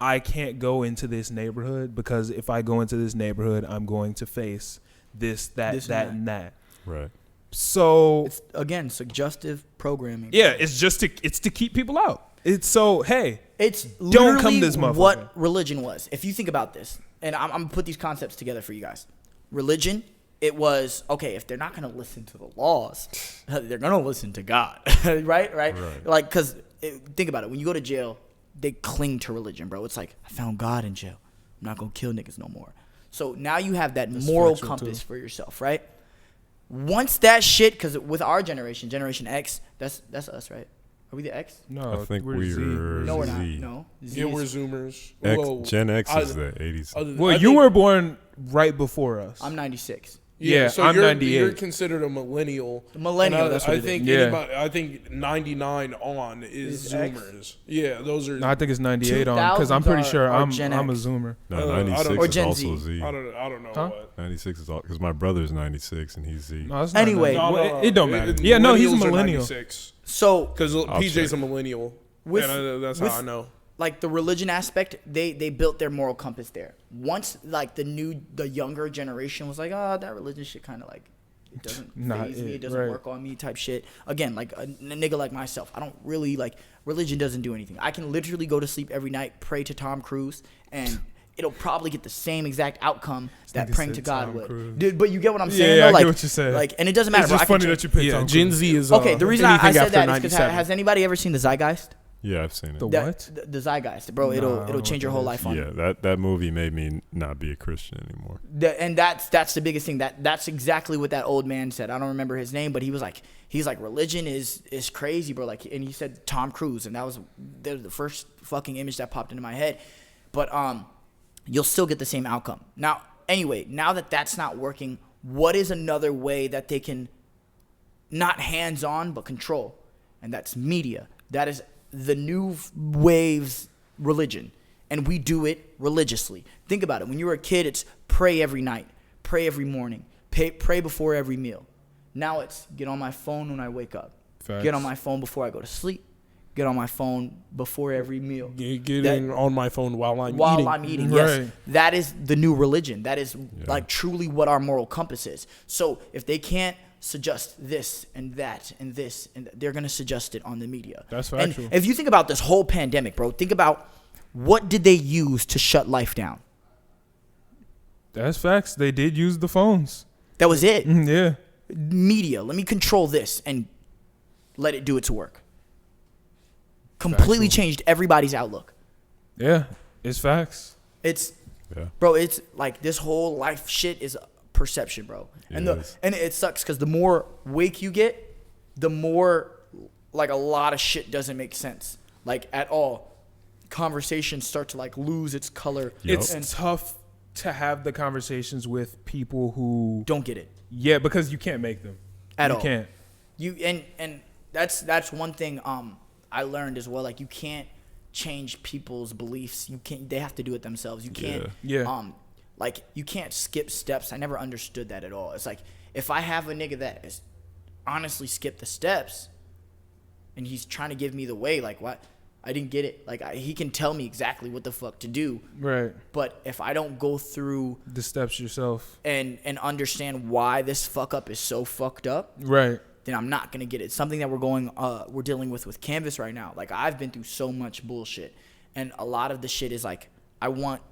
I can't go into this neighborhood because if I go into this neighborhood, I'm going to face this, that, and that. Right. So it's, again, suggestive programming. Yeah, it's to keep people out. It's so, hey, it's don't come this motherfucker. What religion was. If you think about this, and I'm going to put these concepts together for you guys. Religion, it was, okay, if they're not going to listen to the laws, they're going to listen to God, right? Like, because think about it. When you go to jail, they cling to religion, bro. It's like, I found God in jail. I'm not going to kill niggas no more. So now you have that moral compass for yourself, right? Once that shit, because with our generation, Generation X, that's us, right? Are we the X? No, I think we're Z. No, we're not. Z. No. Z Yeah, is- we're Zoomers. Gen X is the 80s. Well, you were born right before us. I'm 96. Yeah, so I'm you're 98. You're considered a millennial. Millennial, And that's what I it is. think Yeah. I think 99 on is Is X? Zoomers. Yeah, those are. No, I think it's 98 on because I'm pretty 2000s sure are I'm Gen a X. Zoomer. No, I don't 96 know. Or is Gen also Z. Z. I don't know Huh? what. 96 is all because my brother's 96 and he's Z. No, it's not Anyway. 90. No, Well, it don't matter. It- Yeah, no, he's a millennials are millennial. 96. So, Because PJ's check. a millennial. With- That's with- how I know. like the religion aspect, they built their moral compass there. Once like the younger generation was like, oh, that religion shit kind of like it doesn't Not faze me, it, it doesn't right. work on me type shit. Again, like a nigga like myself, I don't really like religion. Doesn't do anything. I can literally go to sleep every night, pray to Tom Cruise, and it'll probably get the same exact outcome that nigga praying said to God Tom would. Cruise. Dude, but you get what I'm Yeah, saying? yeah, though? I Like, get what you're saying. Like, and it doesn't matter. It's bro. just I can funny that you picked Tom Gen Cruise. Z is Okay, the reason anything I said after that is because 97. has anybody ever seen the Zeitgeist? Yeah, I've seen it. The That- what? The Zeitgeist, bro. Nah, I It'll don't know change what your whole that life on you. Yeah, that movie made me not be a Christian anymore. And that's the biggest thing. That's exactly what that old man said. I don't remember his name, but he's like religion is crazy, bro. Like, and he said Tom Cruise, and that was the first fucking image that popped into my head. But you'll still get the same outcome. Now, anyway, now that that's not working, what is another way that they can not hands on but control? And that's media. That is the new wave's religion. And we do it religiously. Think about it. When you were a kid, it's pray every night, pray every morning, pray before every meal. Now it's get on my phone when I wake up. Facts. Get on my phone before I go to sleep. Get on my phone before every meal. Getting on my phone while I'm eating. Yes. Right. That is the new religion. That is like truly what our moral compass is. So if they can't suggest this and that and this, and they're going to suggest it on the media. That's factual. And if you think about this whole pandemic, bro, think about what did they use to shut life down? That's facts. They did use the phones. That was it. Yeah. Media, let me control this and let it do its work. Completely changed everybody's outlook. Yeah. It's facts. It's Yeah. Bro, it's like this whole life shit is perception, bro. And It is. and it sucks because the more wake you get, the more like a lot of shit doesn't make sense, like at all. Conversations start to like lose its color. Yep. It's And tough to have the conversations with people who don't get it yeah, because you can't make them. at you all. Can't. You and that's one thing I learned as well. Like you can't change people's beliefs. You can't. They have to do it themselves. You can't. Yeah. Like you can't skip steps. I never understood that at all. It's like if I have a nigga that is honestly skipped the steps, and he's trying to give me the way, like what? I didn't get it. Like he can tell me exactly what the fuck to do. Right. But if I don't go through The steps yourself. and understand why this fuck up is so fucked up, Right. then I'm not gonna get it. Something that we're dealing with KNVS right now. Like I've been through so much bullshit, and a lot of the shit is like I want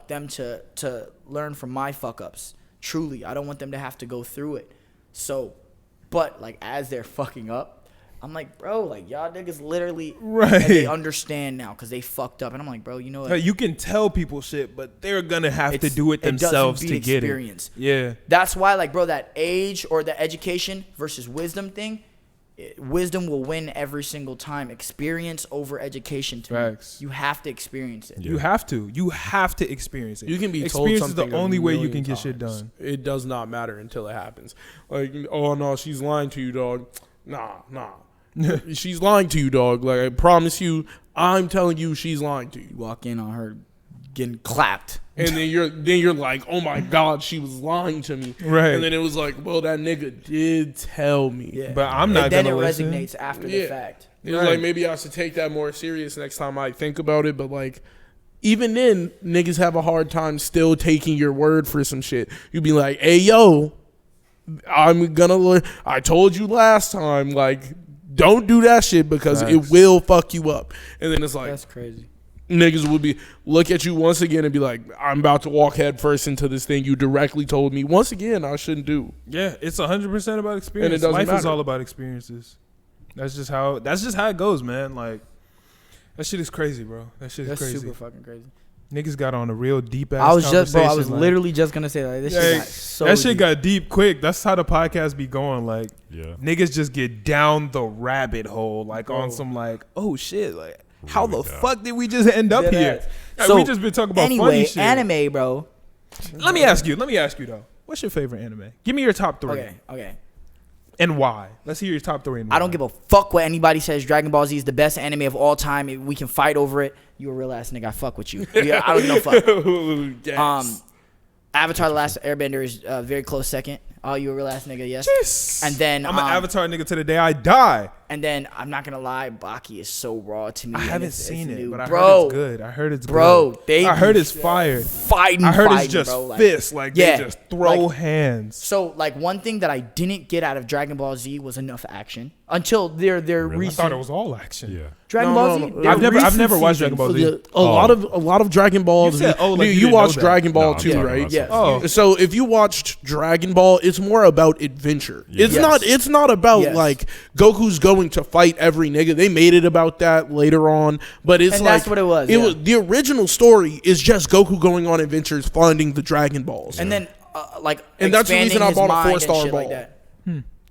them to learn from my fuck ups. Truly, I don't want them to have to go through it. So, but like as they're fucking up, I'm like, bro, like y'all niggas literally Right. and they understand now because they fucked up, and I'm like, bro, you know what? Like, you can tell people shit, but they're gonna have to It's- do it it doesn't themselves beat to get experience. it. Yeah. That's why, like, bro, that age or the education versus wisdom thing, wisdom will win every single time. Experience over education. To Facts. me. You have to experience it. Yeah. You have to experience it. You can be told experience is something the a only way you million can get shit times. done. It does not matter until it happens. Like, oh no, she's lying to you, dog. Nah. She's lying to you, dog. Like, I promise you, I'm telling you, she's lying to you. You walk in on her getting clapped. And then you're like, oh my God, she was lying to me. Right. And then it was like, well, that nigga did tell me. Yeah. But I'm not And then it gonna listen. resonates after the Yeah. fact. It was Right. like, maybe I should take that more serious next time I think about it. But like, even then, niggas have a hard time still taking your word for some shit. You'd be like, hey, yo, I told you last time, like, don't do that shit because Facts. it will fuck you up. And then it's like, That's crazy. niggas would be look at you once again and be like, I'm about to walk head first into this thing you directly told me once again I shouldn't do. Yeah, it's 100% about experience. doesn't Life is matter. all about experiences. That's just how it goes, man. Like that shit is crazy, bro. That shit is That's crazy. super fucking crazy. Niggas got on a real deep ass. I was conversation, like, literally just gonna say that. This shit got so that shit deep. got deep quick. That's how the podcast be going. Like Yeah. niggas just get down the rabbit hole, like on Bro. some like, oh shit, like how the Really down. fuck did we just end up Dead here? ass. Like, So, we just been talking about funny Anyway, shit. anime, bro. Let me ask you though. What's your favorite anime? Give me your top 3. Okay. And why? Let's hear your top 3. And I don't give a fuck what anybody says. Dragon Ball Z is the best anime of all time. If we can fight over it. You a real ass nigga. I fuck with you. Yeah, I don't give no fuck. Yes. Avatar: The Last Airbender is a very close second. Oh, you a real ass nigga? Yes. Jeez. And then I'm an Avatar nigga to the day I die. And then I'm not gonna lie, Baki is so raw to me. I and haven't it's seen it, new. but I bro, heard it's good. I heard it's bro, good. they I heard be it's fire. fighting. I heard fighting, it's just bro. Like, fists. Like yeah, they just throw like- hands. So like one thing that I didn't get out of Dragon Ball Z was enough action until their Really? I recent thought it was all action. Yeah. Dragon No, Ball no, Z. no. their I've recent never watched Dragon Ball Z. A lot of Dragon Ball. You said, oh, like, you you didn't know watched that. Dragon Ball No, I'm too, talking right? about Yes. Oh. So if you watched Dragon Ball, it's more about adventure. Yeah. It's Yes. not. It's not about Yes. like Goku's going to fight every nigga. They made it about that later on, but it's And like that's what it was, yeah. the original story is just Goku going on adventures, finding the Dragon Balls. And then like And that's the expanding reason I his bought a mind and 4-star shit like ball. that.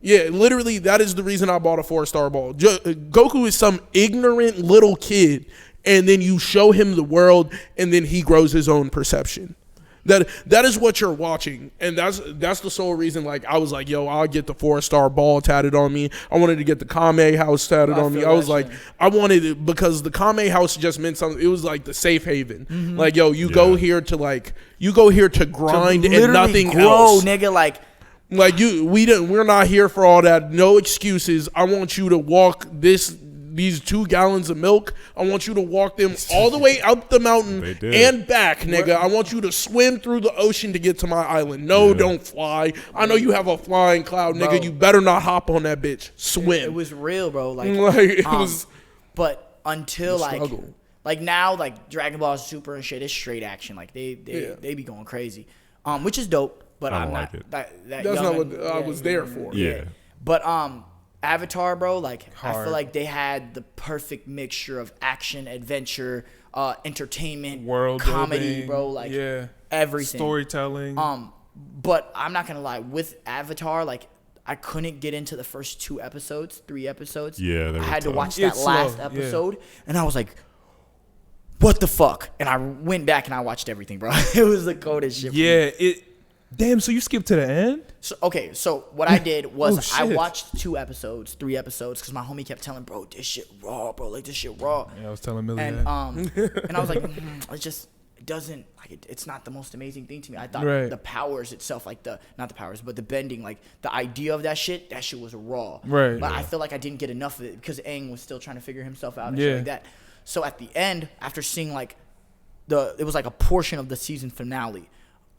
Yeah, literally, that is the reason I bought a 4-star ball. Goku is some ignorant little kid, and then you show him the world, and then he grows his own perception. That is what you're watching, and that's the sole reason. Like I was like, yo, I'll get the 4-star ball tatted on me. I wanted to get the Kame house tatted I on me. feel I was that like, shit. I wanted it because the Kame house just meant something. It was like the safe haven. Like, yo, you go here to grind and Literally nothing grow, else. nigga. Like Like we're not here for all that. No excuses. I want you to walk these 2 gallons of milk. I want you to walk them all the way up the mountain They did. and back, nigga. I want you to swim through the ocean to get to my island. No, Yeah. don't fly. I know you have a flying cloud, nigga. Bro. You better not hop on that bitch. Swim. it was real, bro. Like Like, it was But until the like struggle. like now, like Dragon Ball Super and shit, it's straight action. Like they Yeah. be going crazy, which is dope. But I I'm like not it. that That's young not and- what I was there for. Yeah. But Avatar, bro, like I Hard. feel like they had the perfect mixture of action, adventure, entertainment, World comedy, building, bro. Like yeah, everything. storytelling. But I'm not gonna lie, with Avatar, like I couldn't get into the first 3 episodes. Yeah, they I were had to tough. watch that It's last slow, yeah. episode, and I was like, "What the fuck?" And I went back and I watched everything, bro. It was the coldest shit. For me. Yeah, damn. So you skipped to the end? So so what I did was Oh, I shit. watched 3 episodes, because my homie kept telling, bro, this shit raw, bro, like this shit raw. Yeah, I was telling Millie And that. and I was like, it doesn't like it's not the most amazing thing to me. I thought Right. the powers itself, like not the powers, but the bending, like the idea of that shit was raw. Right. But Yeah. I feel like I didn't get enough of it because Aang was still trying to figure himself out and Yeah. shit like that. So at the end, after seeing like it was like a portion of the season finale.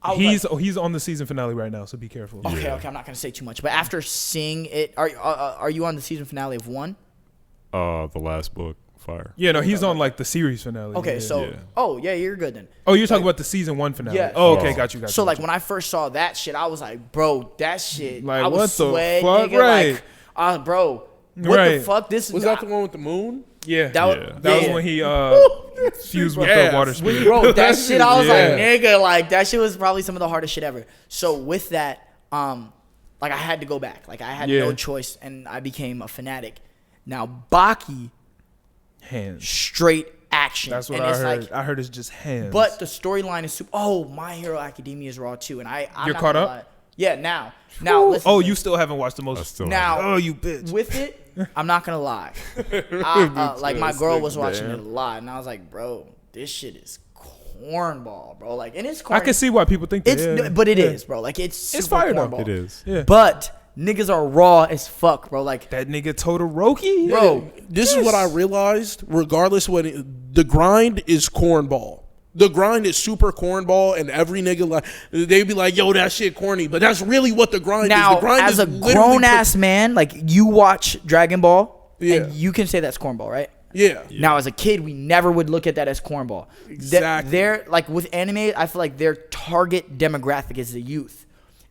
I was like, He's on the season finale right now, so be careful. okay, Yeah. okay, I'm not gonna say too much. But after seeing it, are you on the season finale of 1? The last book, Fire. Yeah, no, he's on like the series finale. Okay, yeah. so Yeah. you're good then. Oh, you're talking about the season 1 finale. Yeah. Oh, okay, Oh. got you. So like when I first saw that shit, I was like, bro, that shit. Like, I was what the sweating, fuck? nigga, Right. like, bro, what Right. the fuck? This Was that the one with the moon? yeah, That was, Yeah. that was yeah. when he fused with Yes. the water spirit. Bro, that shit, I was Yeah. like, nigga, like that shit was probably some of the hardest shit ever. So with that, like I had to go back. Like I had Yeah. no choice, and I became a fanatic. Now Baki, Hands. straight action. That's what and I it's heard. Like, I heard it's just hands. but the storyline is super. Oh, My Hero Academia is raw too, and I'm You're not caught gonna up? lie. Yeah, now listen. Oh, to you this. still haven't watched the I most. still Now- have Oh, you bitch. With it, I'm not gonna lie. Like my girl was watching it a lot, and I was like, bro, this shit is cornball, bro. Like, and it's corny. I can see why people think that. It's, yeah. but it Yeah. is, bro. Like it's super fire, though. cornball. it is. Yeah. But niggas are raw as fuck, bro. Like, That nigga Todoroki. bro, This is what I realized. Regardless of the grind is cornball. The grind is super cornball, and every nigga like they be like, "Yo, that shit corny," but that's really what the grind is. now The grind as is a literally grown ass man, like you watch Dragon Ball, Yeah. and you can say that's cornball, right? Yeah. Now, as a kid, we never would look at that as cornball. Exactly. They're like with anime, I feel like their target demographic is the youth,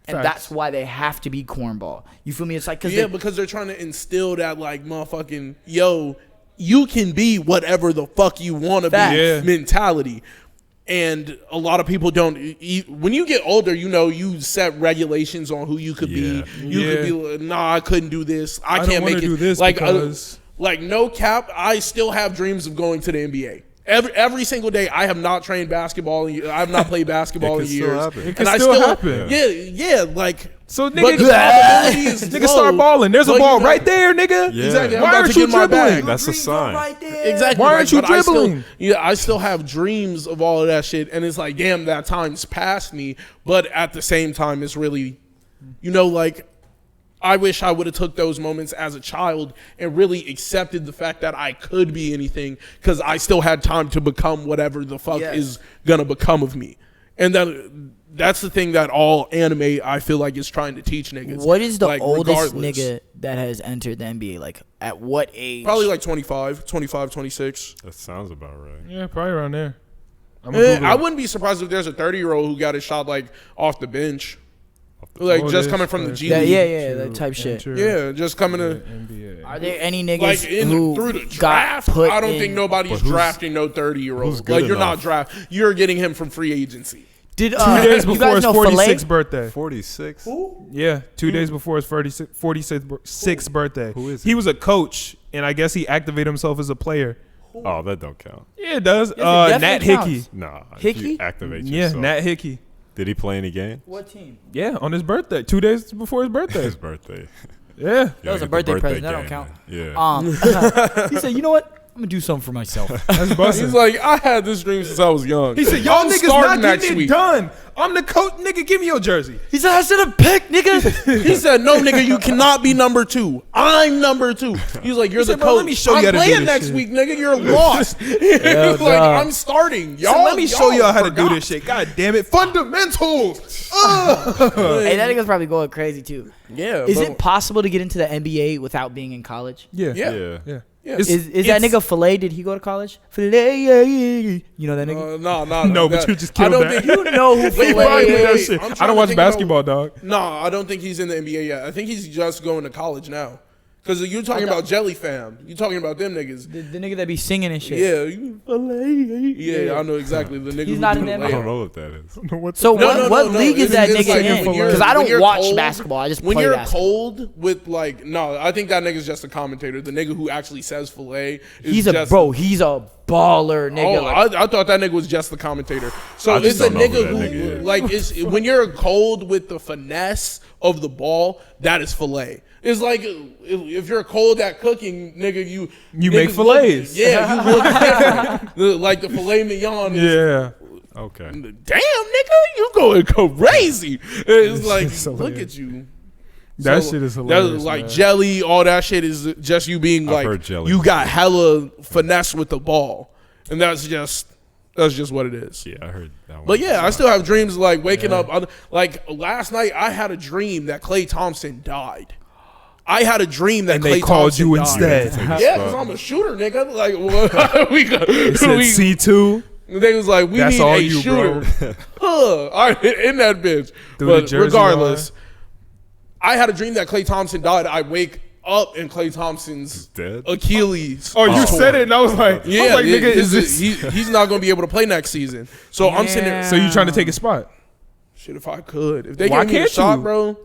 and Facts. that's why they have to be cornball. You feel me? It's like Yeah, because they're trying to instill that like motherfucking yo, you can be whatever the fuck you want to be Facts. Yeah. mentality. And a lot of people don't. When you get older, you know you set regulations on who you could Yeah. be. You Yeah. could be like, nah, I couldn't do this. I don't can't wanna make it. do this like because- like no cap. I still have dreams of going to the NBA. Every single day, I have not trained basketball. I have not played basketball It in can still years. happen. It And can I still still happen. Yeah, like. So But nigga, the probability is nigga low. start balling. There's a But ball you know- right there, nigga. Yeah. Exactly. I'm Why about aren't to you get my dribbling? bag. That's a sign. right there. Exactly. Why aren't you but I still- dribbling? I still have dreams of all of that shit, and it's like, damn, that time's past me. But at the same time, it's really, like, I wish I would have took those moments as a child and really accepted the fact that I could be anything because I still had time to become whatever the fuck Yes. is gonna become of me. And that's the thing that all anime I feel like is trying to teach niggas. What is the Like, oldest regardless. nigga that has entered the NBA? Like, at what age? Probably like 25, 26. That sounds about right. Yeah, probably around there. I'm gonna Google I it. wouldn't be surprised if there's a 30-year-old who got his shot like off the bench, like Oh, just it coming is from the probably G Yeah, League. yeah, that type shit. Enter Yeah, just coming the to NBA. Are there any niggas like who through the got draft. put I don't in, think nobody's But who's- drafting no who's 30-year-old. good Like you're not enough? draft. You're getting him from free agency. Did 2 days you before guys his know 46th Filet? birthday. 46. Yeah, 2 days before his 46th birthday. Who is he? he? Was a coach, and I guess he activated himself as a player. Oh, that don't count. Yeah, it does. Yes, it Nat definitely Hickey. counts. Nah. if Hickey? you activate Yeah, yourself. Nat Hickey. Did he play any game? What team? Yeah, on his birthday. 2 days before his birthday. His birthday. Yeah. That was a Get the birthday present. That don't game, count. man. Yeah. He said, "You know what? I'm gonna do something for myself." That's busting. He's like, I had this dream since I was young. He said, y'all I'm niggas starting not getting it done. I'm the coach. Nigga, give me your jersey. He said, "I should have picked, nigga." He said, no, nigga, you cannot be number 2. I'm number 2. He's like, you're He the said, bro, coach. let me show I'm you how to do playing this next shit. week, nigga. You're lost. He's like, dog. I'm starting. So Y'all, let me show y'all how to do forgot. this shit. God damn it. Fundamentals. Hey, that nigga's probably going crazy too. Yeah. Is but- it possible to get into the NBA without being in college? Yeah. Yeah. Yeah. Yeah. Yeah. It's- Is that it's- nigga Filet? Did he go to college? Filet, you know that nigga. No, No, but you just killed I don't that. think You know who Wait, Filet Probably did that is? shit. I'm I trying don't to watch think about- basketball, dog. No, I don't think he's in the NBA yet. I think he's just going to college now. Because you're talking about Jelly Fam. You're talking about them niggas. The nigga that be singing and shit. Yeah, yeah, I know exactly the nigga. He's who not do in the the I layup. don't know what that is. So No, what league is that it's nigga like in? when you're- Because I when don't you're watch cold- basketball. I just When play you're basketball. cold with like, no, I think that nigga's just a commentator. The nigga who actually says filet is He's a just, bro. He's a baller, nigga. Oh, Like, I thought that nigga was just the commentator. So I just it's a don't know nigga who who, that nigga is. like, it's when you're cold with the finesse of the ball, that is filet. It's like if you're cold at cooking, nigga, you make niggas fillets. Yeah, you look different. Like the filet mignon. Is, Yeah. Okay. Damn, nigga, you going crazy. It's like, shit's look hilarious. at you. That So, shit is that's hilarious. like man. jelly, all that shit is just you being I've like, heard jelly you got before. hella finesse with the ball, and that's just what it is. Yeah, I heard that one. But yeah, I still have dreams like waking up. Like last night, I had a dream that Klay Thompson died. I had a dream that And they Klay called Thompson you died. instead. Take a Yeah, spot. because I'm a shooter, nigga. Like, what? It said C2. They was like, we That's need all a you, shooter. bro. All right, in that bitch. Threw the But jersey regardless, I had a dream that Klay Thompson died. I wake up and Klay Thompson's dead? Achilles. Oh, you is said torn. it, and I was like, Yeah, nigga, is this? he's not going to be able to play next season. So I'm sitting there. So you trying to take a spot? Shit, if I could. If they Why gave me a can't shot, you? bro.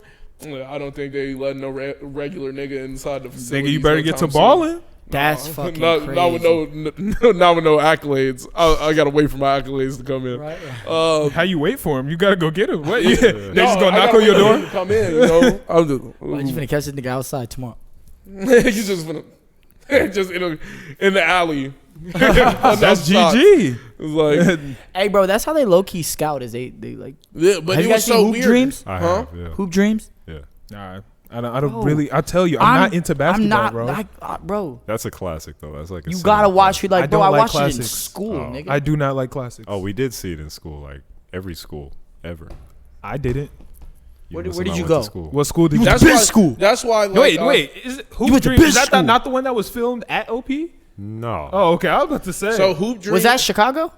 I don't think they let no regular nigga inside the facility. Nigga, you better get to sometime soon. balling. That's fucking not crazy. with no accolades. I gotta wait for my accolades to come in. Right. How you wait for him? You gotta go get him. What? They No, just gonna I knock gotta on your wait for door? him to come in, you know. I'm just, Why'd you finna catch this nigga outside tomorrow? you just finna just in the alley. That's GG. It's like, Hey, bro, that's how they low key scout. Is they like? yeah, but Have it you was guys seen so Hoop weird. Dreams? I Huh? have, yeah. Hoop Dreams? Yeah. Nah, I don't Bro, really. I tell you, I'm not into basketball, I'm not, bro. bro. That's a classic, though. That's like a You cinema gotta watch. classic. You like, I bro. don't I like watched it in classics. school, Oh. nigga. I do not like classics. Oh, we did see it in school, like every school ever. I didn't. Where must did not you went go? to School. What school did you? That's why. That's why. Like, Wait. Is it Hoop went to Dreams? Is biz that school. not the one that was filmed at OP? No. Oh, okay. I was about to say. So Hoop Dreams. Was that Chicago?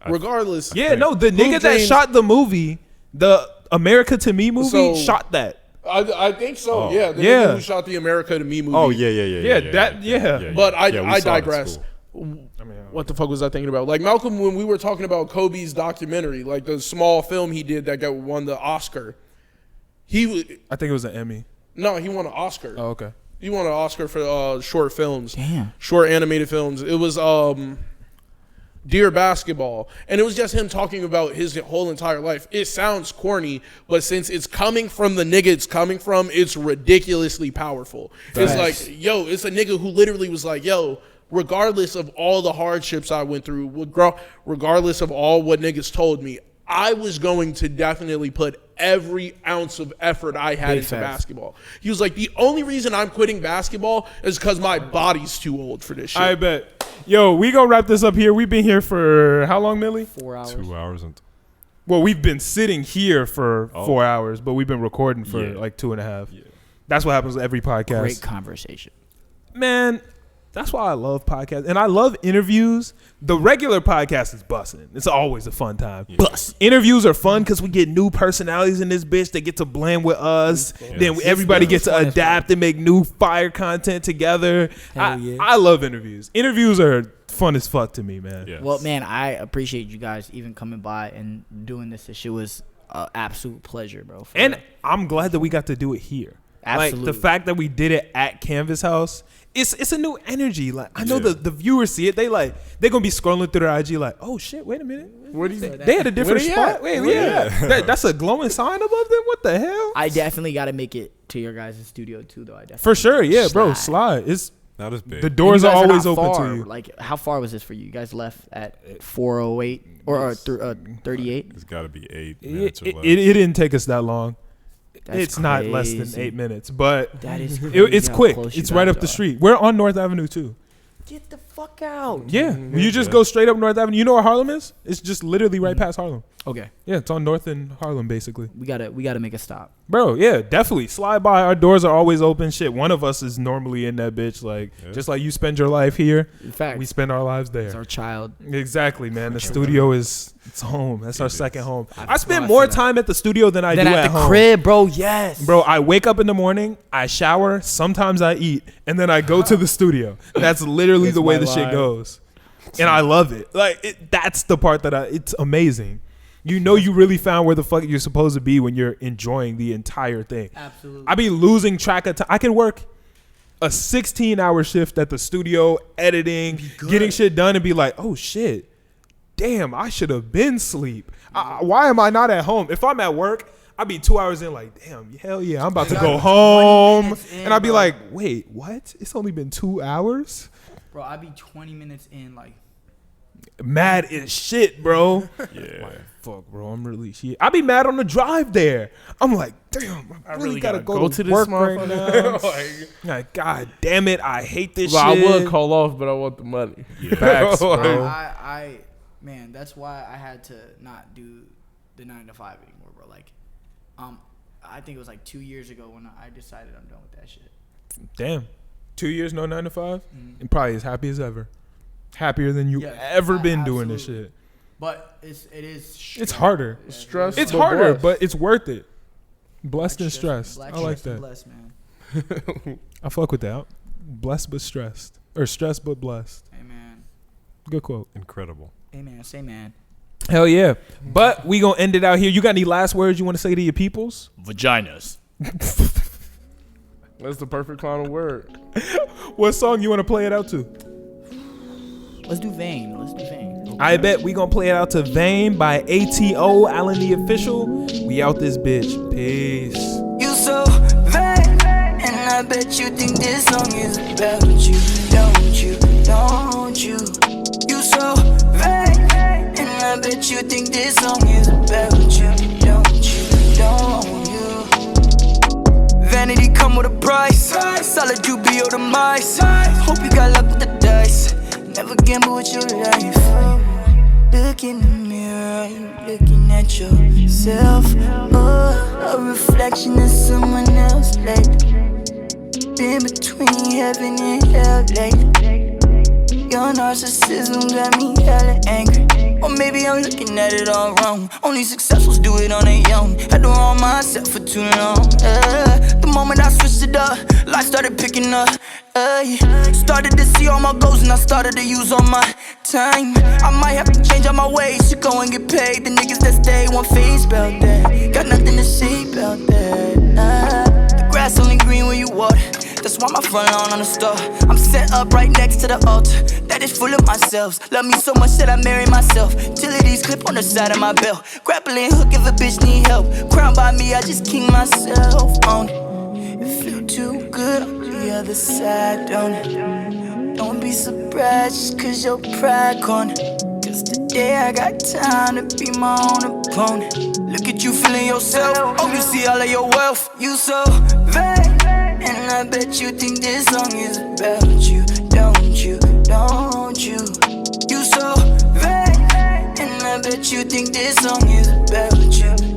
regardless? Yeah, no. The nigga that Dreams- shot the movie, the America to Me movie, So- shot that. I think so. Oh. Yeah, the Yeah. nigga who shot the America to Me movie. Oh yeah. Yeah. But I Yeah, we saw it in digress. school. What the fuck was I thinking about? Like Malcolm, when we were talking about Kobe's documentary, like the small film he did that won the Oscar. I think it was an Emmy. He won an Oscar. Oh, okay. He won an Oscar for short films. Damn. Short animated films. It was Dear Basketball. And it was just him talking about his whole entire life. It sounds corny, but since it's coming from the nigga it's coming from, it's ridiculously powerful. It's like, yo, it's a nigga who literally was like, yo, regardless of all the hardships I went through, regardless of all what niggas told me, I was going to definitely put every ounce of effort I had into basketball. He was like, the only reason I'm quitting basketball is because my body's too old for this shit. I bet. Yo, we gonna wrap this up here. We've been here for how long, Millie? 4 hours. 2 hours and Well, we've been sitting here for 4 hours, but we've been recording for like 2.5. Yeah. That's what happens with every podcast. Great conversation. Man, that's why I love podcasts. And I love interviews. The regular podcast is busting. It's always a fun time. Yeah. Bust. Interviews are fun because we get new personalities in this bitch. They get to blend with us. Then everybody gets to adapt and make new fire content together. I love interviews. Interviews are fun as fuck to me, man. Yes. Well, man, I appreciate you guys even coming by and doing this. This shit was an absolute pleasure, bro. For And real. I'm glad that we got to do it here. Absolutely. Like the fact that we did it at Canvas House, it's a new energy. Like I know the viewers see it. They're gonna be scrolling through their IG like, oh shit, wait a minute. What do you They had a different Where they spot. at? Wait, Where they yeah. That's a glowing sign above them. What the hell? I definitely got to make it to your guys' studio too, though. I definitely For sure, yeah, bro. Slide. Slide. It's Not as big. the doors You are guys always not open far. to you. Like, how far was this for you? You guys left at 4:08 or 38. It's got to be 8 It, minutes or it, less. it didn't take us that long. That's It's not less than crazy. 8 minutes, but That is it's how quick. close you It's right guys up the are. street. We're on North Avenue too. Get the fuck out. Yeah, you just go straight up North Avenue. You know where Harlem is? It's just literally right past Harlem. Okay, Yeah, it's on North and Harlem, basically. we gotta make a stop. Bro, yeah, definitely. Slide by. Our doors are always open. Shit, one of us is normally in that bitch. Like, just like you spend your life here, In fact, we spend our lives there. it's our child. Exactly, man. The studio is it's home. That's our second home. I I've spend seen more that. time at the studio than I Then do at at the home. crib, bro. Yes, Bro, I wake up in the morning, I shower, sometimes I eat, and then I go to the studio. That's literally the way my the shit life. goes. And I love it. Like, that's the part that it's amazing. You know you really found where the fuck you're supposed to be when you're enjoying the entire thing. Absolutely. I be losing track of time. I can work a 16-hour shift at the studio, editing, getting shit done, and be like, oh shit, damn, I should have been asleep. Why am I not at home? If I'm at work, I'd be 2 hours in like, damn, hell yeah, I'm about to go home. minutes in, And I'd be bro. like, wait, what? It's only been 2 hours? Bro, I'd be 20 minutes in, like. Mad as shit, bro. Yeah. Fuck, bro, I'm really shit. I be mad on the drive there. I'm like, damn, I really gotta go to this work right motherfucker. now. Like, God damn it, I hate this Well, I shit. would call off, but I want the money. Facts, bro. Man, that's why I had to not do the 9 to 5 anymore, bro. Like, I think it was like 2 years ago when I decided I'm done with that shit. Damn. 2 years, no 9 to 5? And probably as happy as ever. Happier than you Yeah, ever been doing this absolutely. shit. But it is. It's harder. Yeah, Stress. It's but harder, blessed. but it's worth it. Blessed and Black stressed. Black I like stressed and that. Blessed, man. I fuck with that. Blessed but stressed. Or stressed but blessed. Amen. Good quote. Incredible. Amen. Say man. Hell yeah. But we gonna end it out here. You got any last words you want to say to your peoples? Vaginas. That's the perfect final word. What song you want to play it out to? Let's do Vain. Let's do Vain. I bet we gonna play it out to Vain by ATO, AllenTheOfficial. We out this bitch. Peace. You so vain, and I bet you think this song is about you. Don't you, don't you? You so vain, and I bet you think this song is about you. Don't you, don't you? Vanity come with a price. Solid you be your demise. Hope you got luck with the dice. Never gamble with your life. Look in the mirror, you looking at yourself. Oh, a reflection of someone else lately. Been between heaven and hell lately. Your narcissism got me hella angry. Or maybe I'm looking at it all wrong. Only successfuls do it on their own. Had the wrong mindset for too long. The moment I switched it up, life started picking up. Started to see all my goals and I started to use all my time. I might have to change all my ways to go and get paid. The niggas that stay won't face about that. Got nothing to say about that. The grass only green when you water. That's why my front lawn on the store. I'm set up right next to the altar. That is full of myself. Love me so much that I marry myself. Utilities clip on the side of my belt. Grappling hook if a bitch need help. Crowned by me, I just king myself on it. It feel too good on the other side, don't it? Don't be surprised just cause your pride gone. Cause today I got time to be my own opponent. Look at you feeling yourself. Oh, you see all of your wealth. You so vain, and I bet you think this song is about you. Don't you, don't you? You so vain, and I bet you think this song is about you.